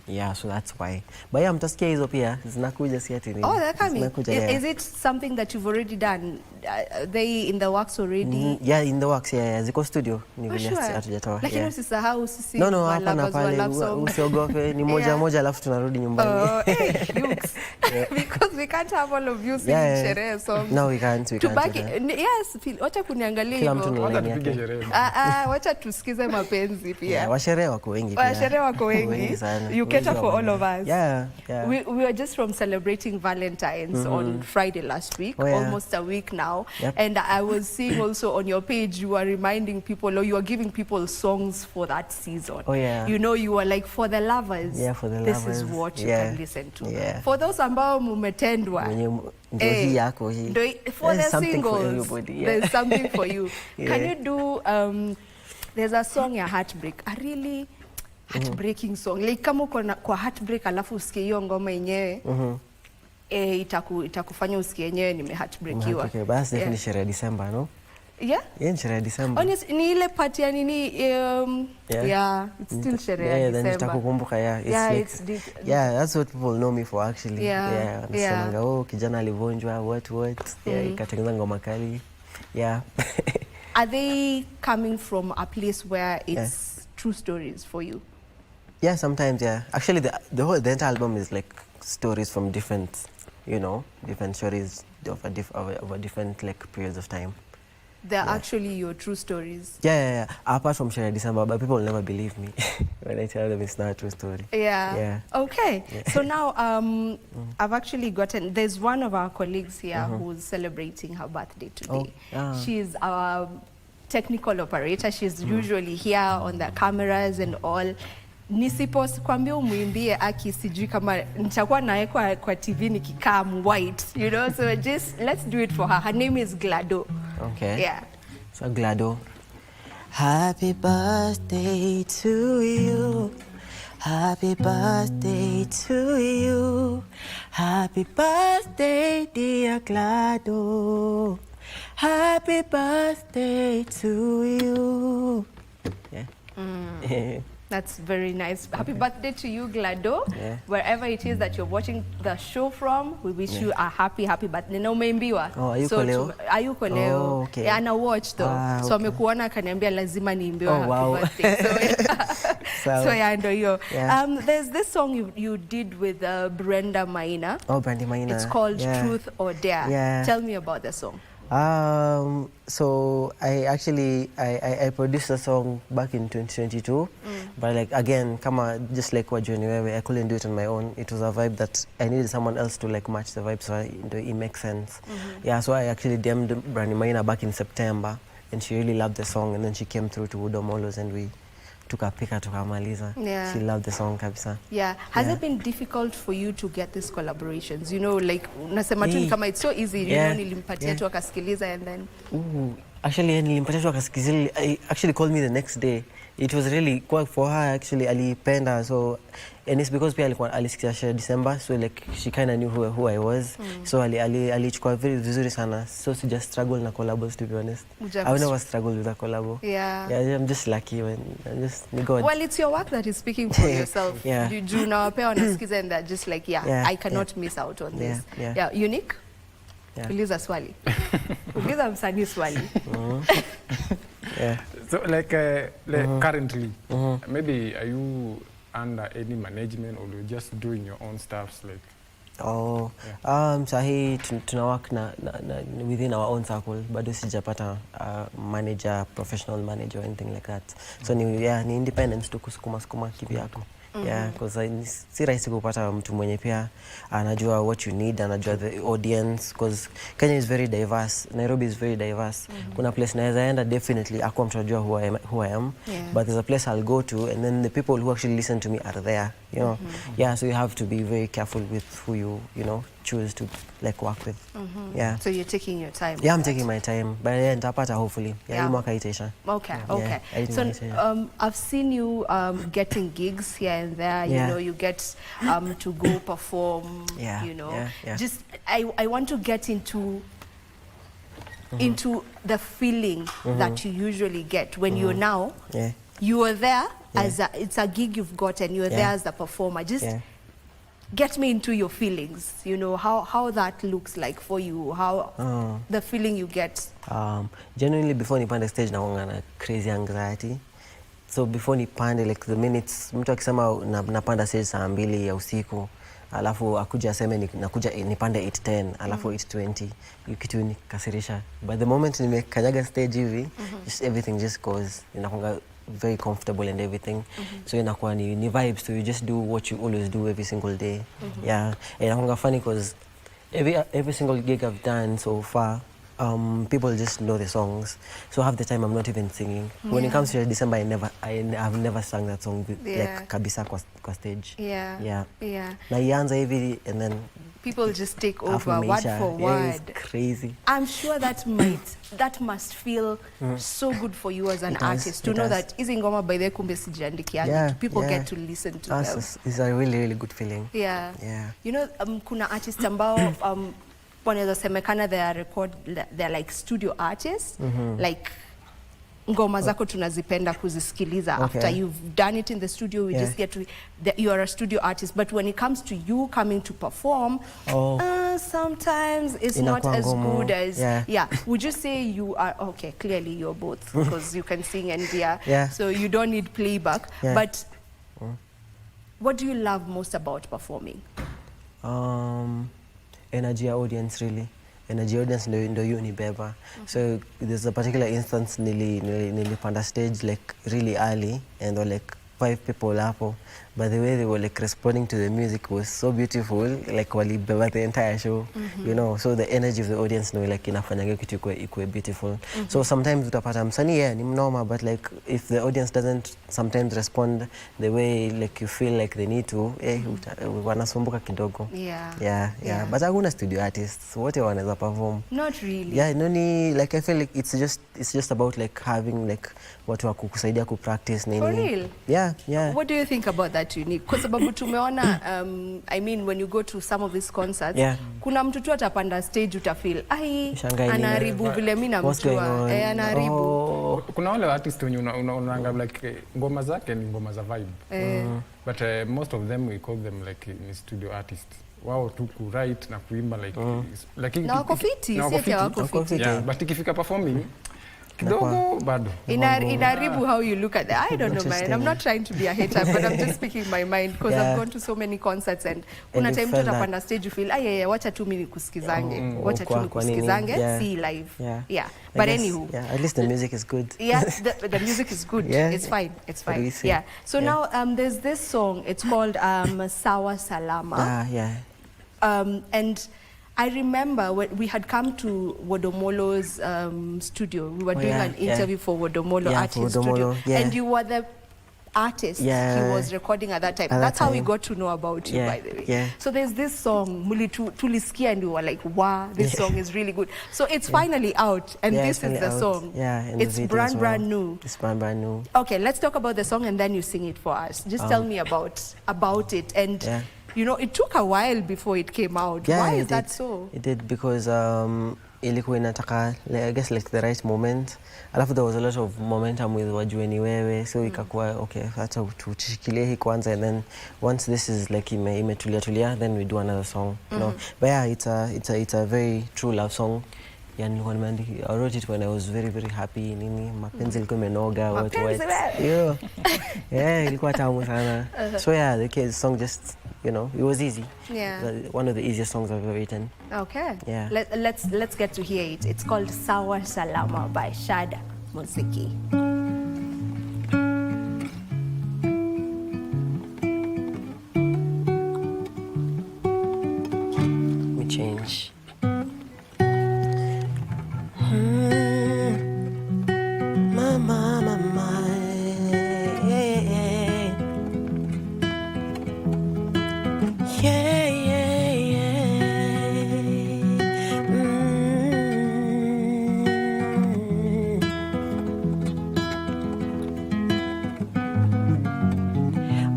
Yeah, so that's why. But yeah, mtasikia hizo pia zinakuja si ati nini. Oh, they're coming. Is it something that you've already done? Are they in the works already? Yeah, in the works. Yeah. Ziko studio. Ni vile hatujatoa. Lakini usisahau sisi. No, hapa na pale usiogope, ni moja alafu tunarudi nyumbani. Because we can't have all of you singing sherehe songs. No, we can't. Yes, wacha kuniangalia hivyo. Wacha tusikize mapenzi pia. Washerehe wako wengi pia. Washerehe wako wengi. You cater for all of us. Yeah. We were just from celebrating Valentine's on Friday last week, almost a week now. And I was seeing also on your page, you were reminding people, or you were giving people songs for that season. You know, you were like, for the lovers, for the this lovers. is what you can listen to. For those ambao mumetendwa, for the singles, there's something for you. Can you do, there's a song, ya Heartbreak, a really heartbreaking song. Like kama uko kwa heartbreak alafu usikie hiyo ngoma yenyewe. Itakufanya usikie yenyewe nimeheartbreakiwa. Okay, basi definitely sherehe ya December, no? Yeah? Yeah, sherehe ya December. Honestly, ni ile party ya nini it's still sherehe ya December. Yeah, nitakukumbuka it's like, that's what people know me for actually. Nasemanga kijana alivunjwa what. Yeah, ikatengeneza ngoma kali. Yeah. Are they coming from a place where it's true stories for you? Yeah, sometimes, yeah. Actually, the entire album is like stories from different, different stories of a different like periods of time. They're actually your true stories. Yeah. Apart from Sherehe December, but people will never believe me when I tell them it's not a true story. Yeah. Okay. Yeah. So now I've actually there's one of our colleagues here who's celebrating her birthday today. She's our technical operator. She's usually here on the cameras and all. Nisipokuambia umuimbie Aki sijui kama nitakuwa naye kwa TV nikikaa white, so just let's do it for her. Her name is Glado. Okay. Yeah. So Glado. Happy birthday to you. Happy birthday to you. Happy birthday, dear Glado. Happy birthday to you. Yeah. That's very nice. Happy birthday to you, Glado. Yeah. Wherever it is that you're watching the show from, we wish you a happy birthday. Na umeimbiwa. Ayuko leo? Ayuko leo. Okay. Yeah, ana watch though. So amekuona akaniambia lazima niimbiwe happy birthday. So yeah, ndo hiyo. There's this song you did with Brenda Maina. Brenda Maina. It's called Truth or Dare. Yeah. Tell me about the song. So I produced the song back in 2022, but like again, just like what Johnny Wewe, I couldn't do it on my own. It was a vibe that I needed someone else to like match the vibe, so it makes sense. Yeah, so I actually DM'd Brandi Maina back in September, and she really loved the song, and then she came through to Udomolos, and we tukapika tukamaliza. She loved the song kabisa. Yeah. Has it been difficult for you to get these collaborations? Like unasema tu kama it's so easy, nilimpatia tu akasikiliza and then actually nilimpatia tu akasikiliza. I actually called me the next day. It was really quite for her actually, alipenda, so and it's because pia alisikia Sherehe December, so like she kind of knew who I was. So alichukua vizuri sana, so she just struggled na collabos, to be honest. I would never struggle with a collabo. Yeah, I'm just lucky when God. Well, it's your work that is speaking for yourself. You do now pay on a and they're just like I cannot miss out on this. Yeah. Unique. Uliza swali. Uliza msanii swali. So like currently, maybe are you under any management or you're just doing your own stuffs like? Sahi tuna work na within our own circle, bado sijapata manager, professional manager or anything like that. So ni independence tu kusukuma kivyako. Yeah, because si rahisi kupata mtu mwenye pia anajua what you need, anajua the audience, because Kenya is very diverse, Nairobi is very diverse. Kuna place naweza enda definitely akuwa mtu anajua who I am, but there's a place I'll go to and then the people who actually listen to me are there, Yeah, so you have to be very careful with who you choose to like work with. Yeah. So you're taking your time. Yeah, I'm taking my time, but nitapata hopefully. Yeah, mwaka itaisha. Okay. So I've seen you getting gigs here and there. You get to go perform. Just I want to get into the feeling that you usually get when you're now. You are there as it's a gig you've got and you're there as the performer. Just get me into your feelings, how that looks like for you, how the feeling you get. Genuinely before nipande stage nakuanga na crazy anxiety. So before nipande, like the minutes, mtu akisema napanda stage saa 2 ya usiku, alafu akuja aseme nakuja nipande 8:10, alafu 8:20, kitu nikasirisha. But the moment nimekanyaga stage hivi, just everything just goes. Inakuanga very comfortable and everything. So inakuwa ni vibes, so you just do what you always do every single day. Yeah, and inakuwa funny because every single gig I've done so far, people just know the songs. So half the time I'm not even singing. When it comes to December, I've never sung that song like kabisa kwa stage. Yeah. Na ianza hivi and then people just take over word for word. Yeah, it's crazy. I'm sure that must feel so good for you as an artist to know that hizi ngoma by the kumbe sijiandikiani. People get to listen to them. It's a really, really good feeling. Yeah. You know, kuna artists ambao wanaweza semekana they're like studio artists, like ngoma zako tunazipenda kuzisikiliza after you've done it in the studio. We just get to you are a studio artist, but when it comes to you coming to perform, sometimes it's not as good as would you say you are okay? Clearly you're both because you can sing and so you don't need playback. But what do you love most about performing? Energy audience, really. Energy audience ndo unibeba. So there's a particular instance nilipanda stage like really early and there were like 5 people hapo, but the way they were like responding to the music was so beautiful, like walibeba the entire show. You know, so the energy of the audience like inafanya kitu ikuwe beautiful. So sometimes utapata msanii ni mnoma, but like if the audience doesn't sometimes respond the way like you feel like they need to, wanasumbuka kidogo. But hakuna studio artists wote wanaweza perform. Not really. Like I feel like it's just about like having like watu wa kukusaidia ku practice nini. For real? Yeah. What do you think about that Unique? Kwa sababu tumeona I mean when you go to some of these concerts, kuna mtu tu atapanda stage utafeel anaharibu vile mimi namjua. Anaharibu. Kuna wale artists wenye unaanga like ngoma zake ni ngoma za vibe. But most of them we call them like studio artists. Wao tu ku write na kuimba like na wako fiti, si wako fiti. But ikifika performing kidogo bado inaribu how you look at that. I don't know, man. I'm not trying to be a hater, but I'm just speaking my mind because I've gone to so many concerts and kuna time tutapanda stage you feel wacha tu mimi nikusikizange, wacha tu nikusikizange, see live. But anywho, at least the music is good. The music is good. It's fine. So now there's this song, it's called Sawa Salama. And I remember when we had come to Wodomolo's studio. We were doing an interview for Wodomolo Artist Studio. And you were the artist he was recording at that time. That's how we got to know about you, by the way. So there's this song, Muli Tulisikia, and we were like, wow, this song is really good. So it's finally out, and this is the song. It's brand new. It's brand new. Okay, let's talk about the song and then you sing it for us. Just tell me about it. And you know, it took a while before it came out. Why is that so? It did because ilikuwa inataka, I guess like the right moment. Alafu there was a lot of momentum with Wajue Ni Wewe, so ikakuwa okay, acha tushikilie hii kwanza, and then once this is like imetulia, then we do another song. You know? But yeah, it's a very true love song. I wrote it when I was very, very happy. Mapenzi ilikuwa imenoga, what. Ilikuwa tamu sana. So yeah, the song just, you know, it was easy. One of the easiest songs I've ever written. Okay. Let's get to hear it. It's called Sawa Salama by Shada Musiki. Let me change.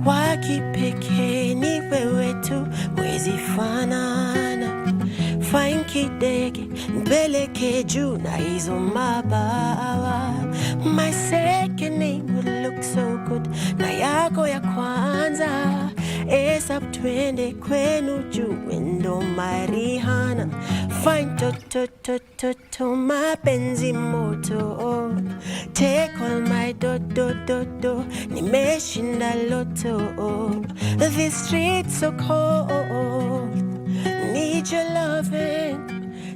Wakipekee ni wewe tu, mwezi fanana. Fine kidege, mpeleke juu na hizo mabawa. My second name would look so good, na yako ya kwanza. Esap twende kwenu juu, endo Marihana. Fine to mapenzi moto. Take all my do, nimeshinda loto. This street's so cold, need your loving.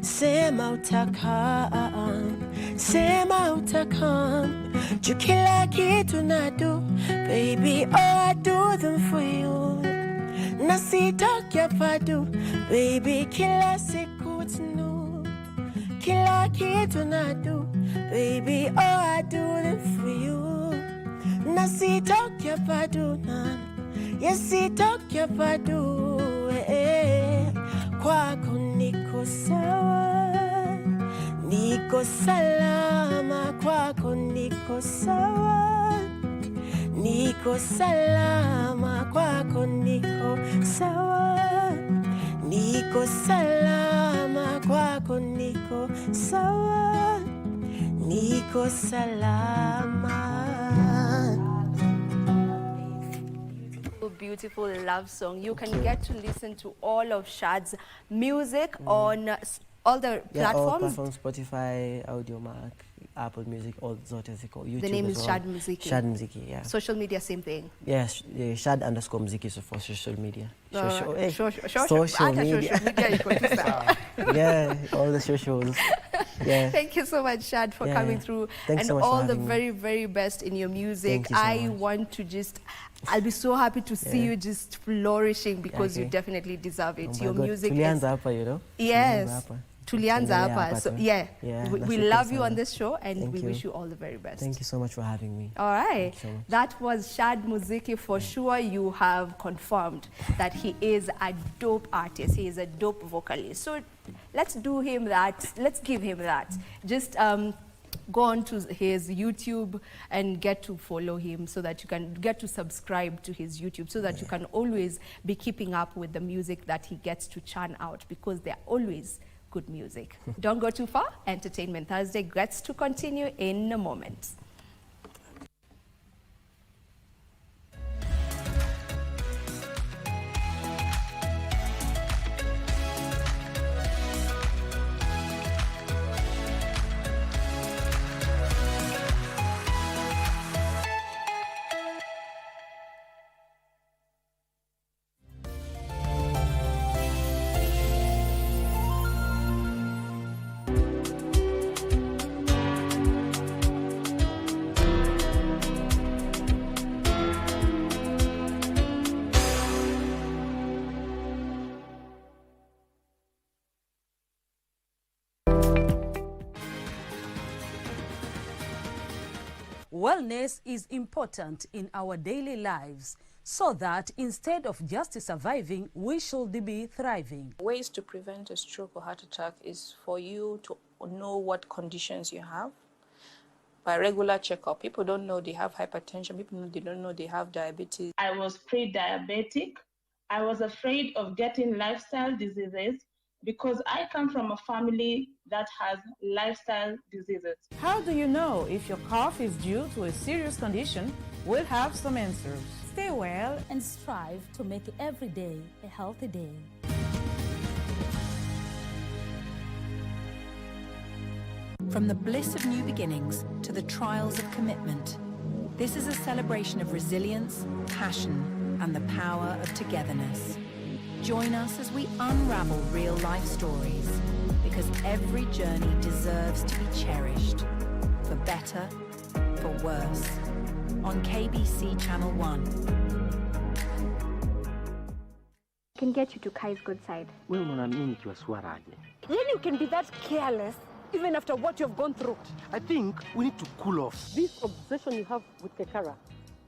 Sema utakam, juu kila kitu nadu. Baby, I do them for you. Na sitoki hapa du, baby, kila siku tunu. kila kitu na do. Baby, oh, I do them for you. Na sitoki hapa duniani, yes, sitoki hapa du. Kwako niko sawa, niko salama. Kwako niko sawa, niko salama. Kwako niko sawa, niko salama. Kwako niko sawa, niko salama. Beautiful love song. You can get to listen to all of Shad's music on all the platforms. All platforms, Spotify, Audiomack, Apple Music, all zote ziko. YouTube. The name is well. Shad Muziki. Shad Muziki, yeah. Social media, same thing. Yes, Shad_Muziki so for social media. Social media. Yeah, all the socials. Yeah. Thank you so much, Shad, for coming through. Thanks and so much all for the having very, very best in your music. Thank you so I much. want to just, I'll be so happy to see you just flourishing because you definitely deserve it. Oh your God. music Tulianza hapa, you know? Yes. Tulianza hapa. So yeah, we love you on this show and Thank we you. wish you all the very best. Thank you so much for having me. All right. Thank you so much. That was Shad Muziki. For sure, you have confirmed that he is a dope artist. He is a dope vocalist. So let's do him that. Let's give him that. Just go on to his YouTube and get to follow him so that you can get to subscribe to his YouTube so that you can always be keeping up with the music that he gets to churn out because they're always good music. Don't go too far. Entertainment Thursday gets to continue in a moment. Wellness is important in our daily lives so that instead of just surviving, we should be thriving. Ways to prevent a stroke or heart attack is for you to know what conditions you have by regular checkup. People don't know they have hypertension. They don't know they have diabetes. I was pre-diabetic. I was afraid of getting lifestyle diseases because I come from a family that has lifestyle diseases. How do you know if your cough is due to a serious condition? We'll have some answers. Stay well and strive to make every day a healthy day. From the bliss of new beginnings to the trials of commitment, this is a celebration of resilience, passion, and the power of togetherness. Join us as we unravel real-life stories, because every journey deserves to be cherished, for better, for worse, on KBC Channel 1. Can get you to Kai's good side. Wewe unaamini nikiwa swara aje? Really, you can be that careless even after what you've gone through. I think we need to cool off. This obsession you have with Kekara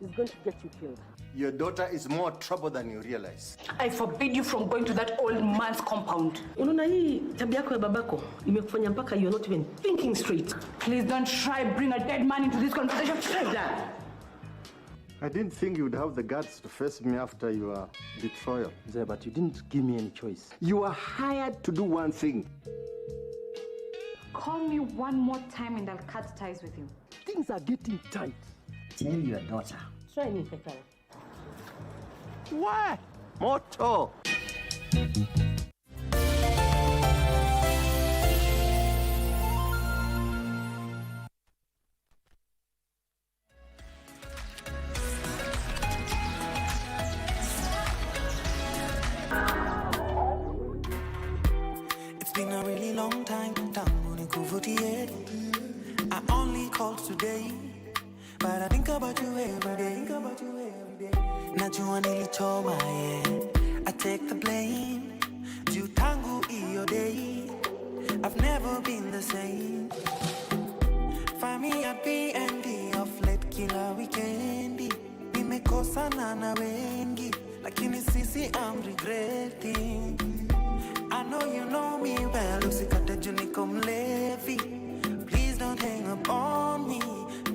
is going to get you killed. Your daughter is more trouble than you realize. I forbid you from going to that old man's compound. Unaona hii tabia yako ya babako imekufanya mpaka you're not even thinking straight. Please don't try bring a dead man into this conversation. I didn't think you would have the guts to face me after your betrayal. Yeah, but you didn't give me any choice. You were hired to do one thing. Call me one more time and I'll cut ties with you. Things are getting tight. Tell your daughter. Try me, Kekara. What? Moto. It's been a really long time, tangu nikuvutie. I only called today, but I think about you every day. Najua nilichoma, yeah. I take the blame. Juu tangu iyo day, I've never been the the same. Find me at B&D of late kila weekendi. Nimekosana na wengi, lakini sisi I'm regretting. I know you know me well, usikate juu niko mlevi. Please don't hang up on me,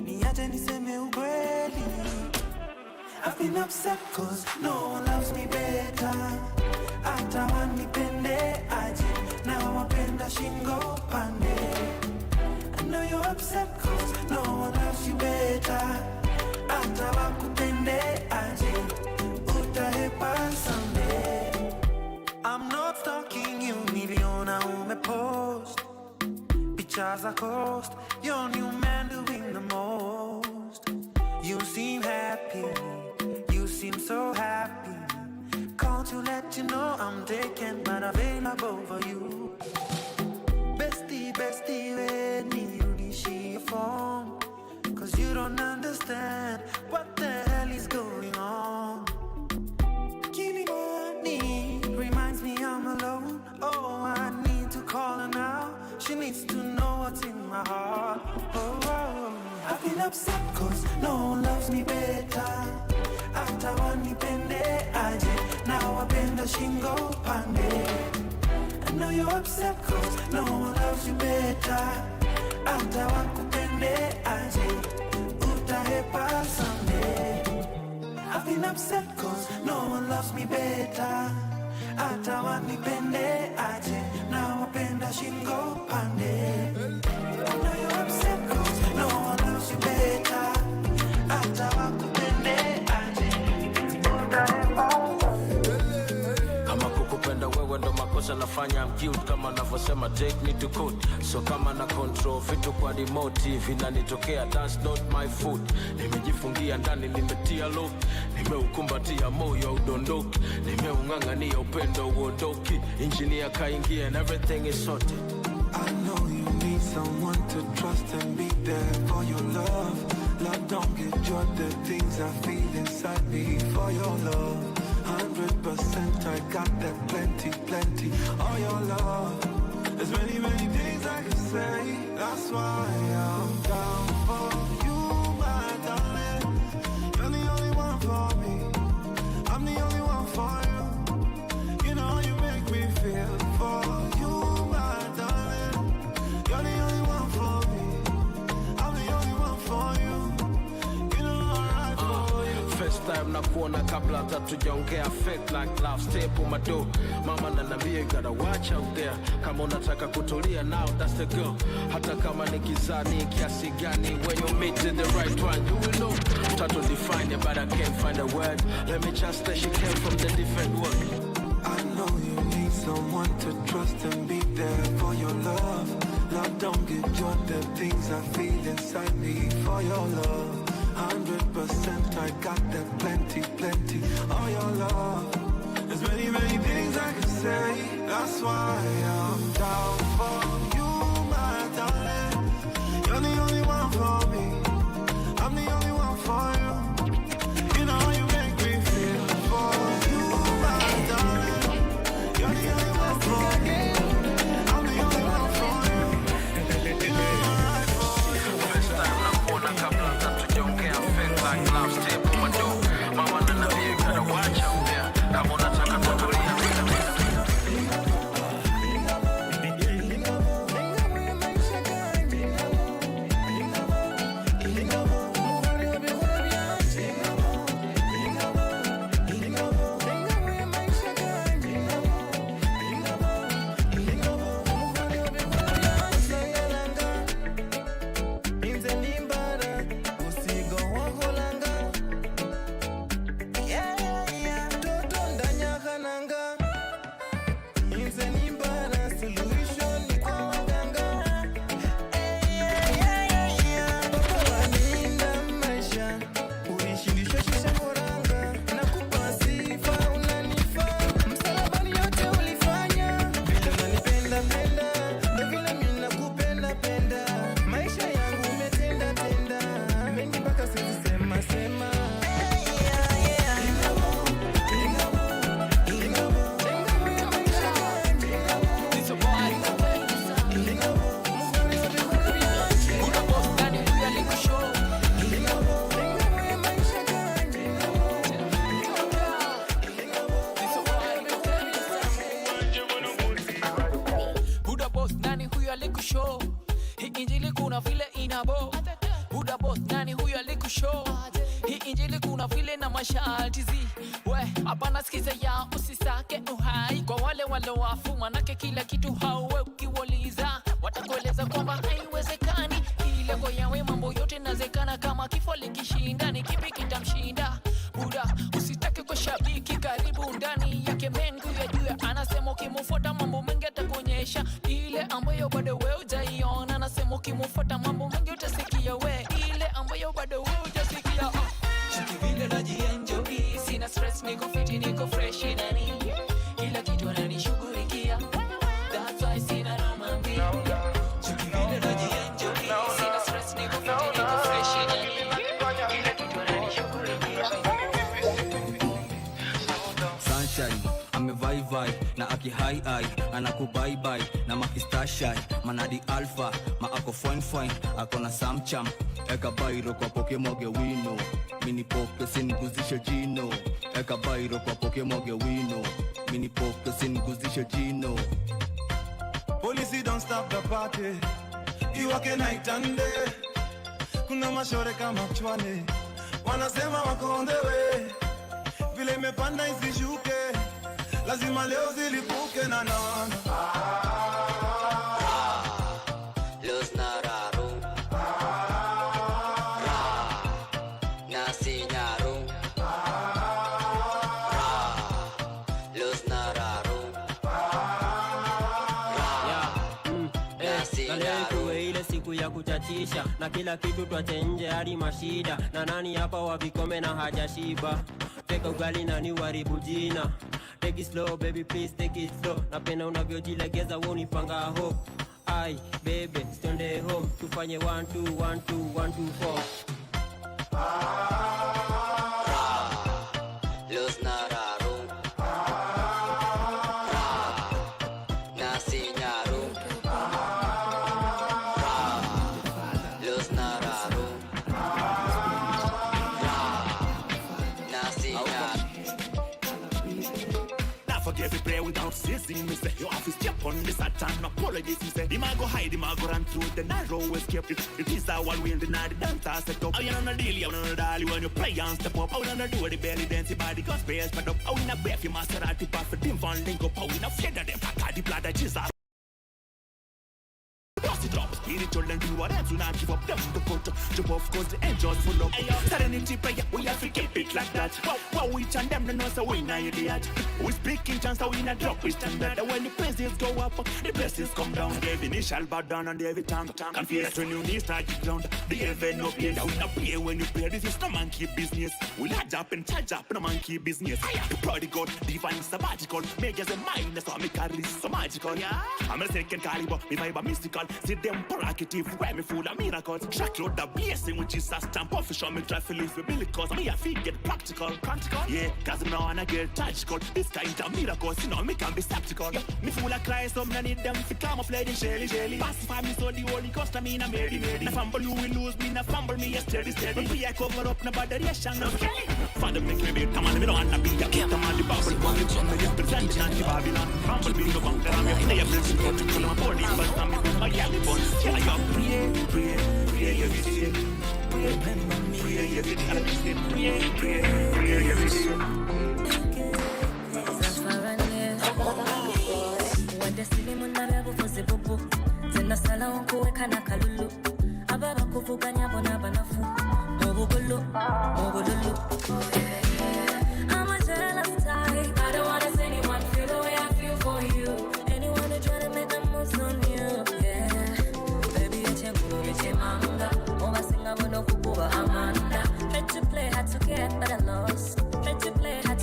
niache niseme ukweli. I've been upset cause no one loves me better. Hata wanipende aje, na wapenda shingo pande. I know you're upset cause no one loves you better. Hata wakupende aje, utahepa someday. I'm not stalking you, niliona umepost pictures are cost, your new man doing the most. You seem happy, you seem so happy. Called to let you know I'm taken but available for you. Bestie, bestie, when you see your phone, cause you don't understand what the hell is going on. Give me money, reminds me I'm alone. Oh, I need to call her now. She needs to know what's in my heart. Oh, oh. I've been upset cause no one loves me better. Hata wanipende aje, na wapenda shingo pande. I know you're upset cause no one loves you better. Hata wakupende aje, utahepa someday. I've been upset cause no one loves me better. Hata wanipende aje, na wapenda shingo pande. I know you're upset cause no one loves you better. Hata wakupende aje, utahepa someday. Kama kukupenda wewe ndo makosa nafanya, I'm guilt kama navyosema take me to court. So kama na control vitu kwa remote vinanitokea, that's not my fault. Nimejifungia ndani, nimetia lock, nimeukumbatia moyo udondoki, nimeungangania upendo uondoki, engineer kaingia and everything is sorted. I know you need someone to trust and be there for your love. Love, don't get judged, the things I feel inside me for your love. 100% I got that plenty, plenty. All your love. There's many, many things I can say. That's why I'm down for you, my darling. You're the only one for me. I'm the only one for you. You know you make me feel for you, my darling. You're the only one for me. I'm the only one for you. You know I'm right for you. First time na kuona kabla hata tujaongea, fake like love, step on my door. Mama nanambia you gotta watch out there. Kama unataka kutulia now, that's the girl. Hata kama ni kizani kiasi gani, when you meet the right one, you will know. Try to define it but I can't find a word. Let me just say she came from the different world. I know you need someone to trust and be there for your love. Love, don't get judged, the things I feel inside me for your love. 100% I got that plenty, plenty. All your love. There's many, many things I can say. That's why I'm down for you, my darling. You're the only one for me. I'm the only one for you. You know you make me feel for you, my darling. You're the only one for me. I'm the only one for you. You know I'm right for you. First time na kuona kabla hata tujaongea, fake like love, step on my door. Mama nanambia you gotta watch out there. Kama unataka kutulia nani huyo alikushow? Hii injili kuna vile inabo. Buda boss, nani huyo alikushow? Hii injili kuna vile na masharti zi. We, hapana sikiza ya usisake uhai. Kwa wale wafu manake kila kitu hauwe ukiwauliza watakueleza kwamba haiwezekani. Ile kwa yawe mambo yote nazekana, kama kifo likishinda ni kipi kitamshinda? Buda usitake kwa shabiki karibu ndani yake mengu ya juu. Anasema ukimfuata mambo mengi atakuonyesha ile ambayo bado wewe hujaiona. Anasema ukimfuata mambo mengi utasikia we ile ambayo bado wewe hujasikia. Chiki vile najienjoy, sina stress, niko fit, niko fresh nani. Kila kitu ananishughulikia. That's why sina noma mbili. Chiki vile najienjoy, sina stress, niko fit, niko fresh nani. Kila kitu ananishughulikia. Sunshine, amevai vai na aki high eye, anakubai bai na makistashai, manadi alpha, ma ako fine fine, ako na samcham, eka bairo kwa pokemoge wino, mini poke siniguzishe jino, eka bairo kwa pokemoge wino, mini poke siniguzishe jino. Police don't stop the party, you work night and day, kuna mashore kama chwane, wanasema wako on the way, vile mepanda isishuke, lazima leo zilipuke na nana. Los nararu, nasi nyaru, los nararu, nasi nyaru. Ile siku ya kuchachisha na kila kitu twache nje hadi mashida, na nani hapa wavikome na hajashiba. Teka ugali na ni waribu jina. Take it slow baby please take it slow. Napenda unavyojilegeza woni panga hope. Ai baby stay home. Tufanye 1 2 1 2 1 2 4. Los nararu, nasi nyaru, los nararu, nasi nyaru. Not forget to pray without ceasing. Me say your office step on this and apologies. Me say he might go hide, he might go run through the narrow escape. It is our one wheel, deny the dance set up. Oh, you don't deal, you don't dolly when you play and step up. Oh, you don't do the belly dance, body got space, but up. Oh, in a beef, you Maserati pass for dim van link up. Oh, in a feather, them pack the blood of Jesus. Bust it up, spiritual and do what else, do not give up them to put jump off cause the angels full up. Serenity prayer, we have to keep it like that. Wow, we and them, they know so we not idiot. We speak in chance, so we not drop, we standard. And when the praises go up, the blessings come down. The initial bow down and every tongue confess when you need start the ground. The heaven no play, we not play when you play. This is the monkey business. We large up and charge up in the monkey business. The prodigal, divine sabbatical, make us a mind, so me carry so magical. I'm a second caliber, me vibe mystical. See them provocative, where me full of miracles. Track load the blessing, which is a stamp official. Me try to live with Billy cause me a feel get practical. Yeah, cause me now and I get tragical. This kind of miracles, you know, me can be skeptical. Me full of Christ, so me need them to camouflage and shelly. Pacify me so the Holy Ghost, I mean, I'm ready. Na fumble you will lose me, na fumble me, steady. When we I cover up, na botheration, no skelly. Father make me beat, come on, me don't wanna be a kid. Come on, the bubble, one, you come, you present, and the Babylon. Fumble me, no bunker, I'm your player, blessing, go to kill my body, but I'm a yellow bun. Yeah, you pray every day. Remember me, pray every day. Pray every day. Wadesilimu na bebo foze bobo. Tena sala onkuweka na kalulu. Ababa kuvuga nyabo na banafu. Mobogolo. I'm a jealous type. I don't wanna see anyone feel the way I feel for you. Anyone who try to make a move on you. Tried to play hard to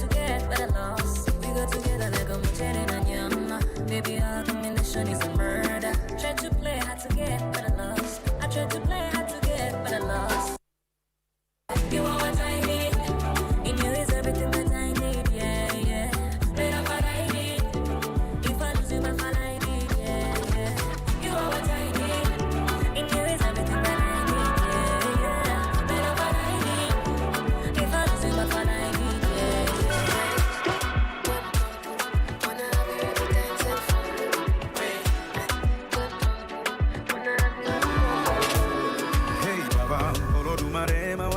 get, but I lost. We got together like a mujer and yama. Baby, our combination is a murder. Tried to play hard to get, but I lost. I tried to play hard to get, but I lost. You are what I need. In your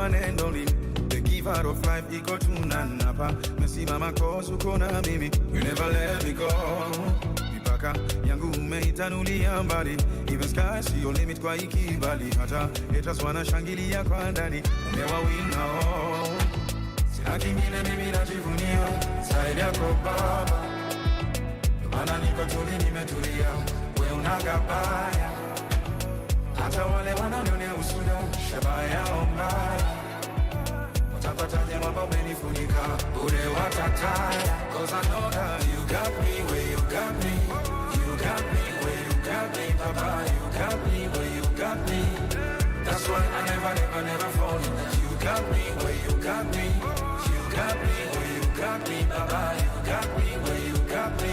one and only. The giver of life, equal to Nanapa. Messi mama cause ukona mimi. You never let me go. Mipaka yangu umeitanulia mbali. Even sky see your limit kwa ikibali. Hata haters wanashangilia kwa ndani. Umewawinga oh. Sina kingine mimi najivunia. Zaidi yako baba. Mana niko tuli nimetulia. We unagabaya. Hata wale wananionea usuda. Shabaya mbaya. Watapataje mambo umenifunika. Ule watataya. Cause I know that you got me where you got me. You got me where you got me. Papa, you got me where you got me. That's why I never fall in that. You got me where you got me. You got me where you got me. Papa, you got me where you got me.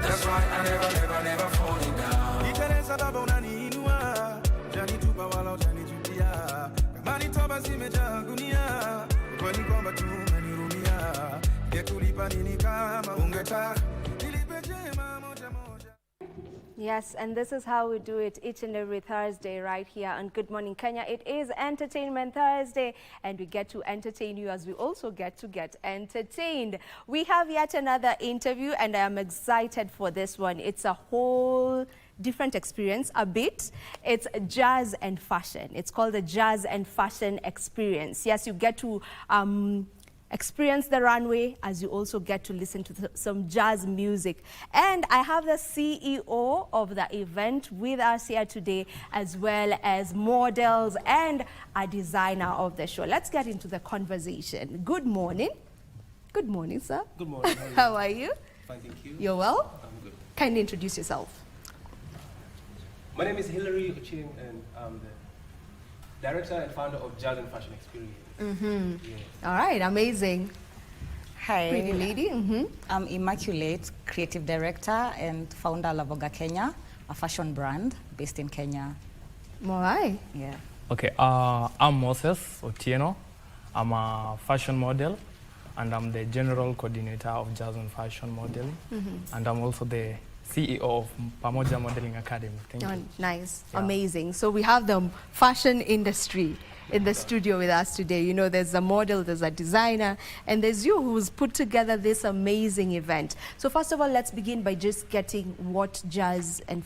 That's why I never fall in down. Iteresa baba unaniinua. Janitupa wala utanijutia. Kama nitoba zimejaa gunia. Kwani kwamba tu umenirumia. Ningekulipa nini kama ungetaka. Nilipe jema moja moja. Yes, and this is how we do it each and every Thursday right here on Good Morning Kenya. It is Entertainment Thursday, and we get to entertain you as we also get to get entertained. We have yet another interview, and I am excited for this one. It's a whole different experience a bit. It's jazz and fashion. It's called the Jazz and Fashion Experience. Yes, you get to experience the runway as you also get to listen to some jazz music. And I have the CEO of the event with us here today, as well as models and a designer of the show. Let's get into the conversation. Good morning. Good morning, sir. Good morning. How are you? Fine, thank you. You're well? I'm good. Kindly introduce yourself. My name is Hilary Oching, and I'm the director and founder of Jazz and Fashion Experience. Mm-hmm. Yes. All right, amazing. Hi. Pretty lady. Mm-hmm. I'm Immaculate, creative director and founder of Lavoga Kenya, a fashion brand based in Kenya. All right. Yeah. Okay, I'm Moses Otieno. I'm a fashion model, and I'm the general coordinator of Jazz and Fashion Modeling. Mm-hmm. And I'm also the CEO of Pamoja Modeling Academy. Thank you. Nice, Yeah. amazing. So we have the fashion industry in the studio with us today. You know, there's a model, there's a designer, and there's you who's put together this amazing event. So first of all, let's begin by just getting what the Jazz and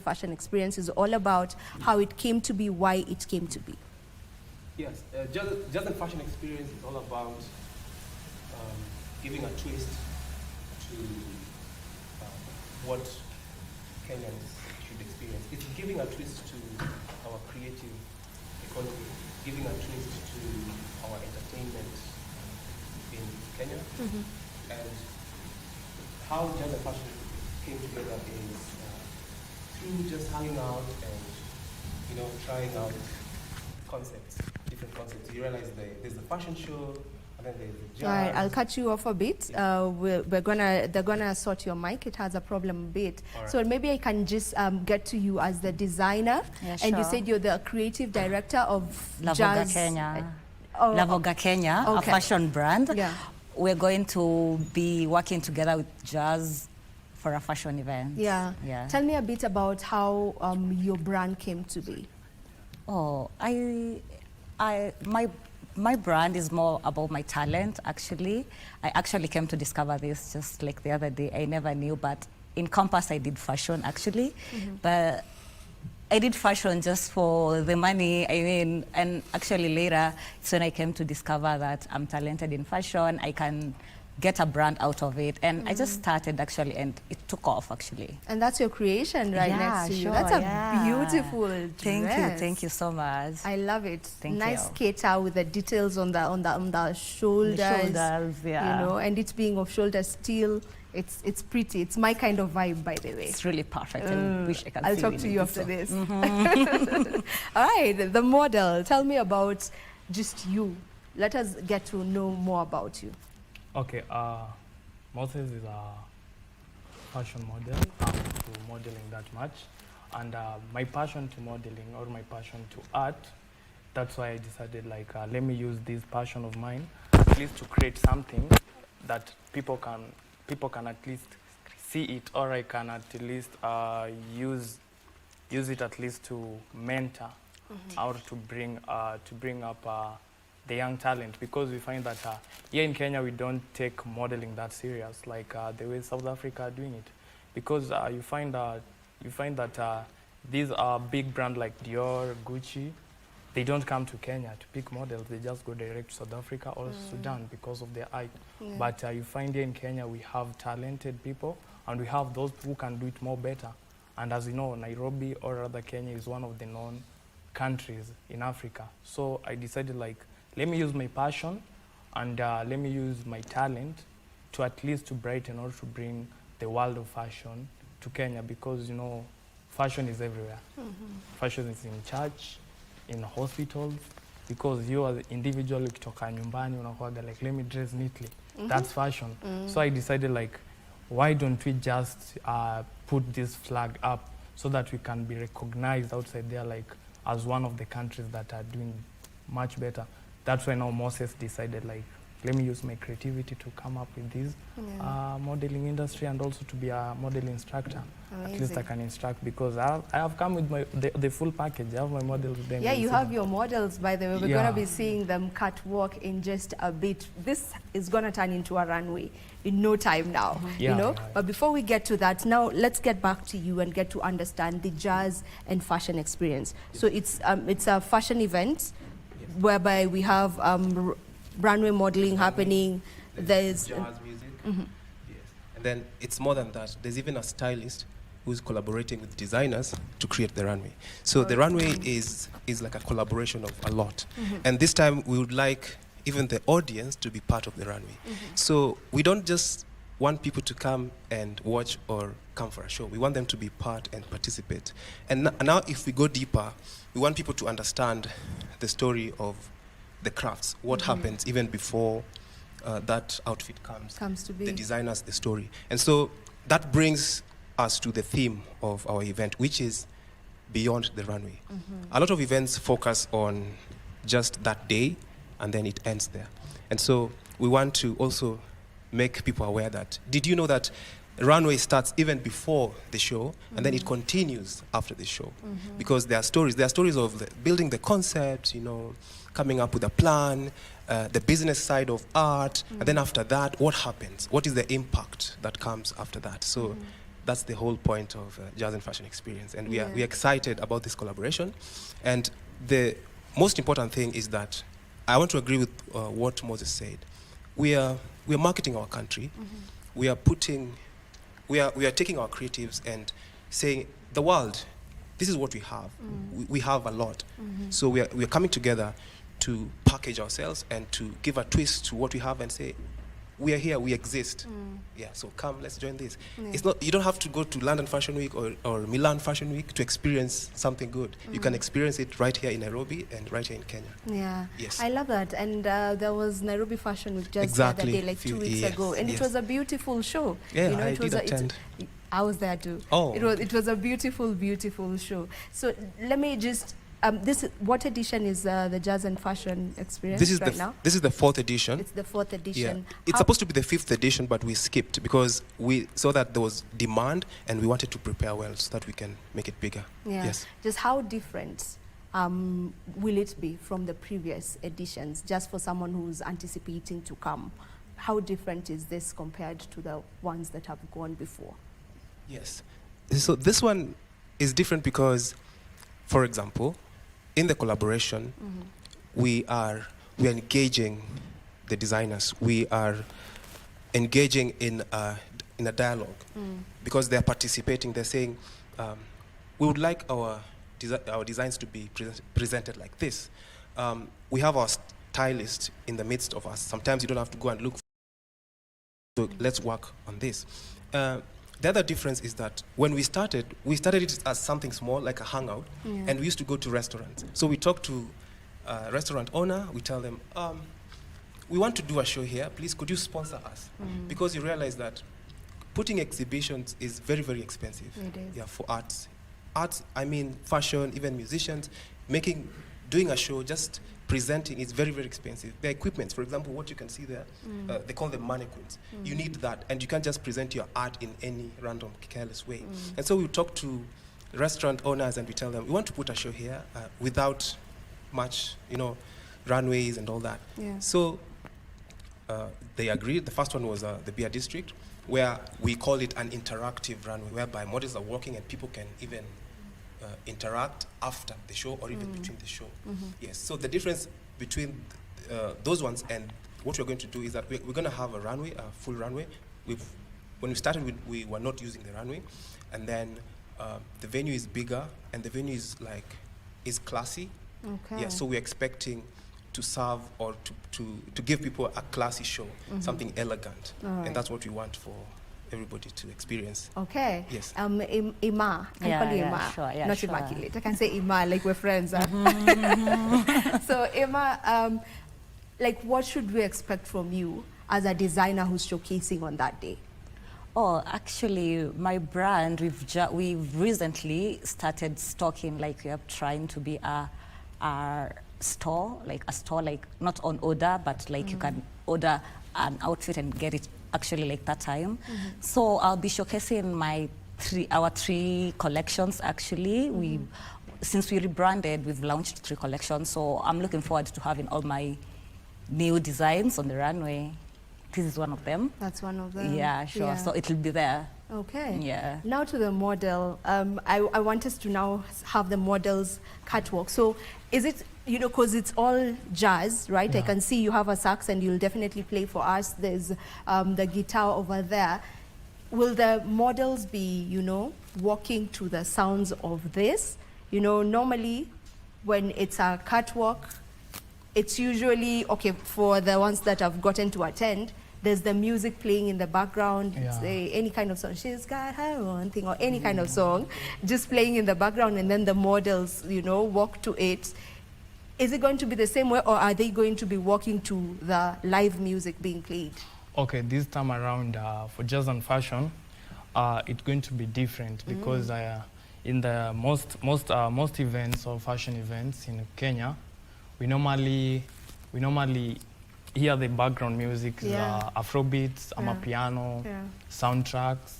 Fashion Experience is all about, how it came to be, why it came to be. Yes, Jazz and Fashion Experience is all about giving a twist to what Kenyans should experience. It's giving a twist to our creative economy, giving a twist to our entertainment in Kenya. Mm-hmm. And how Jazz and Fashion came together is through just hanging out and, you know, trying out concepts, different concepts. You realize there's the fashion show, and then there's the jazz. All right, I'll cut you off a bit. They're gonna sort your mic. It has a problem a bit. Right. So maybe I can just get to you as the designer. Yeah, And you sure. said you're the creative director of Lavoga Jazz. Kenya. Oh, Lavoga Kenya, a okay. fashion brand. Yeah. We're going to be working together with Jazz for a fashion event. Yeah. Yeah. Tell me a bit about how your brand came to be. Oh, my brand is more about my talent, actually. I actually came to discover this just like the other day. I never knew, but in Compass I did fashion, actually. Mm-hmm. But I did fashion just for the money, I mean, and actually later, it's when I came to discover that I'm talented in fashion, I can get a brand out of it. And I just started, actually, and it took off, actually. And that's your creation right next to you. That's a beautiful dress. Thank you so much. I love it. Thank nice you. skater with the details on the shoulders. The shoulders, yeah. You know, and it being of shoulder steel. It's pretty. It's my kind of vibe, by the way. It's really perfect. I wish I could I'll see talk you to in you it, after so. this. Mhm. All right, the model. Tell me about just you. Let us get to know more about you. Okay, Moses is a fashion model. I'm into modeling that much. And my passion to modeling or my passion to art, that's why I decided like, let me use this passion of mine at least to create something that people can at least see it, or I can at least use it at least to mentor or to bring up the young talent, because we find that here in Kenya we don't take modeling that serious like the way South Africa are doing it, because you find that these are big brands like Dior, Gucci. They don't come to Kenya to pick models. They just go direct to South Africa or Sudan because of their eye. Yeah. But you find here in Kenya we have talented people, and we have those who can do it more better. And as you know, Nairobi or rather Kenya is one of the known countries in Africa. So I decided, like, let me use my passion and let me use my talent to at least to brighten or to bring the world of fashion to Kenya, because, you know, fashion is everywhere. Fashion is in church, in hospitals, because you as an individual ukitoka nyumbani unakuwaga like, let me dress neatly. That's fashion. So I decided, like, why don't we just put this flag up so that we can be recognized outside there, like, as one of the countries that are doing much better. That's why now Moses decided, like, let me use my creativity to come up with this modeling industry, and also to be a model instructor. Amazing. At least I can instruct, because I have come with the full package. I have my models. Yeah, you have your models, by the way. We're Yeah. going to be seeing them catwalk in just a bit. This is going to turn into a runway in no time now, Yeah, you know. yeah. But before we get to that, now let's get back to you and get to understand the jazz and fashion experience. So it's a fashion event whereby we have runway modeling happening. There's jazz music. Yes. And then it's more than that. There's even a stylist who's collaborating with designers to create the runway. So the runway is like a collaboration of a lot. And this time we would like even the audience to be part of the runway. So we don't just want people to come and watch or come for a show. We want them to be part and participate. And now if we go deeper, we want people to understand the story of the crafts, what happens even before that outfit comes to be. The designers, the story. And so that brings us to the theme of our event, which is beyond the runway. A lot of events focus on just that day, and then it ends there. And so we want to also make people aware that, did you know that runway starts even before the show, and then it continues after the show? Because there are stories of building the concept, you know, coming up with a plan, the business side of art, and then after that, what happens? What is the impact that comes after that? So that's the whole point of Jazz and Fashion Experience. And we're excited about this collaboration. And the most important thing is that I want to agree with what Moses said. We are marketing our country. We are taking our creatives and saying, the world, this is what we have. We have a lot. So we are coming together to package ourselves and to give a twist to what we have and say, we are here, we exist. Yeah, so come, let's join this. It's not, you don't have to go to London Fashion Week or Milan Fashion Week to experience something good. You can experience it right here in Nairobi and right here in Kenya. Yeah, Yes. I love that. And there was Nairobi Fashion Week just the other day, like 2 weeks ago, and it was a beautiful show. Yeah, you know, I did attend. I was there too. Oh. It was a beautiful, beautiful show. So let me just what edition is the Jazz and Fashion Experience right now? This is the 4th edition. It's the 4th edition. Yeah. It's supposed to be the 5th edition, but we skipped because we saw that there was demand and we wanted to prepare well so that we can make it bigger. Yeah. Yes. Just how different will it be from the previous editions, just for someone who's anticipating to come? How different is this compared to the ones that have gone before? Yes. So this one is different because, for example, in the collaboration, we are engaging the designers. We are engaging in a dialogue because they are participating. They're saying, we would like our designs to be presented like this. We have our stylist in the midst of us. Sometimes you don't have to go and look. So let's work on this. The other difference is that when we started it as something small, like a hangout, and we used to go to restaurants. So we talk to a restaurant owner, we tell them, we want to do a show here, please could you sponsor us? Because you realize that putting exhibitions is very, very expensive. It is. Yeah, for arts. Arts, I mean fashion, even musicians, doing a show, just presenting is very, very expensive. The equipment, for example, what you can see there, they call them mannequins. You need that, and you can't just present your art in any random, careless way. And so we talk to restaurant owners and we tell them, we want to put a show here without much, runways and all that. Yeah. So they agreed. The first one was the Beer District, where we call it an interactive runway, whereby models are walking and people can even interact after the show or even between the show. Yes, so the difference between those ones and what we're going to do is that we're going to have a runway, a full runway. When we started, we were not using the runway, and then the venue is bigger and the venue is classy. Okay. Yeah, so we're expecting to serve or to give people a classy show, something elegant, All right. and that's what we want for everybody to experience. Okay. Yes. Ima. I Yeah, call you yeah, Ima. sure, yeah, Not sure. Immaculate. I can say Ima, like we're friends. Huh? So Ima, what should we expect from you as a designer who's showcasing on that day? Oh, actually, my brand, we've recently started stocking, we are trying to be a store, not on order, but you can order an outfit and get it actually that time. So I'll be showcasing our three collections actually. Since we rebranded, we've launched 3 collections, so I'm looking forward to having all my new designs on the runway. This is one of them. That's one of them. Yeah, sure. Yeah. So it'll be there. Okay. Yeah. Now to the model. I want us to now have the model's catwalk. So is it, because it's all jazz, right? Yeah. I can see you have a sax and you'll definitely play for us. There's the guitar over there. Will the models be, walking to the sounds of this? Normally when it's a catwalk, it's usually, okay, for the ones that have gotten to attend, there's the music playing in the background, any kind of song, she's got her own thing, or any kind of song, just playing in the background, and then the models, walk to it. Is it going to be the same way, or are they going to be walking to the live music being played? Okay, this time around for jazz and fashion, it's going to be different because in the most events or fashion events in Kenya, we normally hear the background music, Afrobeats, Amapiano, soundtracks,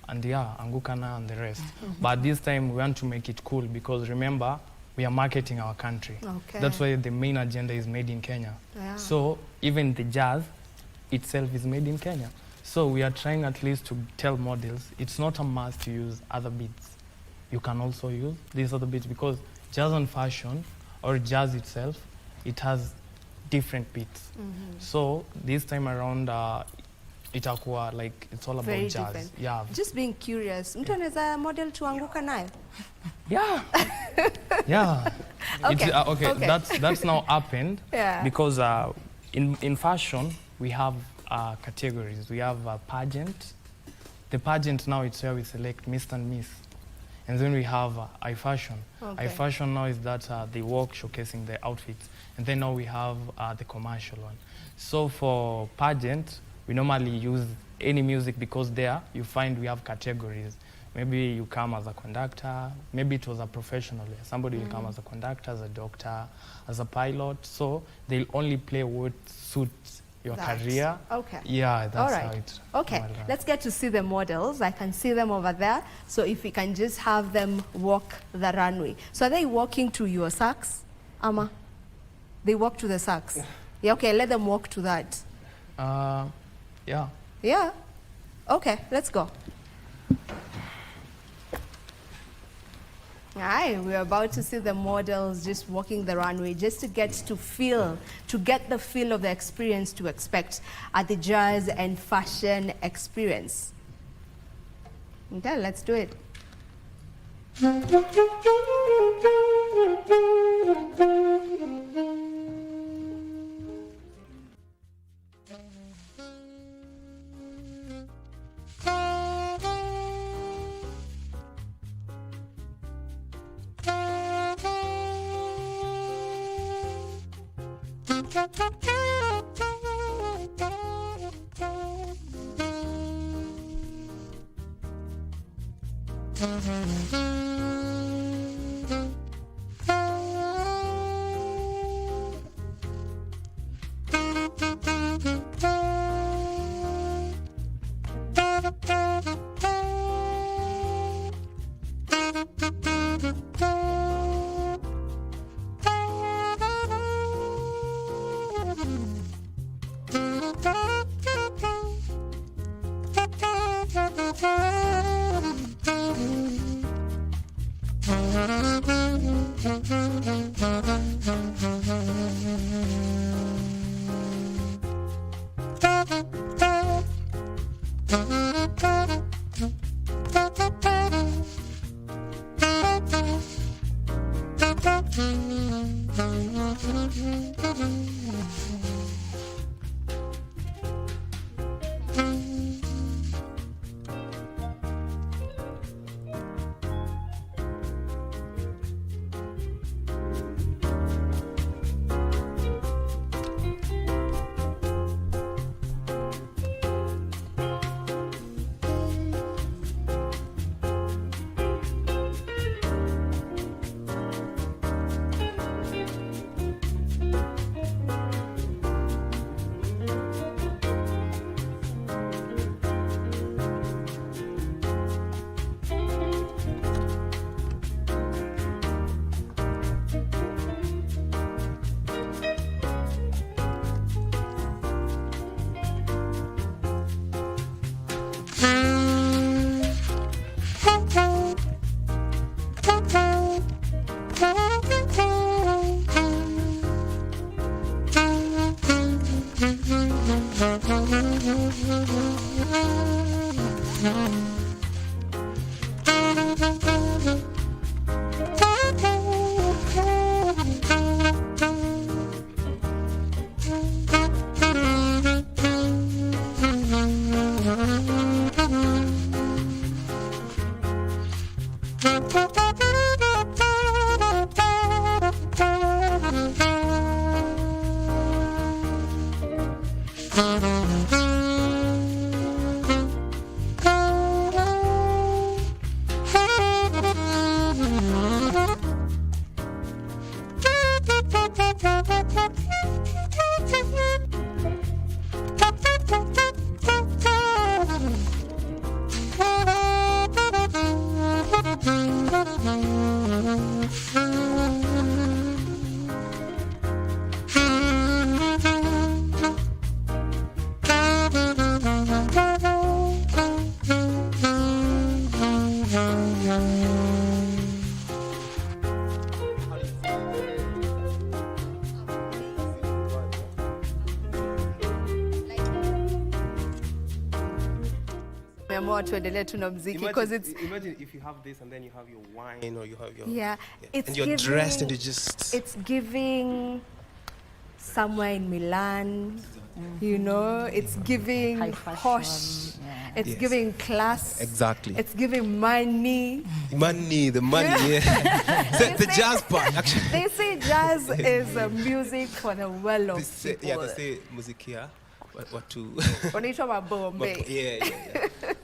and Angukana and the rest. But this time we want to make it cool because remember, we are marketing our country. Okay. That's why the main agenda is made in Kenya. Yeah. So even the jazz itself is made in Kenya. So we are trying at least to tell models it's not a must to use other beats. You can also use these other beats because jazz and fashion, or jazz itself, it has different beats. So this time around, it's all about Very jazz. different. Yeah. Just being curious, mtu anaweza model tuanguka nayo? Yeah. Yeah. Okay. Okay. That's now happened. Yeah. Because in fashion we have categories. We have a pageant. The pageant now it's where we select Mr. and Miss. And then we have iFashion. Okay. iFashion now is that they walk showcasing the outfits. And then now we have the commercial one. So for pageant, we normally use any music because there you find we have categories. Maybe you come as a conductor, maybe it was a professional. Somebody will come as a conductor, as a doctor, as a pilot. So they'll only play what suits your career. Okay. Yeah, that's all right. how it. Okay, let's get to see the models. I can see them over there. So if we can just have them walk the runway. So are they walking to your sax, Ama? They walk to the sax. Yeah, okay, let them walk to that. Yeah. Yeah. Okay, let's go. Aye, we're about to see the models just walking the runway, just to get the feel of the experience to expect at the jazz and fashion experience. Okay, let's do it. Tuendelee tu na muziki because it's imagine if you have this and then you have your wine or you have your it's and you're giving, dressed and you just it's giving somewhere in Milan, you know, it's giving posh, it's giving class, exactly, it's giving money, the money, the jazz part actually. They say jazz is music for the well-off people. Yeah, they say musikia. What to?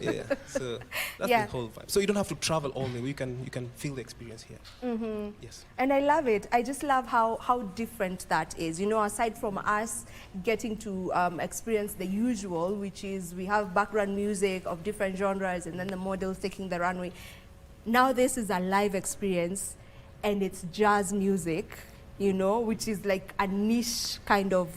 Yeah. So that's the whole vibe. So you don't have to travel all the way. You can feel the experience here. Mm-hmm. Yes. And I love it. I just love how different that is. You know, aside from us getting to experience the usual, which is we have background music of different genres, and then the models taking the runway. Now this is a live experience, and it's jazz music. You know, which is like a niche kind of.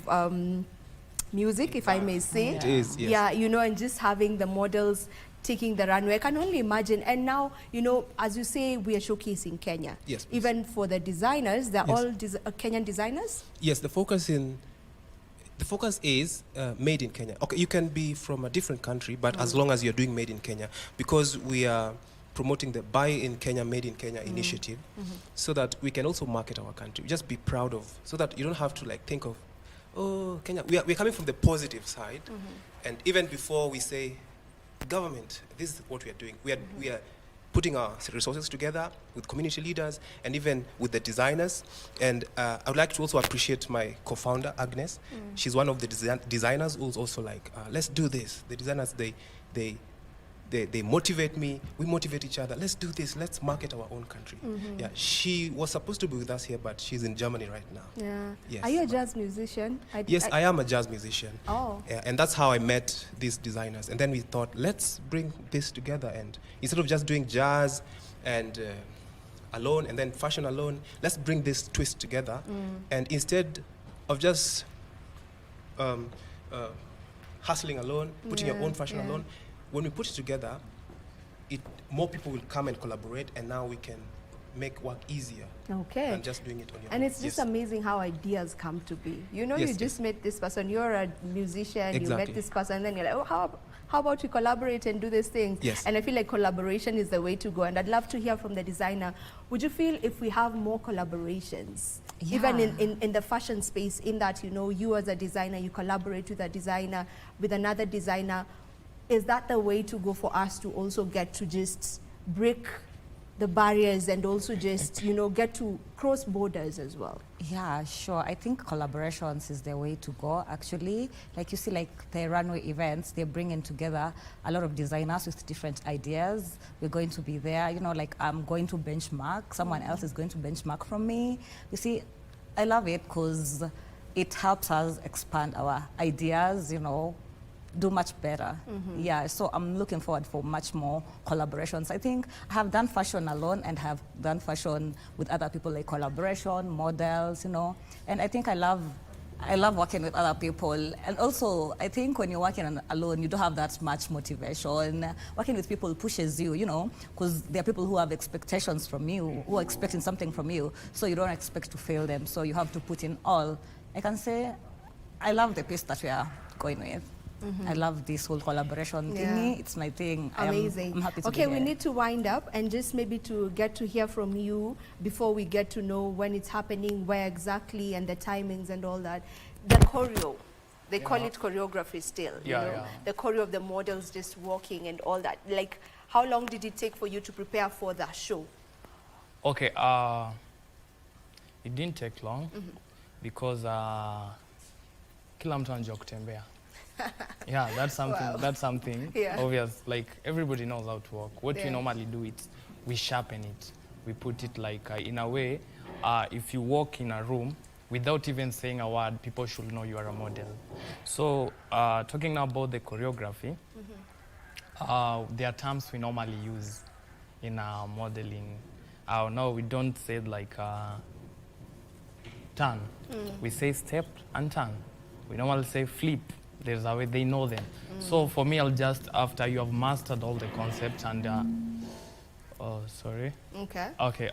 Music, if I may say. It is, yes. Yeah, you know, and just having the models taking the runway, I can only imagine. And now, you know, as you say, we are showcasing Kenya. Yes. Even for the designers, they're all Kenyan designers? Yes, the focus is made in Kenya. Okay, you can be from a different country, but as long as you're doing made in Kenya, because we are promoting the Buy in Kenya, Made in Kenya initiative, so that we can also market our country. Just be proud of, so that you don't have to like think of, oh, Kenya, we're coming from the positive side, and even before we say, government, this is what we are doing. We are putting our resources together with community leaders and even with the designers. And I would like to also appreciate my co-founder, Agnes. She's one of the designers who's also like, let's do this. The designers, they motivate me, we motivate each other. Let's do this, let's market our own country. Yeah, she was supposed to be with us here, but she's in Germany right now. Yeah. Yes. Are you a jazz musician? I am a jazz musician. Oh. Yeah, and that's how I met these designers. And then we thought, let's bring this together. And instead of just doing jazz and alone and then fashion alone, let's bring this twist together. And instead of just hustling alone, putting your own fashion alone, when we put it together, more people will come and collaborate, and now we can make work easier. Okay. Than just doing it on your own. And it's just amazing how ideas come to be. You know, Yes, you just met this person, you're a musician, you met Exactly. this person, and then you're like, oh, how about we collaborate and do these things? Yes. And I feel like collaboration is the way to go. And I'd love to hear from the designer. Would you feel if we have more collaborations, even in the fashion space, in that, you know, you as a designer, you collaborate with a designer, with another designer, is that the way to go for us to also get to just break the barriers and also just, you know, get to cross borders as well? Yeah, sure. I think collaborations is the way to go, actually. Like you see, like the runway events, they're bringing together a lot of designers with different ideas. We're going to be there, you know, like I'm going to benchmark, someone else is going to benchmark from me. You see, I love it because it helps us expand our ideas, you know, do much better. Yeah, so I'm looking forward for much more collaborations. I think I have done fashion alone and have done fashion with other people, like collaboration, models, you know. And I think I love working with other people. And also, I think when you're working alone, you don't have that much motivation. Working with people pushes you, you know, because there are people who have expectations from you, who are expecting something from you, so you don't expect to fail them. So you have to put in all. I can say I love the piece that we are going with. I love this whole collaboration thingy. It's my thing. Amazing. I'm happy to okay, be we here. need to wind up and just maybe to get to hear from you before we get to know when it's happening, where exactly, and the timings and all that. The choreo, they call it choreography still. You know? The choreo of the models just walking and all that. Like, how long did it take for you to prepare for the show? Okay, it didn't take long because kila mtu anajua kutembea. Yeah, that's something. Wow. That's something obvious. Like everybody knows how to walk. What we normally do is we sharpen it. We put it like in a way. If you walk in a room without even saying a word, people should know you are a model. So talking now about the choreography, there are terms we normally use in modeling. No, we don't say it like turn. We say step and turn. We normally say flip. There's a way they know them. So for me, I'll just, after you have mastered all the concepts and, oh, sorry. Okay. Okay,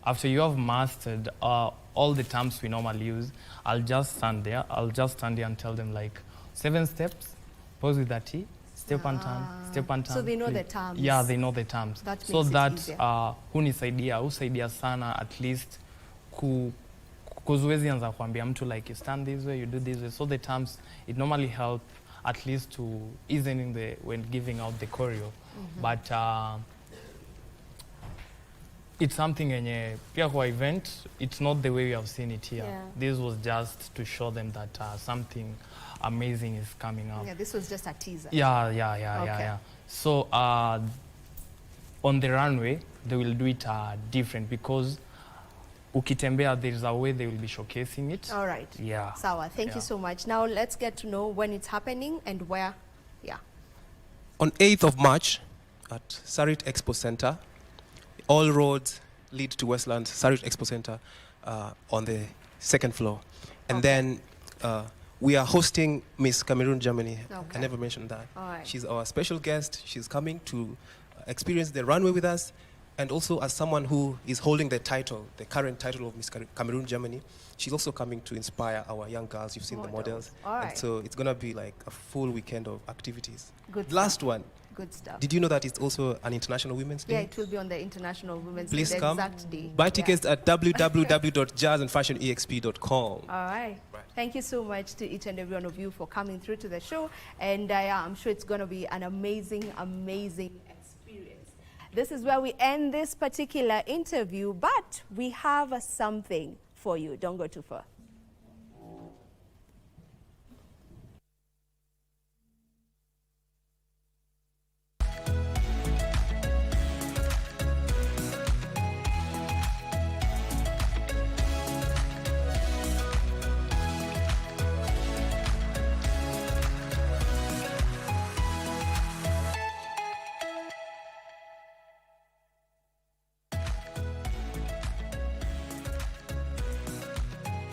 after you have mastered all the terms we normally use, I'll just stand there. I'll just stand there and tell them like 7 steps, pose with a T, step and turn, step and turn. So they know flip. the terms. Yeah, they know the terms. That so makes it that easier. husaidia sana at least kuzuezi anza kuambia mtu like you stand this way, you do this way. So the terms, it normally help at least to ease in the when giving out the choreo. But it's something enye pia kwa event, it's not the way we have seen it here. This was just to show them that something amazing is coming up. Yeah, this was just a teaser. Yeah. So on the runway, they will do it different because ukitembea, there's a way they will be showcasing it. All right. Yeah. Sawa, thank you so much. Now let's get to know when it's happening and where. Yeah. On 8th of March at Sarit Expo Center, all roads lead to Westland Sarit Expo Center on the 2nd floor. And then we are hosting Miss Cameroon Germany. I never mentioned that. All right. She's our special guest. She's coming to experience the runway with us. And also as someone who is holding the title, the current title of Miss Cameroon Germany, she's also coming to inspire our young girls. You've seen the models. All right. And so it's going to be like a full weekend of activities. Good Last stuff. one. Good stuff. Did you know that it's also an International Women's Day? Yeah, it will be on the International Women's Please Day, the come. exact day. Buy tickets at www.jazzandfashionexp.com. All right. Thank you so much to each and every one of you for coming through to the show. And I'm sure it's going to be an amazing, amazing experience. This is where we end this particular interview, but we have something for you. Don't go too far.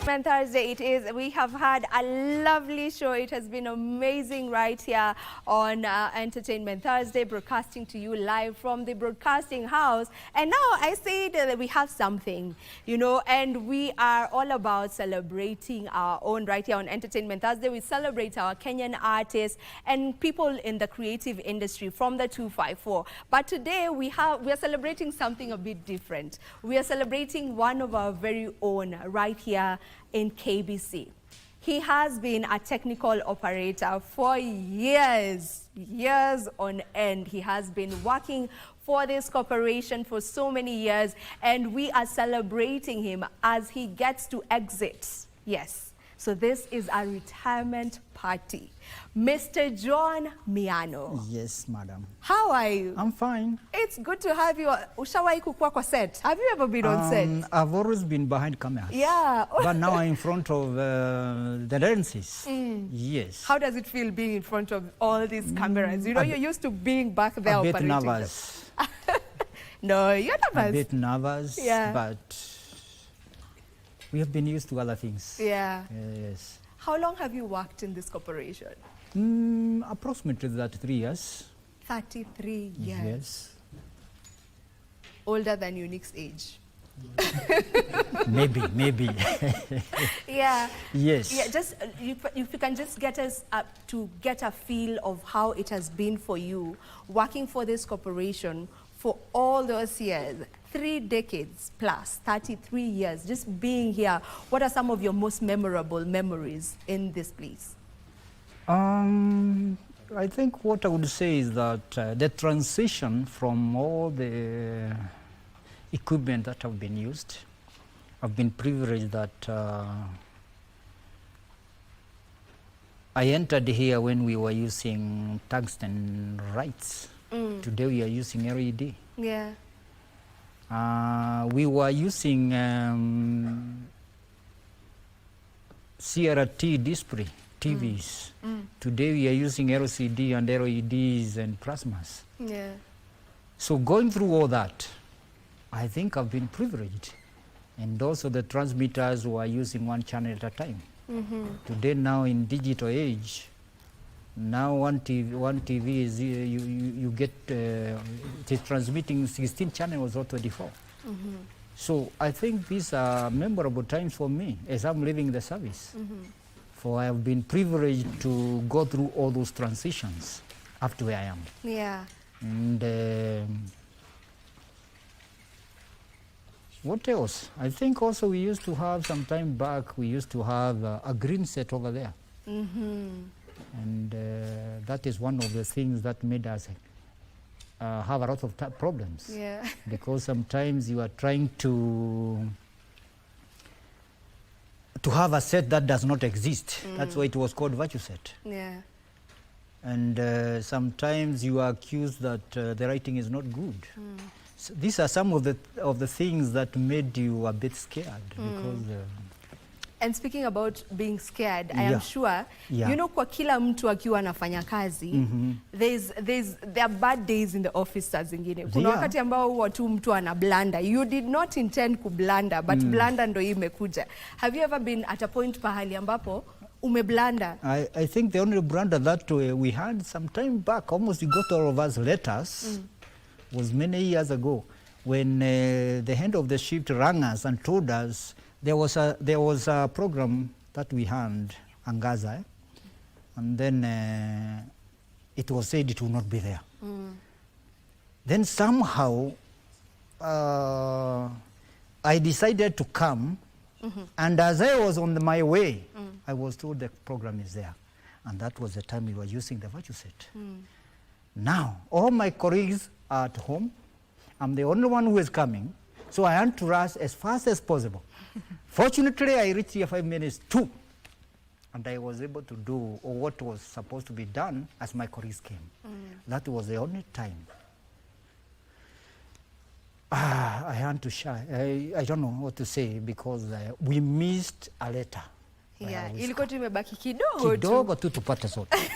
Entertainment Thursday it is. We have had a lovely show. It has been amazing right here on Entertainment Thursday, broadcasting to you live from the broadcasting house. And now I say that we have something, you know, and we are all about celebrating our own right here on Entertainment Thursday. We celebrate our Kenyan artists and people in the creative industry from the 254. But today we are celebrating something a bit different. We are celebrating one of our very own right here in KBC. He has been a technical operator for years on end. He has been working for this corporation for so many years, and we are celebrating him as he gets to exit. Yes, so this is a retirement party. Mr. John Miano. Yes, madam. How are you? I'm fine. It's good to have you. Ushawahi kukua kwa set? Have you ever been on set? I've always been behind cameras. Yeah. But now I'm in front of the lenses. Yes. How does it feel being in front of all these cameras? You know, you're used to being back there a bit operating nervous. No, you're nervous. A bit nervous, yeah. But we have been used to other things. Yeah. Yes. How long have you worked in this corporation? Approximately 33 years. 33 years. Yes. Older than Unique's age. maybe. Yeah. Yes. Yeah. Just if you can just get us up to get a feel of how it has been for you working for this corporation for all those years, 3 decades plus, 33 years, just being here. What are some of your most memorable memories in this place? I think what I would say is that the transition from all the equipment that have been used, I've been privileged that I entered here when we were using tungsten lights. Today we are using LED. Yeah. We were using CRT display TVs. Today we are using LCD and LEDs and plasmas. Yeah. So going through all that, I think I've been privileged. And also the transmitters were using one channel at a time. Today now in digital age, now one TV is, you get, it is transmitting 16 channels or 24. So I think these are memorable times for me as I'm leaving the service. For I have been privileged to go through all those transitions up to where I am. Yeah. And what else? I think also we used to have, some time back, we used to have a green set over there. And that is one of the things that made us have a lot of problems. Yeah. Because sometimes you are trying to have a set that does not exist. That's why it was called virtue set. Yeah. And sometimes you are accused that the writing is not good. So these are some of the things that made you a bit scared. Because, and speaking about being scared, I am sure, you know, kwa kila mtu akiwa anafanya kazi, there are bad days in the office saa zingine. Kuna wakati ambao huwa tu mtu anablanda. You did not intend kublanda, but blanda ndo imekuja. Have you ever been at a point pahali ambapo umeblanda? I think the only blunder that we had some time back, almost we got all of us letters, was many years ago, when the head of the shift rang us and told us there was a program that we had, Angaza, and then it was said it will not be there. Then somehow I decided to come, and as I was on my way, I was told the program is there. And that was the time we were using the virtue set. Now, all my colleagues are at home. I'm the only one who is coming. So I had to rush as fast as possible. Fortunately, I reached here 5 minutes too. And I was able to do what was supposed to be done as my colleagues came. That was the only time. I had to shy. I don't know what to say because we missed a letter. Yeah, ilikuwa tu imebaki kidogo kidogo tu tupate zote.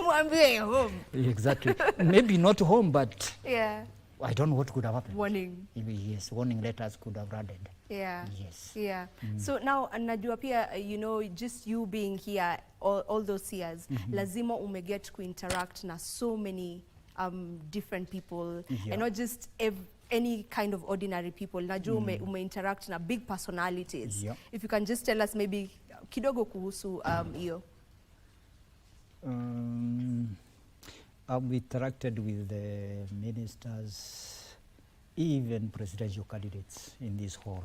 Mwambie home. Exactly. Maybe not home, but yeah. I don't know what could have happened. Warning. Yes, warning letters could have added. Yeah. Yes. Yeah. So now, najua pia, you know, just you being here all those years, lazima umeget to interact na so many different people, and not just any kind of ordinary people. Najua ume interact na big personalities. If you can just tell us maybe kidogo kuhusu iyo. I've interacted with the ministers, even presidential candidates in this hall.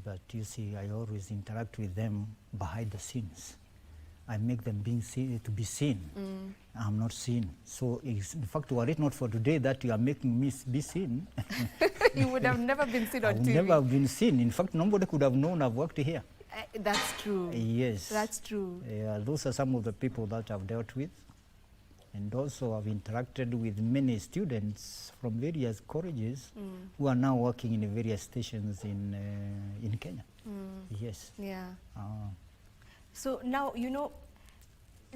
But you see, I always interact with them behind the scenes. I make them to be seen. I'm not seen. So in fact, were it not for today that you are making me be seen, you would have never been seen on TV. I would never have been seen. In fact, nobody could have known I've worked here. That's true. Yes. That's true. Yeah, those are some of the people that I've dealt with. And also I've interacted with many students from various colleges who are now working in various stations in Kenya. Yes. Yeah. So now, you know,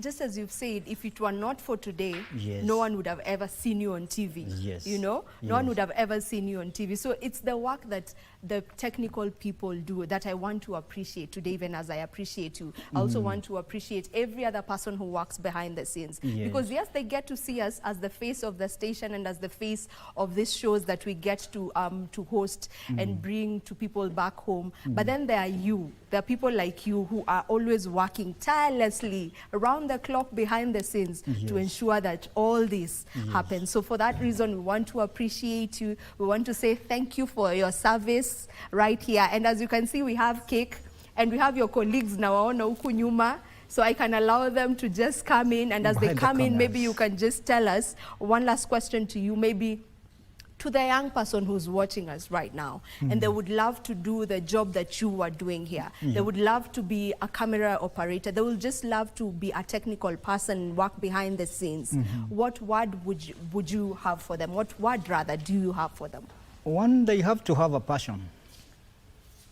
just as you've said, if it were not for today, no one would have ever seen you on TV. Yes. You know, no one would have ever seen you on TV. So it's the work that the technical people do that I want to appreciate today, even as I appreciate you. I also want to appreciate every other person who works behind the scenes. Because yes, they get to see us as the face of the station and as the face of these shows that we get to host and bring to people back home. But then there are you. There are people like you who are always working tirelessly around the clock behind the scenes to ensure that all this happens. So for that reason, we want to appreciate you. We want to say thank you for your service right here. And as you can see, we have cake and we have your colleagues now on huku nyuma. So I can allow them to just come in, and as they come in, maybe you can just tell us one last question to you, maybe to the young person who's watching us right now, and they would love to do the job that you are doing here. They would love to be a camera operator. They will just love to be a technical person, work behind the scenes. What word would you have for them? What word rather do you have for them? One, they have to have a passion.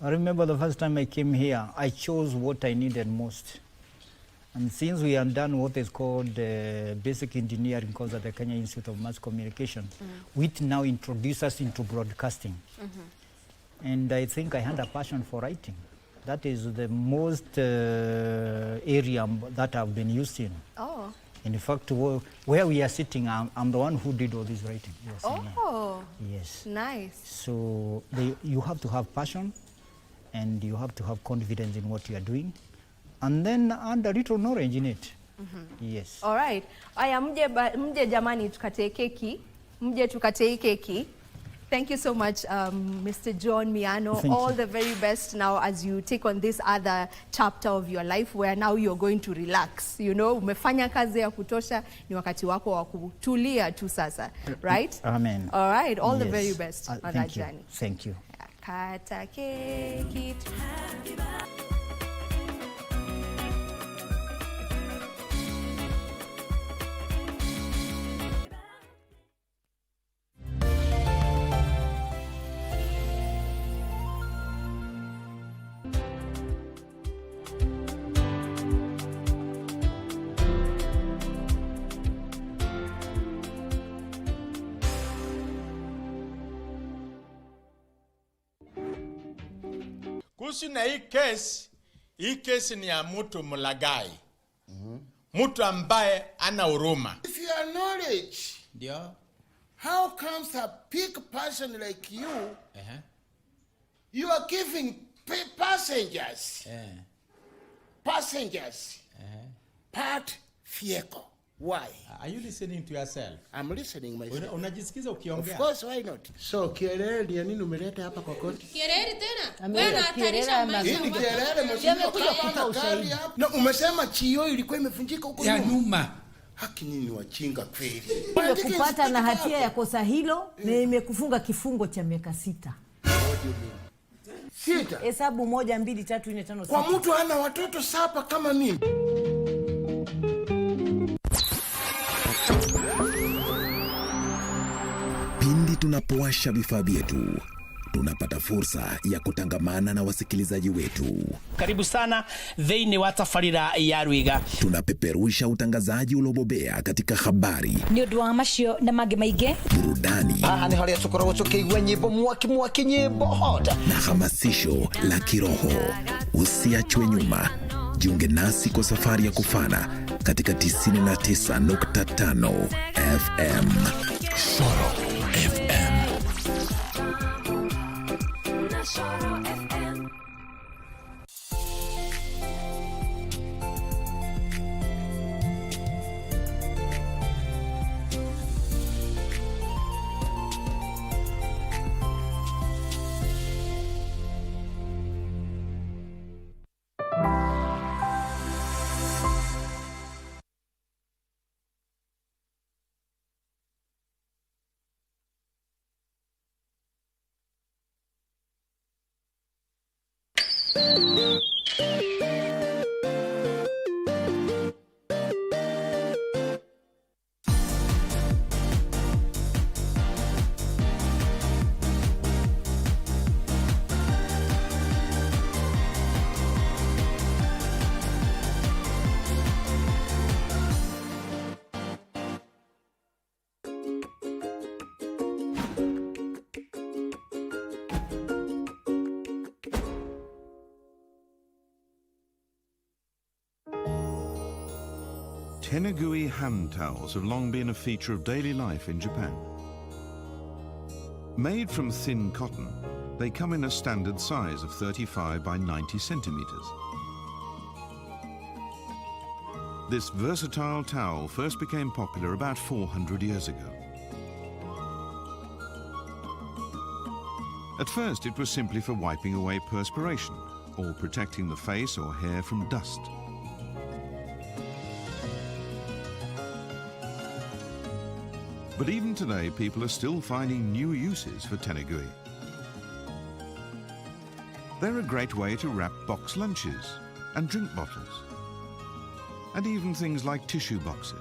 I remember the first time I came here, I chose what I needed most. And since we have done what is called basic engineering course at the Kenya Institute of Mass Communication, which now introduces us into broadcasting. And I think I had a passion for writing. That is the most area that I've been used in. Oh. In fact, where we are sitting, I'm the one who did all this writing. Yes, oh, yes. Nice. So you have to have passion, and you have to have confidence in what you are doing. And then add a little knowledge in it. Yes. All right. Aya, mje jamani tukate keki. Mje tukate keki. Thank you so much, Mr. John Miano. All the very best now as you take on this other chapter of your life where now you're going to relax. You know, umefanya kazi ya kutosha, ni wakati wako wa kutulia tu sasa. Right? Amen. All right. All the very best on that journey. Thank you. Kata keki. Kuhusu na hii kesi ni ya mtu mlagai. Mtu ambaye ana huruma. If you are knowledge, how comes a big person like you, you are giving passengers, part vehicle? Why? Are you listening to yourself? I'm listening myself. Unajisikiza ukiongea? Of course, why not? So, kielele ni nini umeleta hapa kwa koti? Kielele tena? Wewe unahatarisha maisha. Hii ni kielele mshindi kwa kari hapa. Na umesema chio ilikuwa imevunjika huko nyuma. Haki nini wachinga kweli? Imekupata na hatia ya kosa hilo na imekufunga kifungo cha miaka 6. Sita. Hesabu 1 2 3 4 5 6. Kwa mtu ana watoto 7 kama mimi. Pindi tunapowasha vifaa vyetu tunapata fursa ya kutangamana na wasikilizaji wetu. Karibu sana thĩinĩ wa tabarĩra ya Rwiga. Tunapeperusha utangazaji uliobobea katika habari, nĩ ũndũ wa macio na mangĩ maingĩ, burudani, ni harĩa tũkoragwo tũkĩigua nyĩmbo mwaki nyĩmbo hot, na hamasisho la kiroho. Usiachwe nyuma. Jiunge nasi kwa safari ya kufana katika 99.5 FM. Shoro FM. Tenugui hand towels have long been a feature of daily life in Japan. Made from thin cotton, they come in a standard size of 35 by 90 centimeters. This versatile towel first became popular about 400 years ago. At first, it was simply for wiping away perspiration or protecting the face or hair from dust. But even today, people are still finding new uses for tenugui. They're a great way to wrap box lunches and drink bottles, and even things like tissue boxes.